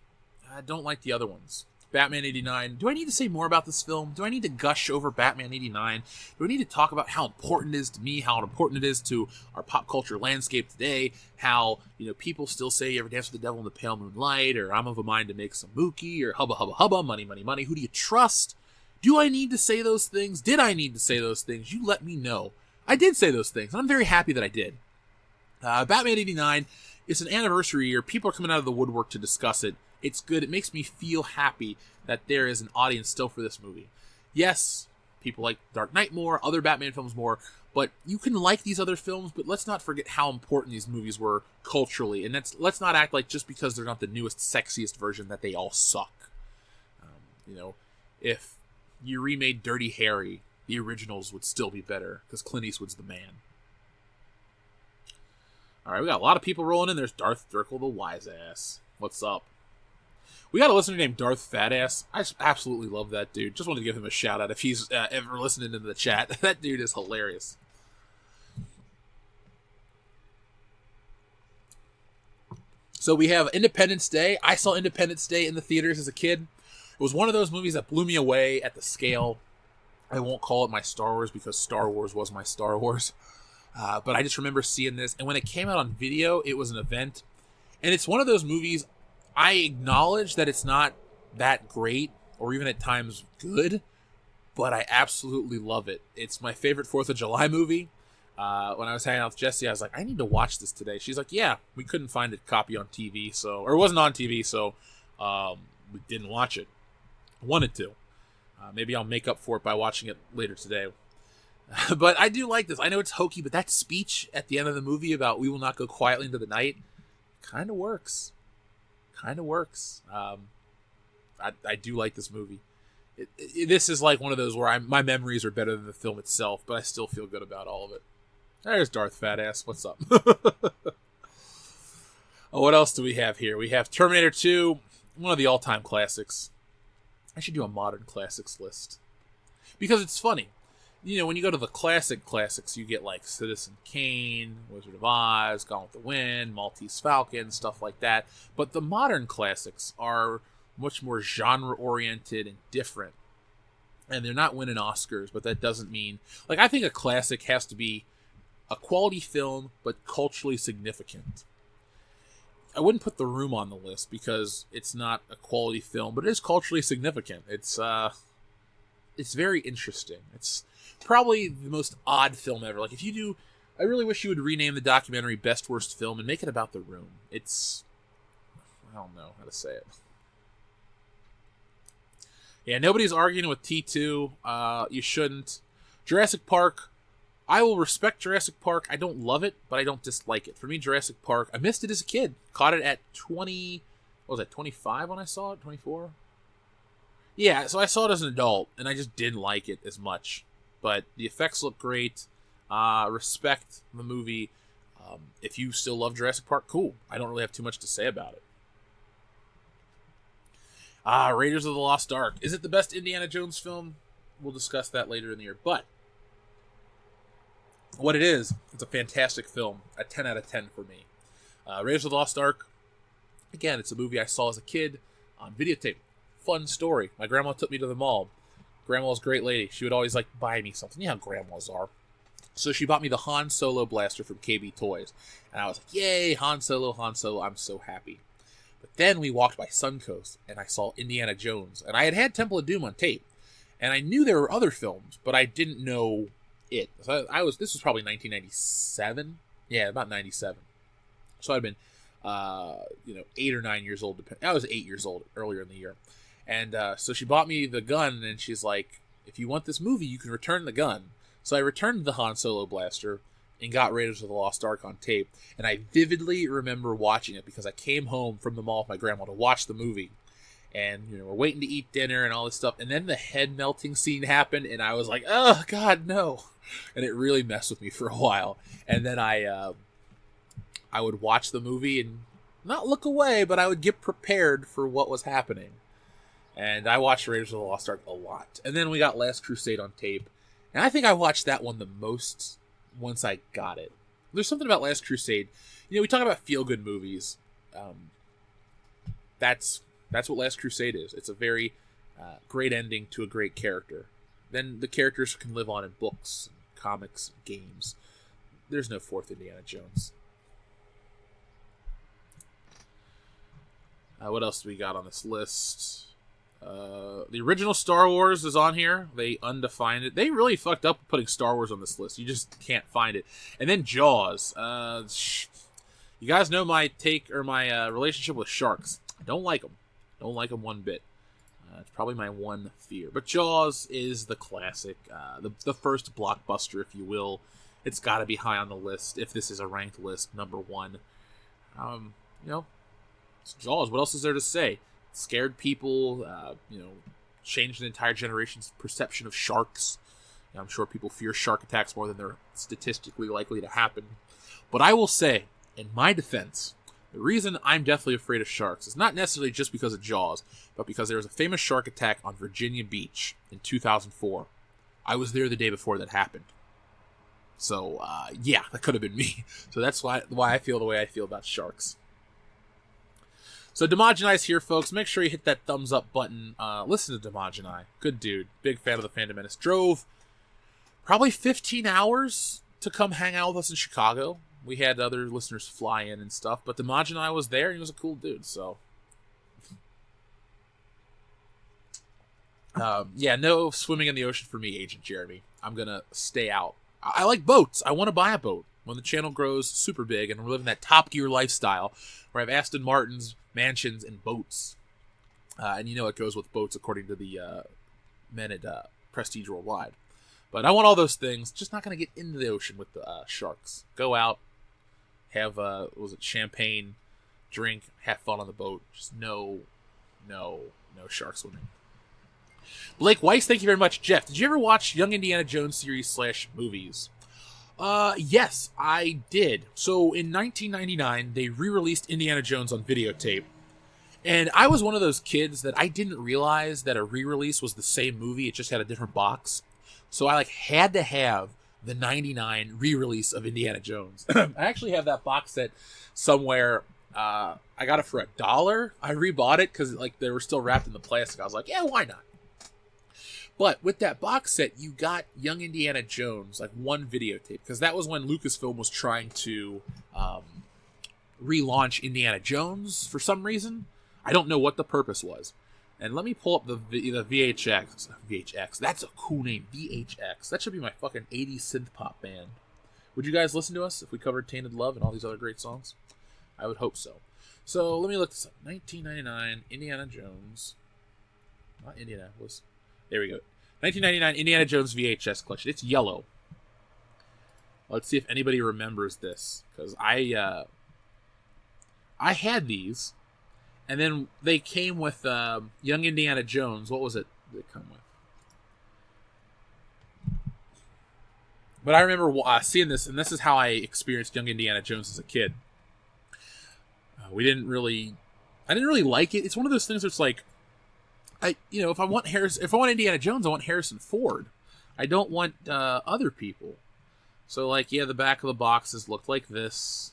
I don't like the other ones. Batman 89. Do I need to say more about this film? Do I need to gush over Batman 89? Do I need to talk about how important it is to me, how important it is to our pop culture landscape today, how, people still say you ever dance with the devil in the pale moonlight, or I'm of a mind to make some mookie, or hubba hubba hubba, money, money, money. Who do you trust? Do I need to say those things? Did I need to say those things? You let me know. I did say those things, and I'm very happy that I did. Batman 89 is an anniversary year. People are coming out of the woodwork to discuss it. It's good. It makes me feel happy that there is an audience still for this movie. Yes, people like Dark Knight more, other Batman films more, but you can like these other films, but let's not forget how important these movies were culturally, and let's not act like just because they're not the newest, sexiest version that they all suck. If you remade Dirty Harry, the originals would still be better, because Clint Eastwood's the man. Alright, we got a lot of people rolling in. There's Darth Dirkle the Wise Ass. What's up? We got a listener named Darth Fatass. I just absolutely love that dude. Just wanted to give him a shout out if he's ever listening to the chat. That dude is hilarious. So we have Independence Day. I saw Independence Day in the theaters as a kid. It was one of those movies that blew me away at the scale. I won't call it my Star Wars, because Star Wars was my Star Wars. But I just remember seeing this. And when it came out on video, it was an event. And it's one of those movies, I acknowledge that it's not that great, or even at times good, but I absolutely love it. It's my favorite 4th of July movie. When I was hanging out with Jessie, I was like, I need to watch this today. She's like, yeah, we couldn't find a copy on TV, or it wasn't on TV, so we didn't watch it. I wanted to. Maybe I'll make up for it by watching it later today. But I do like this. I know it's hokey, but that speech at the end of the movie about "we will not go quietly into the night" kind of works. Kind of works. I do like this movie. This is like one of those where my memories are better than the film itself, but I still feel good about all of it. There's Darth Fatass. What's up? Oh, what else do we have here? We have Terminator 2, one of the all-time classics. I should do a modern classics list. Because it's funny. You know, when you go to the classics, you get like Citizen Kane, Wizard of Oz, Gone with the Wind, Maltese Falcon, stuff like that. But the modern classics are much more genre-oriented and different. And they're not winning Oscars, but that doesn't mean... Like, I think a classic has to be a quality film, but culturally significant. I wouldn't put The Room on the list because it's not a quality film, but it is culturally significant. It's very interesting. It's probably the most odd film ever. Like, if you do... I really wish you would rename the documentary Best Worst Film and make it about The Room. It's... I don't know how to say it. Yeah, nobody's arguing with T2. You shouldn't. Jurassic Park... I will respect Jurassic Park. I don't love it, but I don't dislike it. For me, Jurassic Park, I missed it as a kid. Caught it at 20... What was that, 25 when I saw it? 24? Yeah, so I saw it as an adult, and I just didn't like it as much. But the effects look great. Respect the movie. If you still love Jurassic Park, cool. I don't really have too much to say about it. Raiders of the Lost Ark. Is it the best Indiana Jones film? We'll discuss that later in the year. But what it is, it's a fantastic film. A 10 out of 10 for me. Raiders of the Lost Ark. Again, it's a movie I saw as a kid on videotape. Fun story. My grandma took me to the mall. Grandma was a great lady. She would always like buy me something. You know how grandmas are. So she bought me the Han Solo blaster from KB Toys. And I was like, yay, Han Solo, Han Solo. I'm so happy. But then we walked by Suncoast and I saw Indiana Jones. And I had Temple of Doom on tape. And I knew there were other films, but I didn't know it. So this was probably 1997. Yeah, about 97. So I'd been 8 or 9 years old. I was 8 years old earlier in the year. And so she bought me the gun, and she's like, if you want this movie, you can return the gun. So I returned the Han Solo blaster and got Raiders of the Lost Ark on tape. And I vividly remember watching it because I came home from the mall with my grandma to watch the movie. And, we're waiting to eat dinner and all this stuff. And then the head melting scene happened, and I was like, oh, God, no. And it really messed with me for a while. And then I would watch the movie and not look away, but I would get prepared for what was happening. And I watched Raiders of the Lost Ark a lot. And then we got Last Crusade on tape. And I think I watched that one the most once I got it. There's something about Last Crusade. We talk about feel-good movies. That's what Last Crusade is. It's a very great ending to a great character. Then the characters can live on in books, comics, games. There's no fourth Indiana Jones. What else do we got on this list? The original Star Wars is on here. They undefined it. They really fucked up putting Star Wars on this list. You just can't find it. And then Jaws. You guys know my take or my relationship with sharks. I don't like them. Don't like them one bit. It's probably my one fear. But Jaws is the classic. The first blockbuster, if you will. It's got to be high on the list. If this is a ranked list, number one. It's Jaws. What else is there to say? Scared people, changed an entire generation's perception of sharks. I'm sure people fear shark attacks more than they're statistically likely to happen. But I will say, in my defense, the reason I'm definitely afraid of sharks is not necessarily just because of Jaws, but because there was a famous shark attack on Virginia Beach in 2004. I was there the day before that happened. So, that could have been me. So that's why I feel the way I feel about sharks. So Demogenai's here, folks. Make sure you hit that thumbs up button. Listen to Demogenai. Good dude. Big fan of the Phantom Menace. Drove probably 15 hours to come hang out with us in Chicago. We had other listeners fly in and stuff, but Demogenai was there, and he was a cool dude, so. No swimming in the ocean for me, Agent Jeremy. I'm going to stay out. I like boats. I want to buy a boat when the channel grows super big and we're living that Top Gear lifestyle where I have Aston Martins, mansions, and boats. And it goes with boats according to the men at Prestige Worldwide. But I want all those things. Just not going to get into the ocean with the sharks. Go out, have champagne, drink, have fun on the boat. Just no shark swimming. Blake Weiss, thank you very much. Jeff, did you ever watch Young Indiana Jones series / movies? Yes, I did. So in 1999, they re-released Indiana Jones on videotape. And I was one of those kids that I didn't realize that a re-release was the same movie. It just had a different box. So I had to have the 99 re-release of Indiana Jones. I actually have that box set somewhere. I got it for $1. I rebought it because they were still wrapped in the plastic. I was like, yeah, why not? But with that box set, you got Young Indiana Jones, one videotape, because that was when Lucasfilm was trying to relaunch Indiana Jones for some reason. I don't know what the purpose was. And let me pull up the VHX. VHX. That's a cool name. VHX. That should be my fucking 80s synth pop band. Would you guys listen to us if we covered Tainted Love and all these other great songs? I would hope so. So let me look this up. 1999 Indiana Jones. Not Indianapolis. There we go. 1999 Indiana Jones VHS collection. It's yellow. Let's see if anybody remembers this, because I had these, and then they came with Young Indiana Jones. What was it they come with? But I remember seeing this, and this is how I experienced Young Indiana Jones as a kid. I didn't really like it. It's one of those things that's if I want Indiana Jones, I want Harrison Ford. I don't want other people. So the back of the boxes looked like this,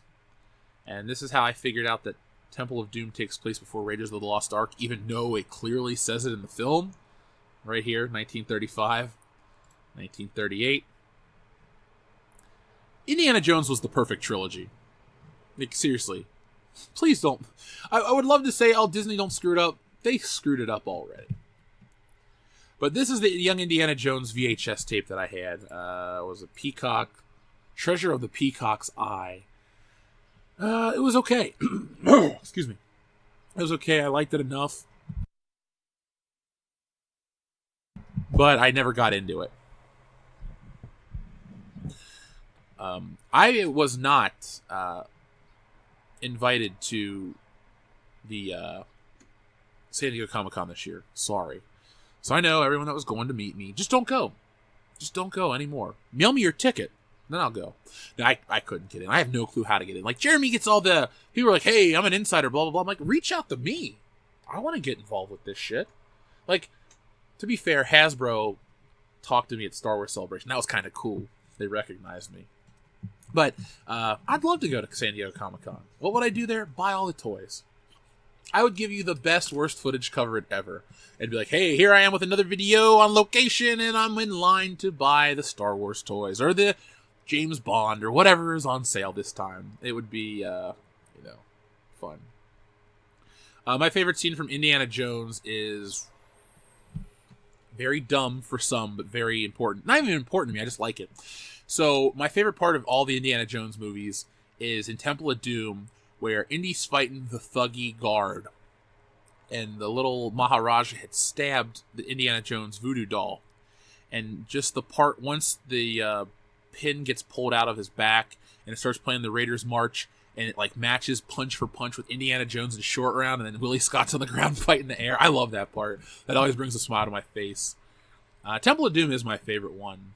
and this is how I figured out that Temple of Doom takes place before Raiders of the Lost Ark, even though it clearly says it in the film. Right here, 1935, 1938. Indiana Jones was the perfect trilogy. Seriously. Please don't. I would love to say, oh, Disney don't screw it up. They screwed it up already. But this is the Young Indiana Jones VHS tape that I had. It was a Peacock, Treasure of the Peacock's Eye. It was okay. Excuse me. It was okay. I liked it enough. But I never got into it. I was not invited to the San Diego Comic-Con this year. Sorry. So I know everyone that was going to meet me. Just don't go. Just don't go anymore. Mail me your ticket. Then I'll go. No, I couldn't get in. I have no clue how to get in. Jeremy gets all the... People are like, hey, I'm an insider, blah, blah, blah. I'm like, reach out to me. I want to get involved with this shit. To be fair, Hasbro talked to me at Star Wars Celebration. That was kind of cool. They recognized me. But I'd love to go to San Diego Comic-Con. What would I do there? Buy all the toys. I would give you the best, worst footage coverage ever. And be like, hey, here I am with another video on location, and I'm in line to buy the Star Wars toys, or the James Bond, or whatever is on sale this time. It would be, fun. My favorite scene from Indiana Jones is very dumb for some, but very important. Not even important to me, I just like it. So, my favorite part of all the Indiana Jones movies is in Temple of Doom, where Indy's fighting the thuggy guard, and the little Maharaja had stabbed the Indiana Jones voodoo doll. And just the part, once the pin gets pulled out of his back, and it starts playing the Raiders March, and it matches punch for punch with Indiana Jones in short round, and then Willie Scott's on the ground fighting the air. I love that part. That always brings a smile to my face. Temple of Doom is my favorite one.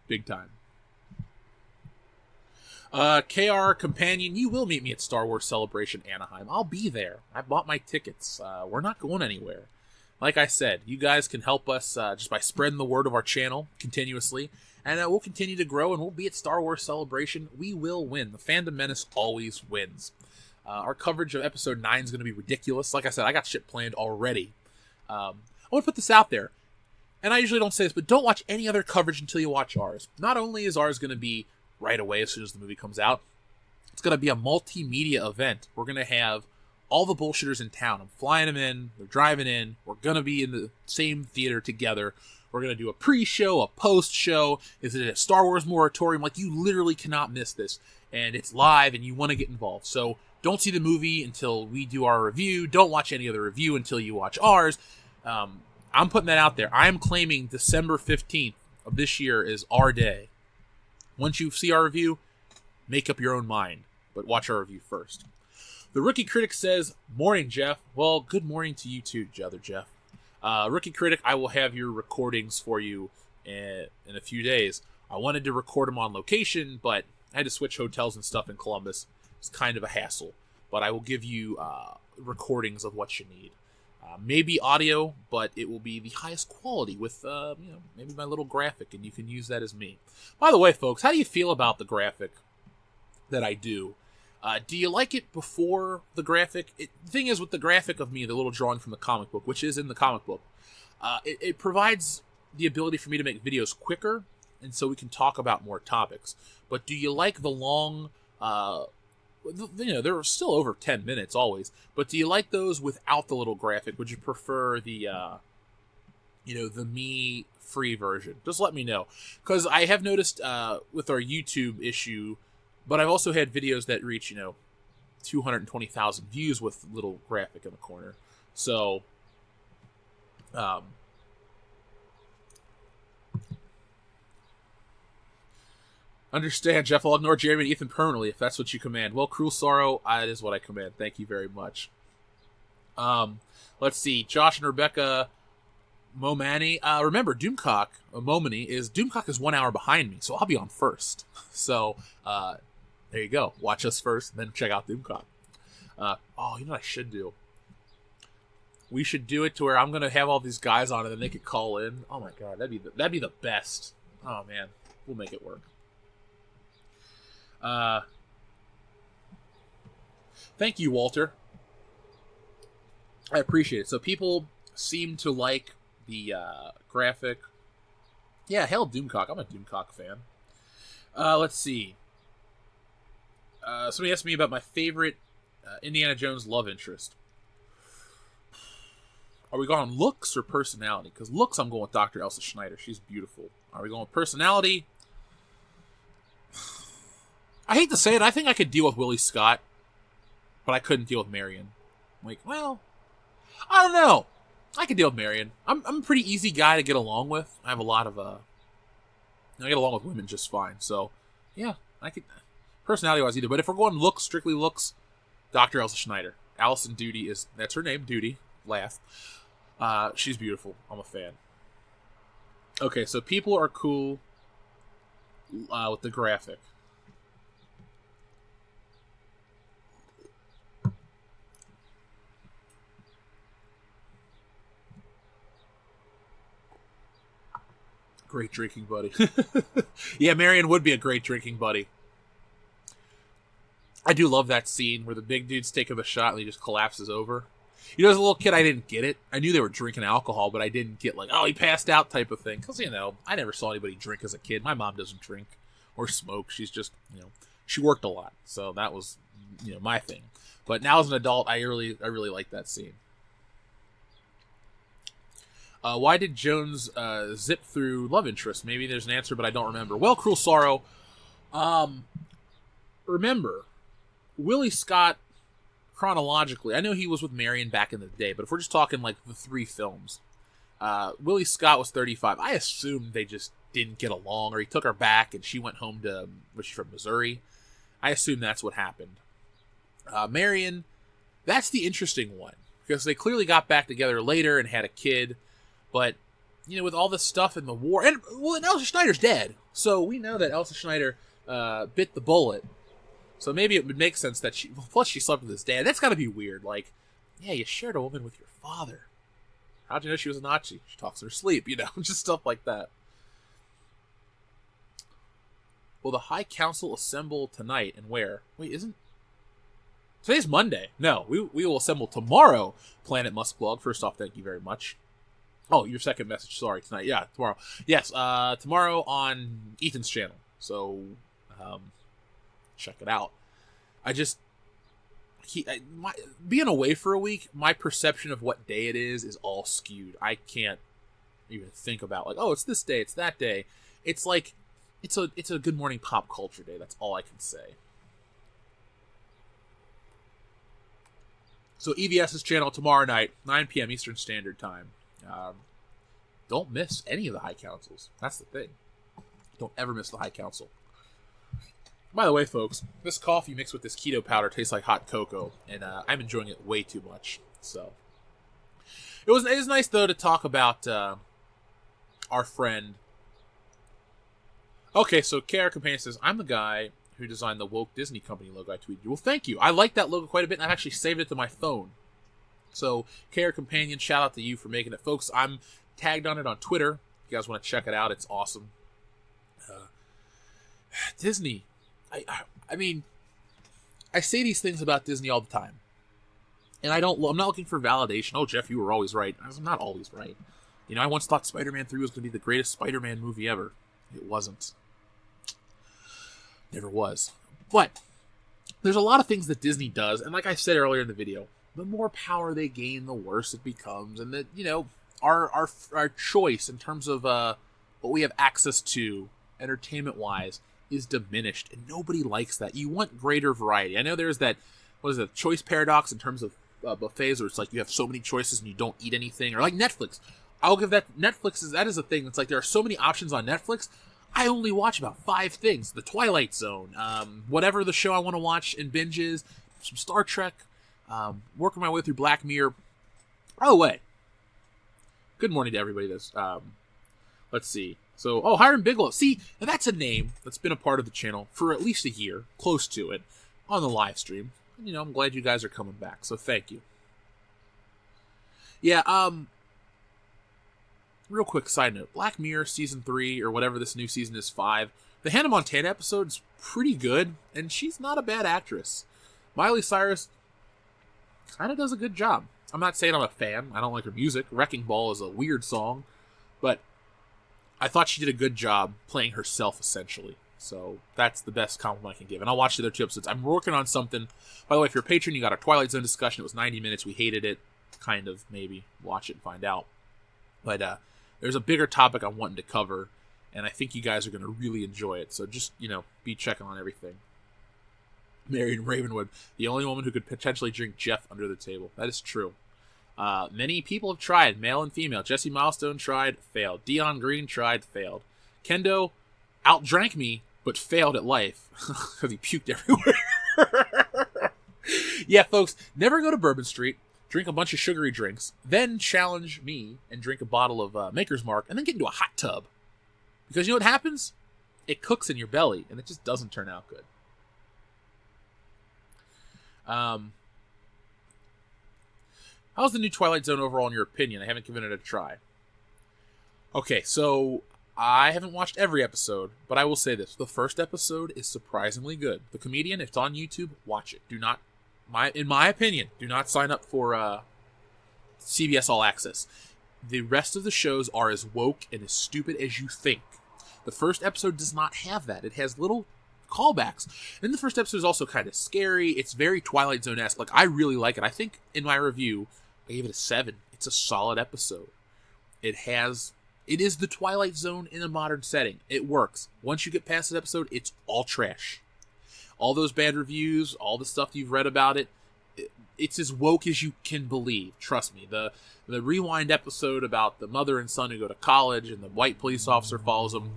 Big time. KR Companion, you will meet me at Star Wars Celebration Anaheim. I'll be there. I bought my tickets. We're not going anywhere. Like I said, you guys can help us just by spreading the word of our channel continuously. And we'll continue to grow, and we'll be at Star Wars Celebration. We will win. The Fandom Menace always wins. Our coverage of Episode 9 is going to be ridiculous. Like I said, I got shit planned already. I want to put this out there. And I usually don't say this, but don't watch any other coverage until you watch ours. Not only is ours going to be right away as soon as the movie comes out, it's going to be a multimedia event. We're going to have all the bullshitters in town. I'm flying them in. They're driving in. We're going to be in the same theater together. We're going to do a pre-show, a post-show. Is it a Star Wars moratorium? You literally cannot miss this. And it's live, and you want to get involved. So don't see the movie until we do our review. Don't watch any other review until you watch ours. I'm putting that out there. I'm claiming December 15th of this year is our day. Once you see our review, make up your own mind, but watch our review first. The Rookie Critic says, "Morning, Jeff." Well, good morning to you too, other Jeff. Rookie Critic, I will have your recordings for you in a few days. I wanted to record them on location, but I had to switch hotels and stuff in Columbus. It's kind of a hassle, but I will give you recordings of what you need. Maybe audio, but it will be the highest quality with, maybe my little graphic, and you can use that as me. By the way, folks, how do you feel about the graphic that I do? Do you like it before the graphic? The thing is, with the graphic of me, the little drawing from the comic book, which is in the comic book, it provides the ability for me to make videos quicker, and so we can talk about more topics. But do you like the long... they're still over 10 minutes always, but do you like those without the little graphic? Would you prefer the the me free version? Just let me know, because I have noticed with our YouTube issue, but I've also had videos that reach 220,000 views with little graphic in the corner. So understand, Jeff. I'll ignore Jeremy and Ethan permanently if that's what you command. Well, Cruel Sorrow, that is what I command. Thank you very much. Let's see. Josh and Rebecca Momani. Remember, Doomcock is 1 hour behind me, so I'll be on first. So, there you go. Watch us first, then check out Doomcock. You know what I should do? We should do it to where I'm going to have all these guys on and then they could call in. Oh my god, that'd be the best. Oh man, we'll make it work. Thank you, Walter. I appreciate it. So people seem to like the graphic. Yeah, hell, Doomcock. I'm a Doomcock fan. Let's see. Somebody asked me about my favorite Indiana Jones love interest. Are we going on looks or personality? Because looks, I'm going with Dr. Elsa Schneider. She's beautiful. Are we going with personality? I hate to say it, I think I could deal with Willie Scott, but I couldn't deal with Marion. I don't know. I could deal with Marion. I'm a pretty easy guy to get along with. I have a lot of I get along with women just fine. So, yeah, I could personality-wise either. But if we're going looks, strictly looks, Dr. Elsa Schneider. Allison Duty that's her name, Duty. Laugh. She's beautiful. I'm a fan. Okay, so people are cool with the graphic. Great drinking buddy. Yeah, Marion would be a great drinking buddy. I do love that scene where the big dude's taking the shot and he just collapses over. As a little kid, I didn't get it. I knew they were drinking alcohol, but I didn't get he passed out type of thing. Because, I never saw anybody drink as a kid. My mom doesn't drink or smoke. She's just, she worked a lot. So that was, my thing. But now as an adult, I really like that scene. Why did Jones zip through love interest? Maybe there's an answer, but I don't remember. Well, Cruel Sorrow. Remember, Willie Scott, chronologically, I know he was with Marion back in the day, but if we're just talking the 3 films, Willie Scott was 35. I assumed they just didn't get along, or he took her back and she went home to, was she from Missouri? I assume that's what happened. Marion, that's the interesting one, because they clearly got back together later and had a kid. But, with all this stuff in the war, and Elsa Schneider's dead, so we know that Elsa Schneider bit the bullet. So maybe it would make sense that plus she slept with his dad. That's got to be weird. You shared a woman with your father. How'd you know she was a Nazi? She talks in her sleep, just stuff like that. Will the High Council assemble tonight and where? Wait, today's Monday. No, we will assemble tomorrow, Planet Muskblog. First off, thank you very much. Oh, your second message. Sorry, tonight. Yeah, tomorrow. Yes, tomorrow on Ethan's channel. So, check it out. Being away for a week, my perception of what day it is all skewed. I can't even think about it's this day, it's that day. It's it's a Good Morning Pop Culture day. That's all I can say. So EVS's channel tomorrow night, 9 p.m. Eastern Standard Time. don't miss any of the High Councils. That's the thing. Don't ever miss the High Council. By the way, folks, this coffee mixed with this keto powder tastes like hot cocoa, and I'm enjoying it way too much. So it was nice though to talk about our friend. Okay, so KR Companion says, I'm the guy who designed the woke Disney company logo I tweeted you. Well, thank you. I like that logo quite a bit, and I've actually saved it to my phone. So KR Companion, shout out to you for making it, folks. I'm tagged on it on Twitter. If you guys want to check it out, it's awesome. Disney. I mean, I say these things about Disney all the time, and I'm not looking for validation. Oh, Jeff, you were always right. I'm not always right. You know, I once thought Spider-Man 3 was going to be the greatest Spider-Man movie ever. It wasn't. Never was. But there's a lot of things that Disney does, and like I said earlier in the video, the more power they gain, the worse it becomes, and that, you know, our choice in terms of what we have access to entertainment-wise is diminished, and nobody likes that. You want greater variety. I know there's that, what is it, choice paradox in terms of buffets, where it's like you have so many choices and you don't eat anything, or like Netflix. I'll give that, that is a thing. It's like there are so many options on Netflix. I only watch about 5 things. The Twilight Zone, whatever the show I want to watch in binges, some Star Trek, working my way through Black Mirror. By the way, good morning to everybody that's, let's see. So, Hiram Bigelow. See, and that's a name that's been a part of the channel for at least a year, close to it, on the live stream. And, you know, I'm glad you guys are coming back, so thank you. Yeah, real quick side note. Black Mirror Season 3, or whatever this new season is, 5. The Hannah Montana episode is pretty good, and she's not a bad actress. Miley Cyrus kind of does a good job. I'm not saying I'm a fan. I don't like her music. Wrecking Ball is a weird song, but I thought she did a good job playing herself, essentially. So that's the best compliment I can give. And I'll watch the other 2 episodes. I'm working on something. By the way, if you're a patron, you got our Twilight Zone discussion. It was 90 minutes. We hated it. Kind of, maybe. Watch it and find out. But there's a bigger topic I'm wanting to cover, and I think you guys are going to really enjoy it. So just, you know, be checking on everything. Marion Ravenwood, the only woman who could potentially drink Jeff under the table. That is true. Many people have tried, male and female. Jesse Milestone tried, failed. Dion Green tried, failed. Kendo outdrank me, but failed at life because he puked everywhere. Yeah, folks, never go to Bourbon Street, drink a bunch of sugary drinks, then challenge me and drink a bottle of Maker's Mark, and then get into a hot tub. Because you know what happens? It cooks in your belly, and it just doesn't turn out good. How's the new Twilight Zone overall in your opinion? I haven't given it a try. Okay, so I haven't watched every episode, but I will say this. The first episode is surprisingly good. The Comedian, if it's on YouTube, watch it. Do not, in my opinion, do not sign up for CBS All Access. The rest of the shows are as woke and as stupid as you think. The first episode does not have that. It has little callbacks. And the first episode is also kind of scary. It's very Twilight Zone-esque. Like, I really like it. I think in my review, I gave it a 7. It's a solid episode. It is the Twilight Zone in a modern setting. It works. Once you get past that episode, it's all trash. All those bad reviews, all the stuff you've read about it, it's as woke as you can believe. Trust me. The Rewind episode about the mother and son who go to college and the white police officer follows them.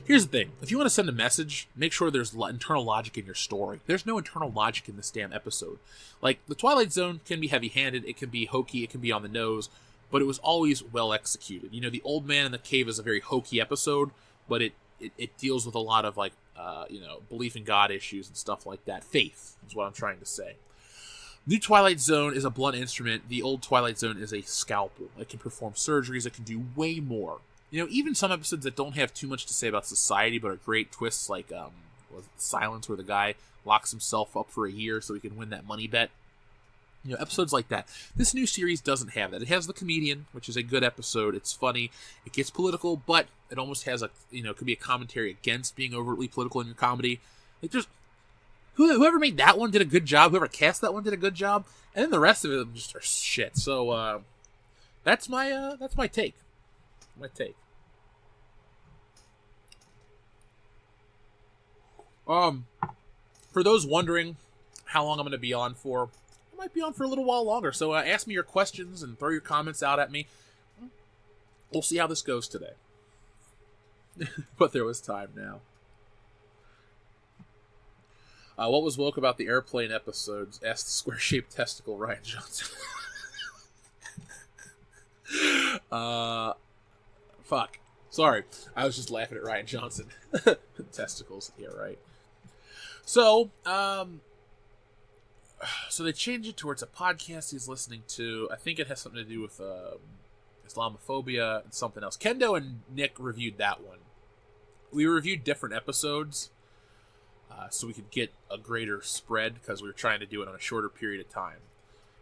Here's the thing. If you want to send a message, make sure there's internal logic in your story. There's no internal logic in this damn episode. Like, the Twilight Zone can be heavy-handed, it can be hokey, it can be on the nose, but it was always well executed. You know, The Old Man in the Cave is a very hokey episode, but it deals with a lot of, like, belief in God issues and stuff like that. Faith is what I'm trying to say. New Twilight Zone is a blunt instrument. The old Twilight Zone is a scalpel. It can perform surgeries. It can do way more. You know, even some episodes that don't have too much to say about society, but are great twists, like Silence, where the guy locks himself up for a year so he can win that money bet. You know, episodes like that. This new series doesn't have that. It has The Comedian, which is a good episode. It's funny. It gets political, but it almost has could be a commentary against being overtly political in your comedy. Like, there's whoever made that one did a good job. Whoever cast that one did a good job, and then the rest of it just are shit. So that's my take. My take. For those wondering how long I'm going to be on for, I might be on for a little while longer. So ask me your questions and throw your comments out at me. We'll see how this goes today. But there was time now. What was woke about the airplane episodes? Asked the square-shaped testicle Ryan Johnson. Fuck. Sorry. I was just laughing at Ryan Johnson. Testicles. Yeah, right. So they changed it towards a podcast he's listening to. I think it has something to do with Islamophobia and something else. Kendo and Nick reviewed that one. We reviewed different episodes so we could get a greater spread because we were trying to do it on a shorter period of time.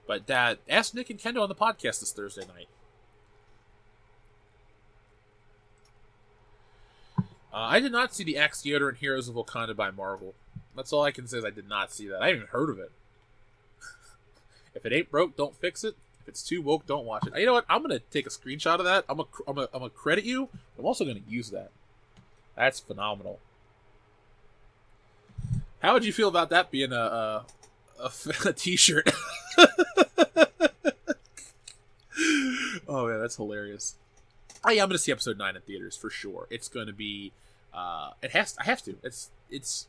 But ask Nick and Kendo on the podcast this Thursday night. I did not see the Axe deodorant Heroes of Wakanda by Marvel. That's all I can say is I did not see that. I haven't even heard of it. If it ain't broke, don't fix it. If it's too woke, don't watch it. You know what? I'm going to take a screenshot of that. I'm gonna credit you. I'm also going to use that. That's phenomenal. How would you feel about that being a t-shirt? Oh, man, that's hilarious. Oh, yeah, I'm going to see episode 9 in theaters for sure. It's going to be... I have to. It's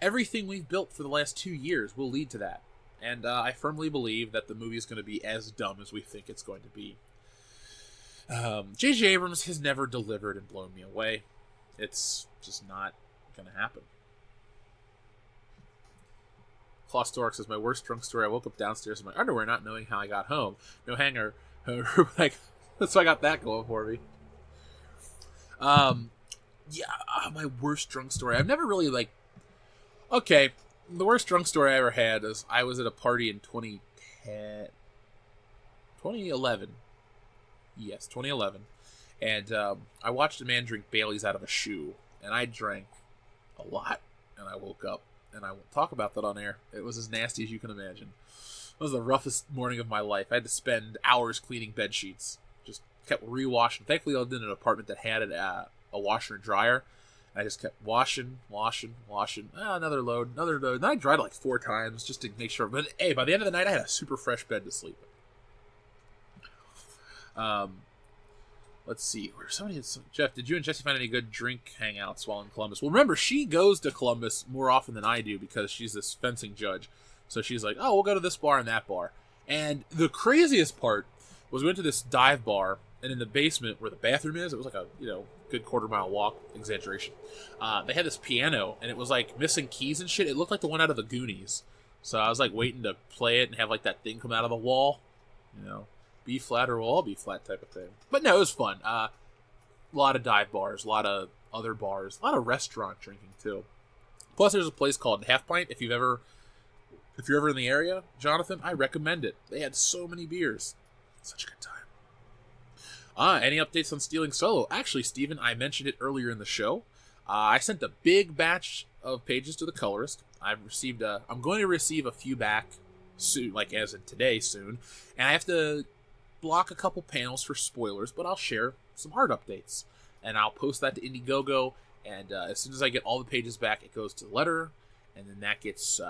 everything we've built for the last 2 years will lead to that. And I firmly believe that the movie is going to be as dumb as we think it's going to be. J.J. Abrams has never delivered and blown me away. It's just not going to happen. Klaus Stork says, my worst drunk story, I woke up downstairs in my underwear not knowing how I got home. No hanger. Like, so I got that going for me. My worst drunk story. I've never really, like... Okay, the worst drunk story I ever had is I was at a party in 2011. Yes, 2011. And I watched a man drink Bailey's out of a shoe. And I drank a lot. And I woke up. And I won't talk about that on air. It was as nasty as you can imagine. It was the roughest morning of my life. I had to spend hours cleaning bed sheets. Just kept rewashing. Thankfully, I lived in an apartment that had a washer and dryer. I just kept washing. Another load. And I dried it like 4 times just to make sure. But hey, by the end of the night, I had a super fresh bed to sleep in. Let's see. Jeff, did you and Jesse find any good drink hangouts while in Columbus? Well, remember, she goes to Columbus more often than I do because she's this fencing judge. So she's like, oh, we'll go to this bar and that bar. And the craziest part was we went to this dive bar, and in the basement where the bathroom is, it was like a good quarter-mile walk, exaggeration. They had this piano, and it was like missing keys and shit. It looked like the one out of the Goonies. So I was like waiting to play it and have like that thing come out of the wall, B flat or we'll all be flat type of thing. But no, it was fun. A lot of dive bars, a lot of other bars, a lot of restaurant drinking too. Plus, there's a place called Half Pint. If you're ever in the area, Jonathan, I recommend it. They had so many beers. Such a good time. Any updates on Stealing Solo? Actually, Steven, I mentioned it earlier in the show. I sent a big batch of pages to the colorist. I'm going to receive a few back soon, like as in today soon, and I have to block a couple panels for spoilers, but I'll share some art updates, and I'll post that to Indiegogo, and as soon as I get all the pages back, it goes to the letter, and then that gets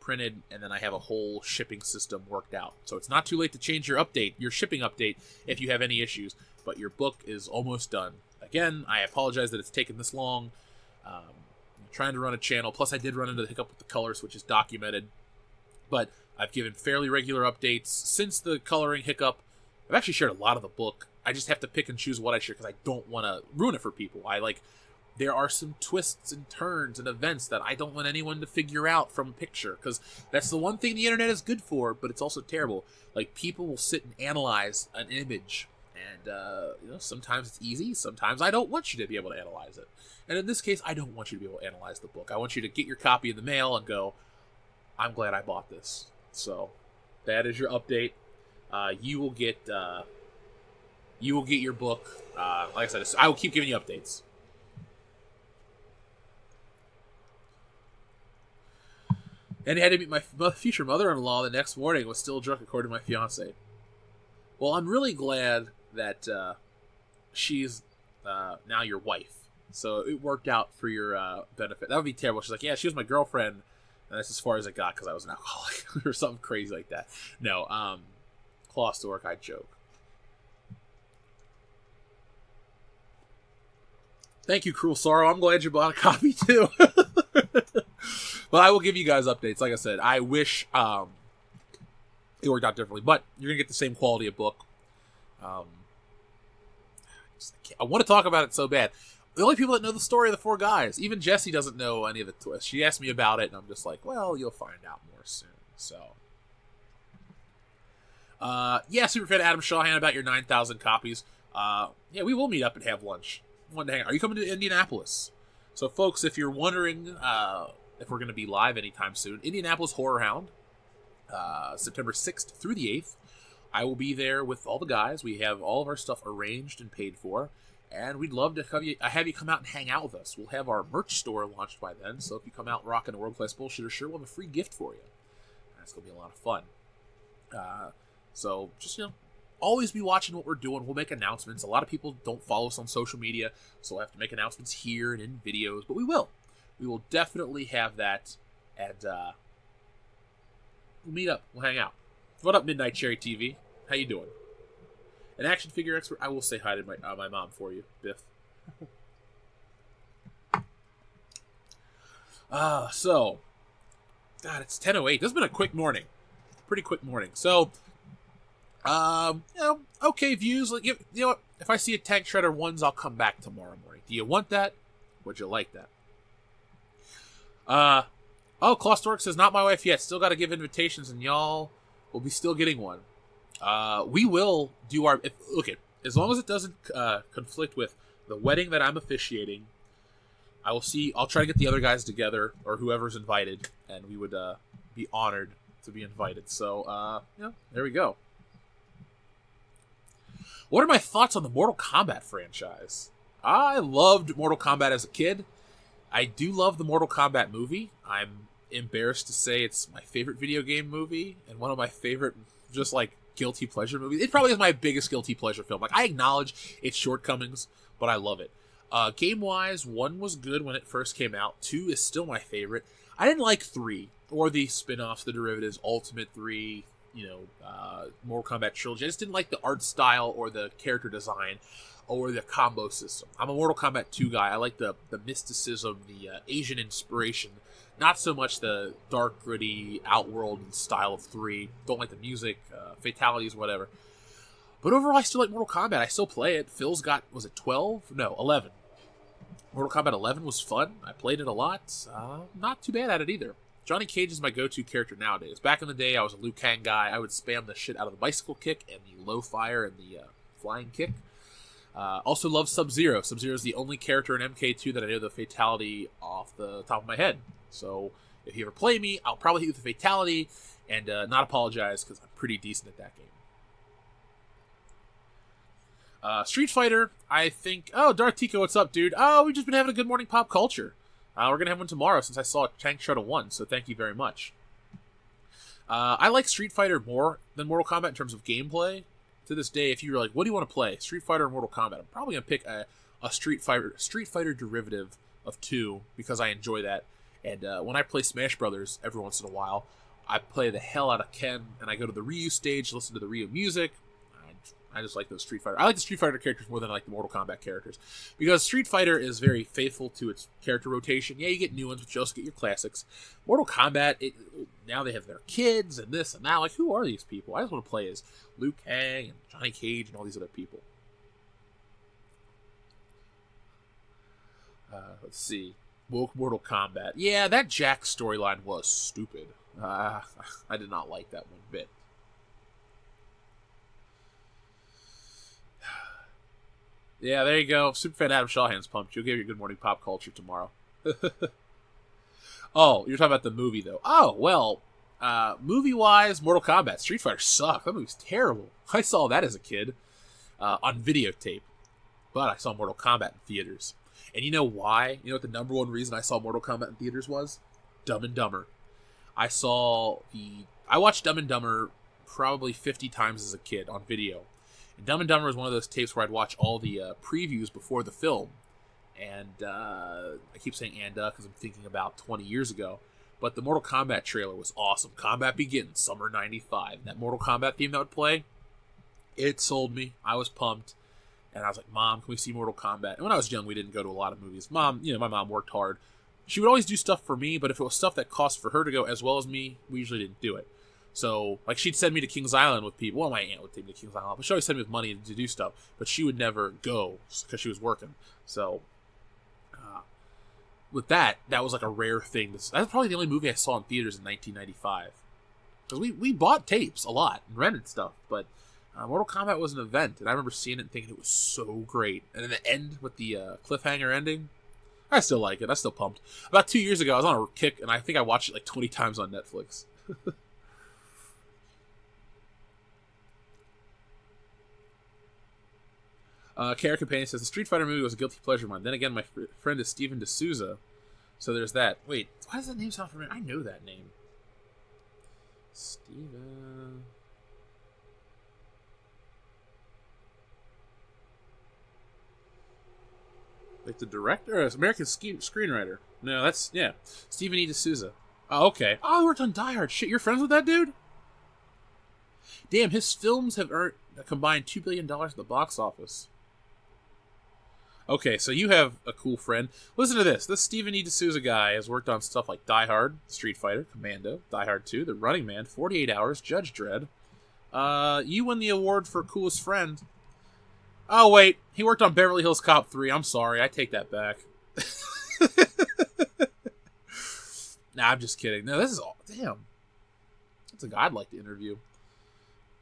printed, and then I have a whole shipping system worked out. So it's not too late to change your shipping update, if you have any issues, but your book is almost done. Again, I apologize that it's taken this long. I'm trying to run a channel, plus I did run into the hiccup with the colors, which is documented, but I've given fairly regular updates since the coloring hiccup. I've actually shared a lot of the book. I just have to pick and choose what I share because I don't want to ruin it for people. There are some twists and turns and events that I don't want anyone to figure out from a picture because that's the one thing the internet is good for, but it's also terrible. Like, people will sit and analyze an image, and sometimes it's easy. Sometimes I don't want you to be able to analyze it. And in this case, I don't want you to be able to analyze the book. I want you to get your copy in the mail and go, I'm glad I bought this. So that is your update. You will get your book. Like I said, I will keep giving you updates. And I had to meet my future mother-in-law the next morning. Was still drunk, according to my fiance. Well, I'm really glad that she's now your wife. So it worked out for your benefit. That would be terrible. She's like, yeah, she was my girlfriend, and that's as far as it got because I was an alcoholic or something crazy like that. No, Klaus Stork, I joke. Thank you, Cruel Sorrow. I'm glad you bought a copy too. But I will give you guys updates. Like I said, I wish it worked out differently, but you're gonna get the same quality of book. I want to talk about it so bad. The only people that know the story are the four guys. Even Jessie doesn't know any of the twists. She asked me about it, and I'm just like, well, you'll find out more soon. So, yeah, Superfan Adam Shawhan, about your 9,000 copies. Yeah, we will meet up and have lunch. Are you coming to Indianapolis? So, folks, if you're wondering if we're going to be live anytime soon, Indianapolis Horror Hound, September 6th through the 8th. I will be there with all the guys. We have all of our stuff arranged and paid for. And we'd love to have you come out and hang out with us. We'll have our merch store launched by then. So if you come out rocking a world-class bullshitter shirt, we'll have a free gift for you. That's going to be a lot of fun. So just, always be watching what we're doing. We'll make announcements. A lot of people don't follow us on social media, so we'll have to make announcements here and in videos. But we will. We will definitely have that. And we'll meet up. We'll hang out. What up, Midnight Cherry TV? How you doing? An action figure expert. I will say hi to my mom for you, Biff. So, God, it's 10:08. This has been a quick morning, pretty quick morning. So, okay views. Like, what? If I see a Tank Shredder ones, I'll come back tomorrow morning. Do you want that? Would you like that? Claustork says, not my wife yet. Still got to give invitations, and y'all will be still getting one. We will do our... as long as it doesn't conflict with the wedding that I'm officiating, I'll try to get the other guys together, or whoever's invited, and we would be honored to be invited. So, there we go. What are my thoughts on the Mortal Kombat franchise? I loved Mortal Kombat as a kid. I do love the Mortal Kombat movie. I'm embarrassed to say it's my favorite video game movie, and one of my favorite, just like, guilty pleasure movies. It probably is my biggest guilty pleasure film. Like, I acknowledge its shortcomings, but I love it. Game-wise, 1 was good when it first came out. 2 is still my favorite. I didn't like 3, or the spin-offs, the derivatives, Ultimate 3, Mortal Kombat Trilogy. I just didn't like the art style, or the character design, or the combo system. I'm a Mortal Kombat 2 guy. I like the mysticism, the Asian inspiration. Not so much the dark, gritty, outworld style of 3. Don't like the music, fatalities, whatever. But overall, I still like Mortal Kombat. I still play it. Phil's got, was it 12? No, 11. Mortal Kombat 11 was fun. I played it a lot. Not too bad at it either. Johnny Cage is my go-to character nowadays. Back in the day, I was a Liu Kang guy. I would spam the shit out of the bicycle kick and the low fire and the flying kick. Also love Sub-Zero. Sub-Zero is the only character in MK2 that I know the fatality off the top of my head. So if you ever play me, I'll probably hit you with a fatality and not apologize, because I'm pretty decent at that game. Street Fighter, I think... Oh, Darth Tico, what's up, dude? Oh, we've just been having a good morning pop culture. We're going to have one tomorrow since I saw Tank Shredder 1, so thank you very much. I like Street Fighter more than Mortal Kombat in terms of gameplay. To this day, if you were like, what do you want to play? Street Fighter or Mortal Kombat? I'm probably going to pick a Street Fighter derivative of 2, because I enjoy that. And when I play Smash Brothers every once in a while, I play the hell out of Ken, and I go to the Ryu stage, listen to the Ryu music. I just like those Street Fighter. I like the Street Fighter characters more than I like the Mortal Kombat characters, because Street Fighter is very faithful to its character rotation. Yeah, you get new ones, but you also get your classics. Mortal Kombat, now they have their kids and this and that. Like, who are these people? I just want to play as Liu Kang and Johnny Cage and all these other people. Let's see. Woke Mortal Kombat. Yeah, that Jack storyline was stupid. I did not like that one bit. Yeah, there you go. Superfan Adam Shawhan's pumped. You'll get your good morning pop culture tomorrow. Oh, you're talking about the movie, though. Oh, well, movie-wise, Mortal Kombat. Street Fighter sucked. That movie's terrible. I saw that as a kid on videotape. But I saw Mortal Kombat in theaters. And you know why? You know what the number one reason I saw Mortal Kombat in theaters was? Dumb and Dumber. I watched Dumb and Dumber probably 50 times as a kid on video. And Dumb and Dumber was one of those tapes where I'd watch all the previews before the film. And I keep saying because I'm thinking about 20 years ago. But the Mortal Kombat trailer was awesome. Combat Begins, summer 95. That Mortal Kombat theme that would play, it sold me. I was pumped. And I was like, Mom, can we see Mortal Kombat? And when I was young, we didn't go to a lot of movies. Mom, my mom worked hard. She would always do stuff for me, but if it was stuff that cost for her to go as well as me, we usually didn't do it. So, like, she'd send me to Kings Island with people. Well, my aunt would take me to Kings Island, but she always sent me with money to do stuff. But she would never go because she was working. So, with that was like a rare thing. That's probably the only movie I saw in theaters in 1995. Because we bought tapes a lot and rented stuff, but Mortal Kombat was an event, and I remember seeing it and thinking it was so great. And then the end with the cliffhanger ending, I still like it. I'm still pumped. About 2 years ago, I was on a kick, and I think I watched it like 20 times on Netflix. Kara Companion says, the Street Fighter movie was a guilty pleasure of mine. Then again, my friend is Steven D'Souza, so there's that. Wait, why does that name sound familiar? I know that name. Steven... Like the director? Or American screenwriter? No, that's... Yeah. Steven E. D'Souza. Oh, okay. Oh, he worked on Die Hard. Shit, you're friends with that dude? Damn, his films have earned a combined $2 billion at the box office. Okay, so you have a cool friend. Listen to this. This Steven E. D'Souza guy has worked on stuff like Die Hard, Street Fighter, Commando, Die Hard 2, The Running Man, 48 Hours, Judge Dredd. You win the award for coolest friend. Oh, wait. He worked on Beverly Hills Cop 3. I'm sorry. I take that back. Nah, I'm just kidding. No, this is all... Damn. That's a guy I'd like to interview.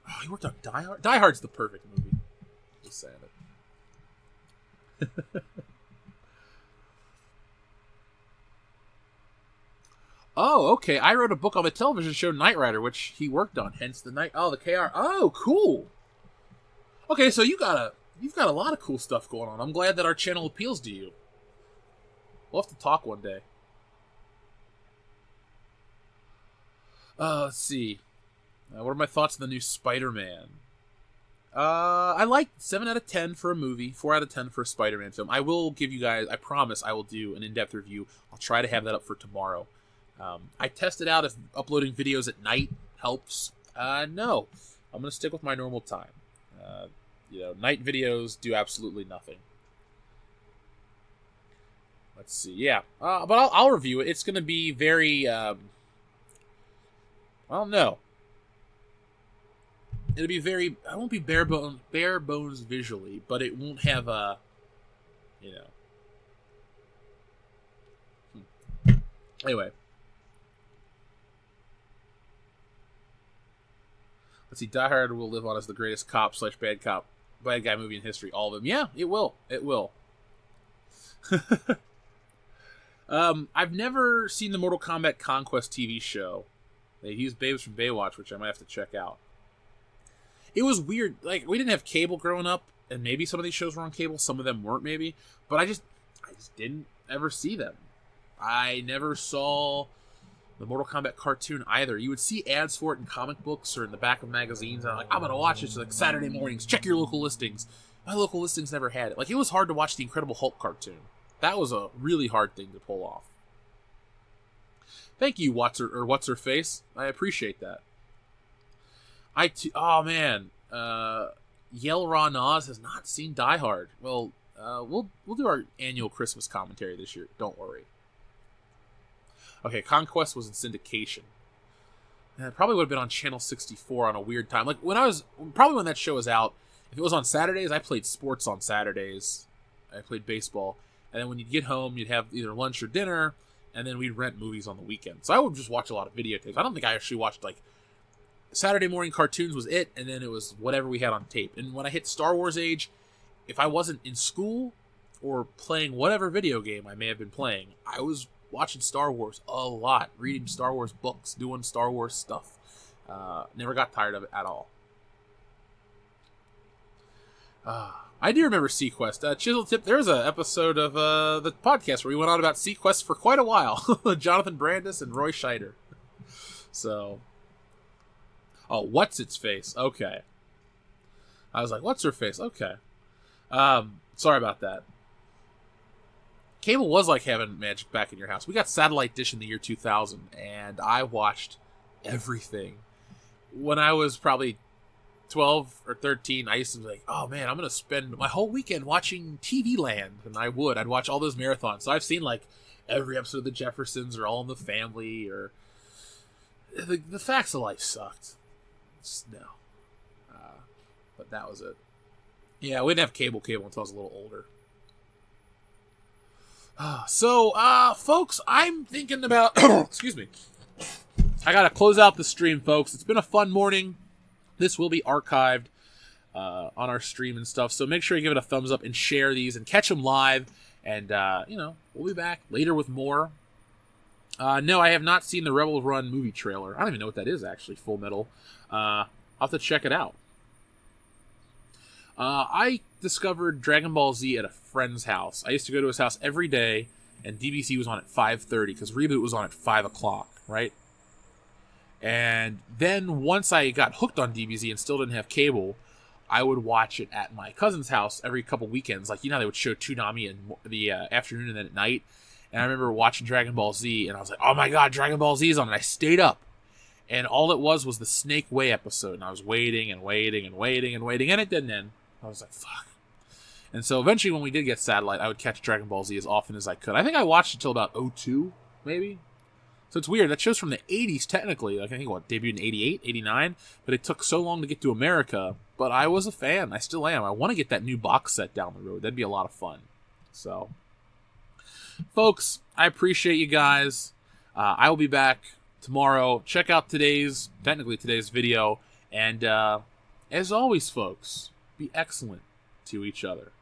Oh, he worked on Die Hard? Die Hard's the perfect movie. Just saying it. Oh, okay. I wrote a book on the television show Knight Rider, which he worked on. Hence the night. Oh, the KR. Oh, cool. Okay, so you've got a lot of cool stuff going on. I'm glad that our channel appeals to you. We'll have to talk one day. Let's see. What are my thoughts on the new Spider-Man? I like 7 out of 10 for a movie, 4 out of 10 for a Spider-Man film. I will give you guys, I promise I will do an in-depth review. I'll try to have that up for tomorrow. I tested out if uploading videos at night helps. No. I'm going to stick with my normal time. Night videos do absolutely nothing. Let's see. Yeah. But I'll review it. It's going to be very, I don't know. It'll be very... I won't be bare bones visually, but it won't have a... Anyway. Let's see. Die Hard will live on as the greatest cop/bad guy movie in history. All of them. Yeah, it will. It will. I've never seen the Mortal Kombat Conquest TV show. They used Babes from Baywatch, which I might have to check out. It was weird. Like, we didn't have cable growing up, and maybe some of these shows were on cable, some of them weren't maybe, but I just didn't ever see them. I never saw the Mortal Kombat cartoon either. You would see ads for it in comic books or in the back of magazines, and I'm like, I'm gonna watch it. So like Saturday mornings, check your local listings. My local listings never had it. Like, it was hard to watch the Incredible Hulk cartoon. That was a really hard thing to pull off. Thank you, What's Her Face. I appreciate that. Oh man, Yell Raw Nas has not seen Die Hard. Well, we'll do our annual Christmas commentary this year. Don't worry. Okay, Conquest was in syndication. It probably would have been on Channel 64 on a weird time. Like when that show was out, if it was on Saturdays, I played sports on Saturdays. I played baseball, and then when you'd get home, you'd have either lunch or dinner, and then we'd rent movies on the weekend. So I would just watch a lot of videotapes. I don't think I actually watched like. Saturday morning cartoons was it, and then it was whatever we had on tape. And when I hit Star Wars age, if I wasn't in school or playing whatever video game I may have been playing, I was watching Star Wars a lot, reading Star Wars books, doing Star Wars stuff. Never got tired of it at all. I do remember Sequest. Chisel Tip, there was an episode of the podcast where we went on about Sequest for quite a while. Jonathan Brandis and Roy Scheider. So... Oh, what's its face? Okay. I was like, what's her face? Okay. Sorry about that. Cable was like having magic back in your house. We got satellite dish in the year 2000, and I watched everything. When I was probably 12 or 13, I used to be like, oh man, I'm going to spend my whole weekend watching TV Land. And I'd watch all those marathons. So I've seen like every episode of The Jeffersons or All in the Family, or the Facts of Life sucked. No. But that was it. Yeah, we didn't have cable until I was a little older. So, folks, I'm thinking about... excuse me. I gotta close out the stream, folks. It's been a fun morning. This will be archived on our stream and stuff, so make sure you give it a thumbs up and share these and catch them live. And, we'll be back later with more. No, I have not seen the Rebel Run movie trailer. I don't even know what that is, actually, Full Metal. I'll have to check it out. I discovered Dragon Ball Z at a friend's house. I used to go to his house every day, and DBC was on at 5:30, because Reboot was on at 5 o'clock, right? And then once I got hooked on DBZ and still didn't have cable, I would watch it at my cousin's house every couple weekends. Like, they would show Toonami in the afternoon and then at night. And I remember watching Dragon Ball Z, and I was like, oh my god, Dragon Ball Z is on. And I stayed up. And all it was the Snake Way episode. And I was waiting and waiting and waiting and waiting, and it didn't end. I was like, fuck. And so eventually when we did get satellite, I would catch Dragon Ball Z as often as I could. I think I watched it till about 2002, maybe? So it's weird. That show's from the 80s, technically. Like, I think, debuted in 88, 89? But it took so long to get to America. But I was a fan. I still am. I want to get that new box set down the road. That'd be a lot of fun. So, folks, I appreciate you guys. I will be back tomorrow. Check out today's video. And, as always, folks, be excellent to each other.